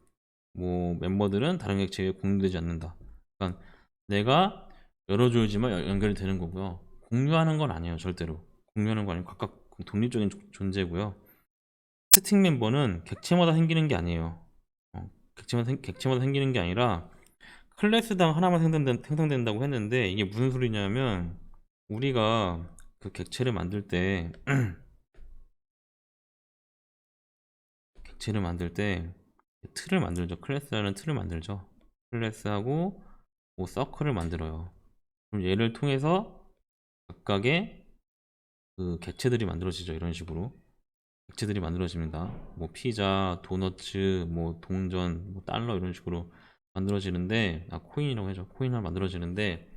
뭐 멤버들은 다른 객체에 공유되지 않는다. 그러니까 내가 열어줘야지만 연결이 되는 거고요. 공유하는 건 아니에요, 절대로. 공유하는 거 아니고 각각 독립적인 존재고요. 스틱 멤버는 객체마다 생기는 게 아니에요. 객체마다 생기는 게 아니라 클래스당 하나만 생성된다고 했는데 이게 무슨 소리냐면 우리가 그 객체를 만들 때 객체를 만들 때 틀을 만들죠. 클래스라는 틀을 만들죠. 클래스하고 뭐 서클을 만들어요. 그럼 얘를 통해서 각각의 그 객체들이 만들어지죠. 이런 식으로 객체들이 만들어집니다. 뭐 피자, 도너츠, 뭐 동전, 뭐 달러 이런 식으로 만들어지는데 코인이라고 해죠. 코인 하나 만들어지는데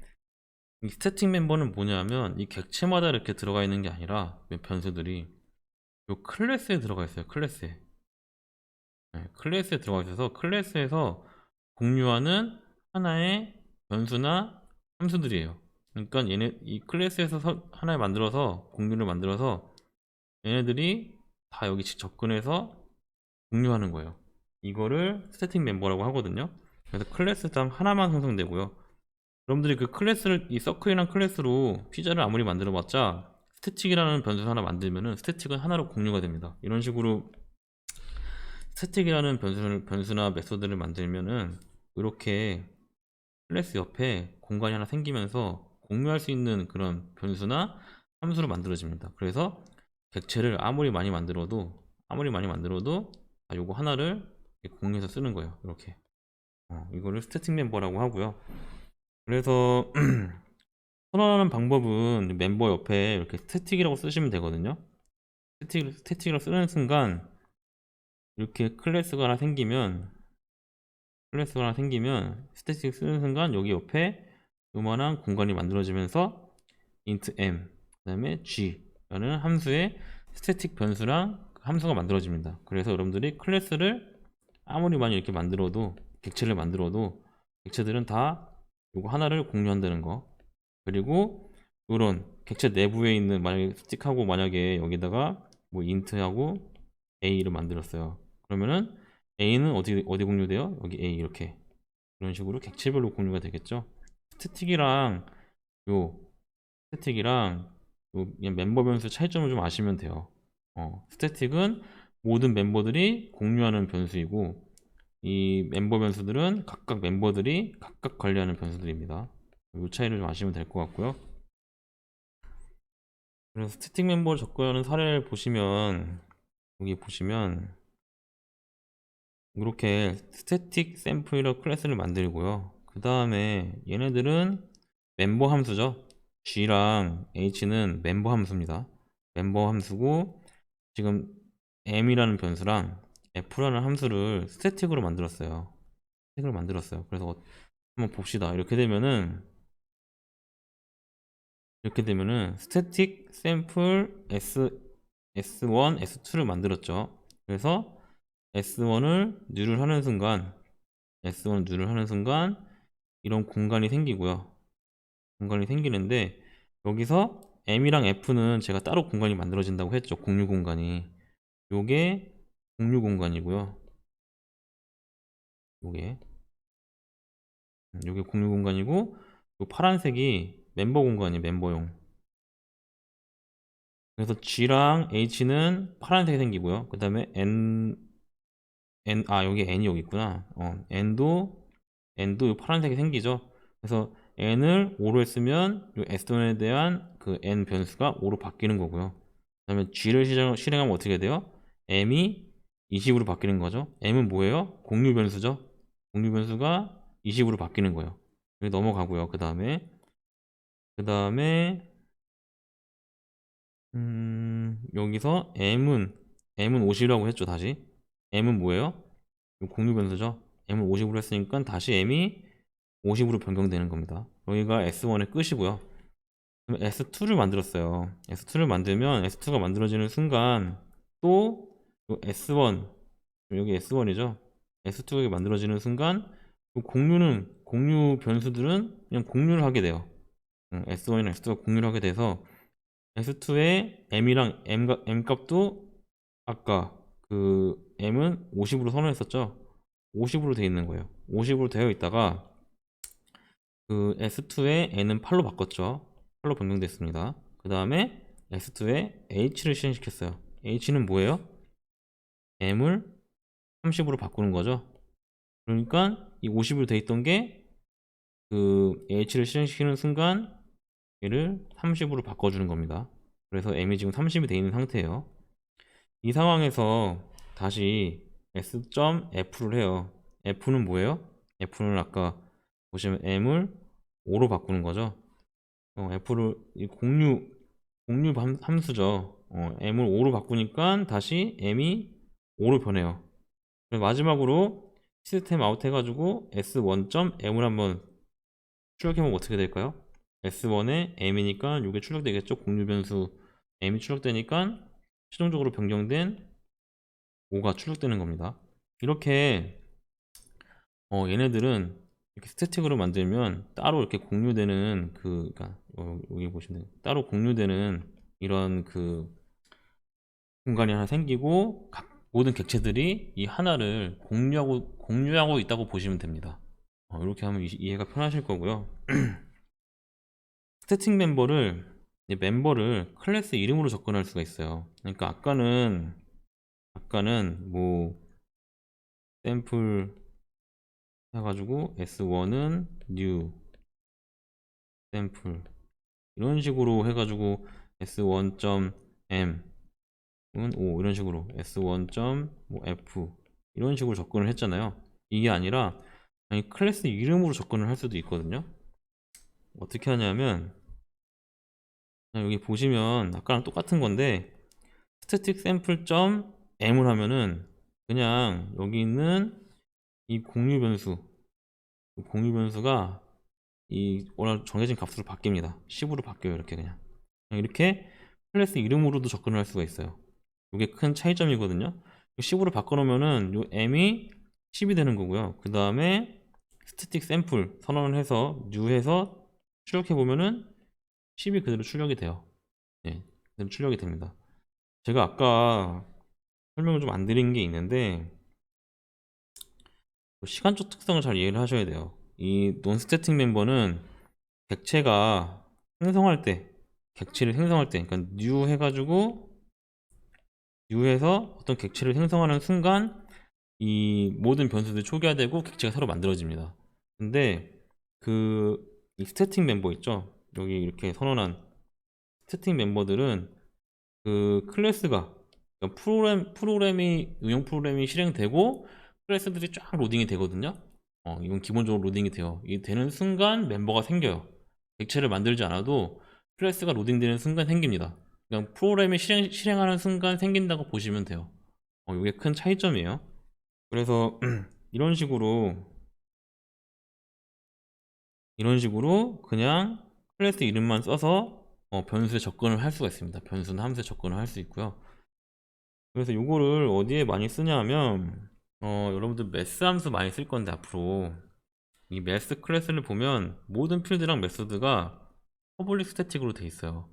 이 스태틱 멤버는 뭐냐면 이 객체마다 이렇게 들어가 있는 게 아니라 변수들이 요 클래스에 들어가 있어요. 클래스에. 네, 클래스에 들어가 있어서 클래스에서 공유하는 하나의 변수나 함수들이에요. 그러니까 얘네 이 클래스에서 하나를 만들어서 공유를 만들어서 얘네들이 다 여기 접근해서 공유하는 거예요. 이거를 스태틱 멤버라고 하거든요. 그래서 클래스당 하나만 생성되고요. 여러분들이 그 클래스를 이 서클이란 클래스로 피자를 아무리 만들어봤자 스태틱이라는 변수 하나 만들면은 스태틱은 하나로 공유가 됩니다. 이런 식으로 스태틱이라는 변수나 메소드를 만들면은 이렇게 클래스 옆에 공간이 하나 생기면서 공유할 수 있는 그런 변수나 함수로 만들어집니다. 그래서 객체를 아무리 많이 만들어도 요거 하나를 공유해서 쓰는 거예요. 이렇게 이거를 스태틱 멤버라고 하고요. 그래서 선언하는 방법은 멤버 옆에 이렇게 스태틱이라고 쓰시면 되거든요. 스태틱이라고 쓰는 순간 이렇게 클래스가 하나 생기면 스태틱 쓰는 순간 여기 옆에 요만한 공간이 만들어지면서 int m 그 다음에 g 라는 함수의 스태틱 변수랑 함수가 만들어집니다. 그래서 여러분들이 클래스를 아무리 많이 이렇게 만들어도 객체를 만들어도 객체들은 다 요거 하나를 공유한다는 거. 그리고 이런 객체 내부에 있는 만약에 스틱하고 만약에 여기다가 뭐 int하고 a를 만들었어요. 그러면은 a는 어디 공유돼요? 여기 a 이렇게 이런 식으로 객체별로 공유가 되겠죠. 스태틱이랑 요 스태틱이랑 요 그냥 멤버 변수 차이점을 좀 아시면 돼요. 스태틱은 모든 멤버들이 공유하는 변수이고 이 멤버 변수들은 각각 멤버들이 각각 관리하는 변수들입니다. 이 차이를 좀 아시면 될 것 같고요. 그래서 스태틱 멤버를 접근하는 사례를 보시면 여기 보시면 이렇게 스태틱 샘플이라 클래스를 만들고요. 그 다음에 얘네들은 멤버 함수죠. G랑 H는 멤버 함수입니다. 멤버 함수고 지금 M이라는 변수랑 F라는 함수를 스태틱으로 만들었어요. 스태틱으로 만들었어요. 그래서 한번 봅시다. 이렇게 되면은 스태틱 샘플 S1, S2를 만들었죠. 그래서 S1을 뉴를 하는 순간 S1 누를 하는 순간 이런 공간이 생기고요. 공간이 생기는데 여기서 M이랑 F는 제가 따로 공간이 만들어진다고 했죠. 공유 공간이. 요게 공유 공간이고요. 요게 요게 공유 공간이고 요 파란색이 멤버 공간이에요. 멤버용. 그래서 G랑 H는 파란색이 생기고요. 그 다음에 여기 N이 여기 있구나. N도 요 파란색이 생기죠. 그래서 N을 5로 했으면 요 S1에 대한 그 N 변수가 5로 바뀌는 거고요. 그 다음에 G를 실행하면 어떻게 돼요? M이 20으로 바뀌는 거죠. M은 뭐예요? 공유 변수죠. 공유 변수가 20으로 바뀌는 거예요. 여기 넘어가고요. 그 다음에 여기서 M은 50이라고 했죠. 다시 M은 뭐예요? 공유 변수죠. M을 50으로 했으니까 다시 M이 50으로 변경되는 겁니다. 여기가 S1의 끝이고요. 그럼 S2를 만들었어요. S2를 만들면 S2가 만들어지는 순간 또 S1, 여기 S1이죠. S2가 만들어지는 순간 공유 변수들은 그냥 공유를 하게 돼요. S1이랑 S2가 공유를 하게 돼서 S2의 M이랑 M 값도 아까 그 M은 50으로 선언했었죠. 50으로 되어 있는 거예요. 50으로 되어 있다가 그 S2의 N은 8로 바꿨죠. 8로 변경됐습니다. 그 다음에 S2의 H를 실행시켰어요. H는 뭐예요? M을 30으로 바꾸는 거죠. 그러니까 이 50으로 되어 있던 게 그 H를 실행시키는 순간 얘를 30으로 바꿔주는 겁니다. 그래서 M이 지금 30이 되어 있는 상태예요. 이 상황에서 다시 S.F를 해요. F는 뭐예요? F는 아까 보시면 M을 5로 바꾸는 거죠. F를 공유 함수죠. M을 5로 바꾸니까 다시 M이 5로 변해요. 마지막으로 시스템 아웃 해가지고 S1.M을 한번 출력해보면 어떻게 될까요? S1에 M이니까 이게 출력되겠죠. 공유 변수 M이 출력되니까 최종적으로 변경된 5가 출력되는 겁니다. 이렇게 얘네들은 이렇게 스태틱으로 만들면 따로 이렇게 공유되는 그러니까 여기 보시면 따로 공유되는 이런 그 공간이 하나 생기고 모든 객체들이 이 하나를 공유하고 있다고 보시면 됩니다. 이렇게 하면 이해가 편하실 거고요. 스태틱 멤버를 클래스 이름으로 접근할 수가 있어요. 그러니까 아까는 뭐 샘플 해가지고 S1은 new 샘플 이런 식으로 해가지고 S1.m 은 5 이런 식으로 S1.f 이런 식으로 접근을 했잖아요. 이게 아니라 클래스 이름으로 접근을 할 수도 있거든요. 어떻게 하냐면 여기 보시면 아까랑 똑같은 건데 static sample.m을 하면은 그냥 여기 있는 이 공유 변수가 이 원래 정해진 값으로 바뀝니다. 10으로 바뀌어요. 그냥 이렇게 클래스 이름으로도 접근을 할 수가 있어요. 이게 큰 차이점이거든요. 10으로 바꿔놓으면은 요 m이 10이 되는 거고요. 그 다음에 스태틱 샘플 선언을 해서 new 해서 출력해 보면은 10이 그대로 출력이 돼요. 네, 그대로 출력이 됩니다. 제가 아까 설명을 좀 안 드린 게 있는데 시간적 특성을 잘 이해를 하셔야 돼요. 이 논스태틱 멤버는 객체가 생성할 때 객체를 생성할 때 그러니까 new 해가지고 뉴에서 어떤 객체를 생성하는 순간 이 모든 변수들이 초기화되고 객체가 새로 만들어집니다. 근데 이 스태틱 멤버 있죠? 여기 이렇게 선언한 스태틱 멤버들은 그 클래스가 그러니까 응용 프로그램이 실행되고 클래스들이 쫙 로딩이 되거든요. 이건 기본적으로 로딩이 돼요. 이 되는 순간 멤버가 생겨요. 객체를 만들지 않아도 클래스가 로딩되는 순간 생깁니다. 그냥 프로그램이 실행하는 순간 생긴다고 보시면 돼요. 이게 큰 차이점이에요. 그래서 이런 식으로 그냥 클래스 이름만 써서 변수에 접근을 할 수가 있습니다. 변수나 함수에 접근을 할 수 있고요. 그래서 이거를 어디에 많이 쓰냐 하면 여러분들 매스 함수 많이 쓸 건데 앞으로 이 매스 클래스를 보면 모든 필드랑 메소드가 퍼블릭 스태틱으로 돼 있어요.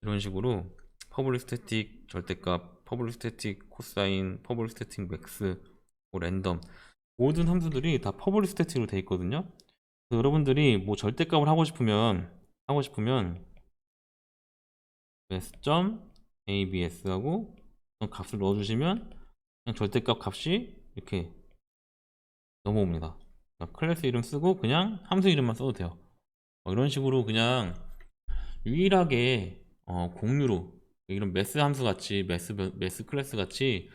이런 식으로 퍼블릭 스태틱 절대값, 퍼블릭 스태틱 코사인, 퍼블릭 스태틱 맥스, 뭐 랜덤 모든 함수들이 다 퍼블릭 스태틱으로 돼 있거든요. 그래서 여러분들이 뭐 절대값을 하고 싶으면 s.abs 하고 값을 넣어주시면 그냥 절대값 값이 이렇게 넘어옵니다. 그러니까 클래스 이름 쓰고 그냥 함수 이름만 써도 돼요. 이런 식으로 그냥 유일하게 공유로 이런 매스 함수 같이 매스 클래스 같이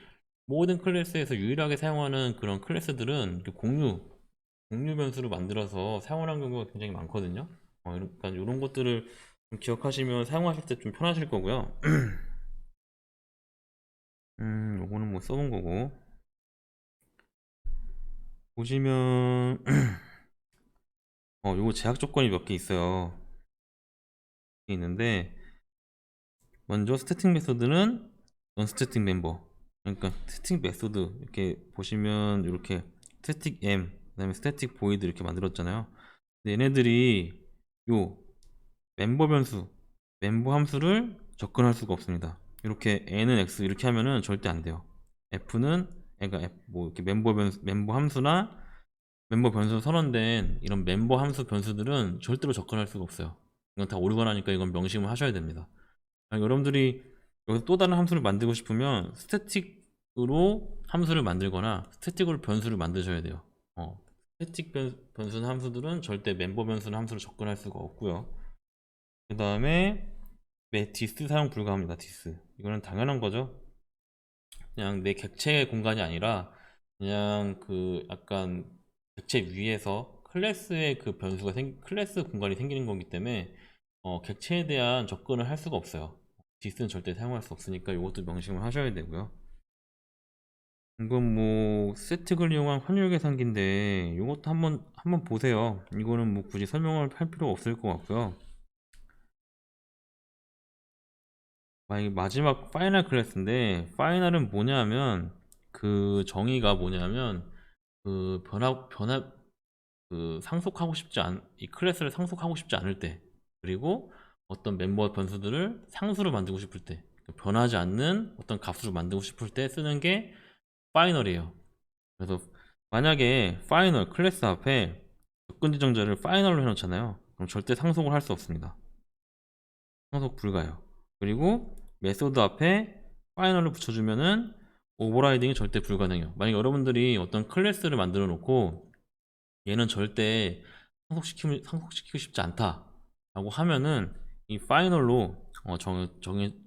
모든 클래스에서 유일하게 사용하는 그런 클래스들은 이렇게 공유 변수를 만들어서 사용하는 경우가 굉장히 많거든요. 그러니까 이런 것들을 좀 기억하시면 사용하실 때 좀 편하실 거고요. 요거는 뭐 써본 거고 보시면 요거 제약 조건이 몇 개 있어요. 있는데 먼저 스태틱 메소드는 non 스태틱 멤버, 그러니까 스태틱 메소드 이렇게 보시면 이렇게 스태틱 m 그다음에 스태틱 보이드 이렇게 만들었잖아요. 근데 얘네들이 요 멤버 함수를 접근할 수가 없습니다. 이렇게 n은 x 이렇게 하면은 절대 안 돼요. f는 그러니까 뭐 이렇게 멤버 함수나 멤버 변수 선언된 이런 멤버 함수 변수들은 절대로 접근할 수가 없어요. 이건 다 오르거나니까 이건 명심을 하셔야 됩니다. 여러분들이 여기서 또 다른 함수를 만들고 싶으면 스태틱으로 함수를 만들거나 스태틱으로 변수를 만드셔야 돼요. 스태틱 변수는 함수들은 절대 멤버 변수는 함수로 접근할 수가 없고요. 그 다음에 디스 사용 불가합니다. 디스 이거는 당연한 거죠. 그냥 내 객체 공간이 아니라 그냥 그 약간 객체 위에서 클래스의 그 변수가 클래스 공간이 생기는 거기 때문에 객체에 대한 접근을 할 수가 없어요. 디스는 절대 사용할 수 없으니까 이것도 명심을 하셔야 되고요. 이건 뭐 세특을 이용한 환율 계산기인데 이것도 한번 보세요. 이거는 뭐 굳이 설명을 할 필요 없을 것 같고요. 만약에 마지막 파이널 클래스인데 파이널은 뭐냐면 그 정의가 뭐냐면 그 상속하고 싶지 이 클래스를 상속하고 싶지 않을 때, 그리고 어떤 멤버 변수들을 상수로 만들고 싶을 때, 변하지 않는 어떤 값으로 만들고 싶을 때 쓰는 게 파이널이에요. 그래서 만약에 파이널 클래스 앞에 접근 지정자를 파이널로 해놓잖아요. 그럼 절대 상속을 할 수 없습니다. 상속 불가요. 그리고 메소드 앞에 파이널을 붙여주면은 오버라이딩이 절대 불가능해요. 만약 여러분들이 어떤 클래스를 만들어 놓고 얘는 절대 상속시키고 싶지 않다 라고 하면은 이 파이널로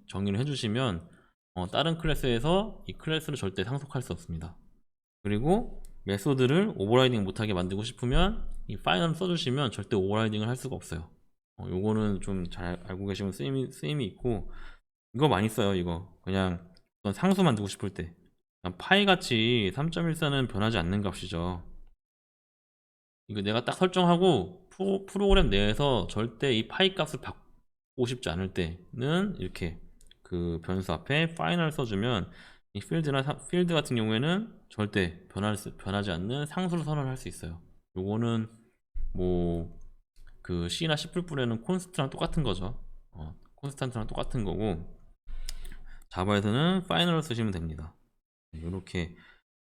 정의를 해주시면 다른 클래스에서 이 클래스를 절대 상속할 수 없습니다. 그리고 메소드를 오버라이딩 못하게 만들고 싶으면 이 파이널을 써주시면 절대 오버라이딩을 할 수가 없어요. 요거는 좀 잘 알고 계시면 쓰임이 있고, 이거 많이 써요. 이거 그냥 어떤 상수 만들고 싶을 때 그냥 파이 같이 3.14는 변하지 않는 값이죠. 이거 내가 딱 설정하고 프로그램 내에서 절대 이 파이 값을 바꾸고 싶지 않을 때는 이렇게 그 변수 앞에 파이널 써주면 이 필드 같은 경우에는 절대 변하지 않는 상수를 선언할 수 있어요. 요거는 뭐 그 C나 C++에는 콘스트랑 똑같은 거죠. 콘스탄트랑 똑같은 거고 자바에서는 파이널을 쓰시면 됩니다. 이렇게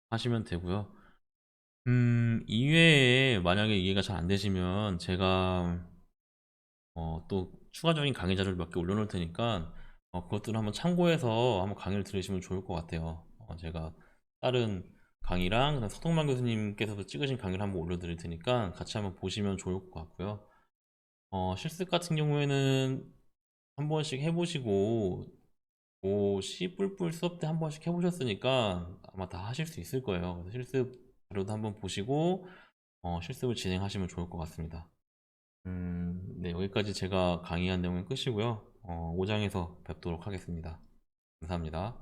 하시면 되고요. 이외에 만약에 이해가 잘 안 되시면 제가 또 추가적인 강의 자료를 몇 개 올려놓을 테니까 그것들을 한번 참고해서 한번 강의를 들으시면 좋을 것 같아요. 제가 다른 강의랑 그다음 서동만 교수님께서도 찍으신 강의를 한번 올려드릴 테니까 같이 한번 보시면 좋을 것 같고요. 실습 같은 경우에는 한 번씩 해보시고 뭐 C++ 수업 때 한 번씩 해보셨으니까 아마 다 하실 수 있을 거예요. 그래서 실습 자료도 한번 보시고 실습을 진행하시면 좋을 것 같습니다. 네, 여기까지 제가 강의한 내용은 끝이고요. 5장에서 뵙도록 하겠습니다. 감사합니다.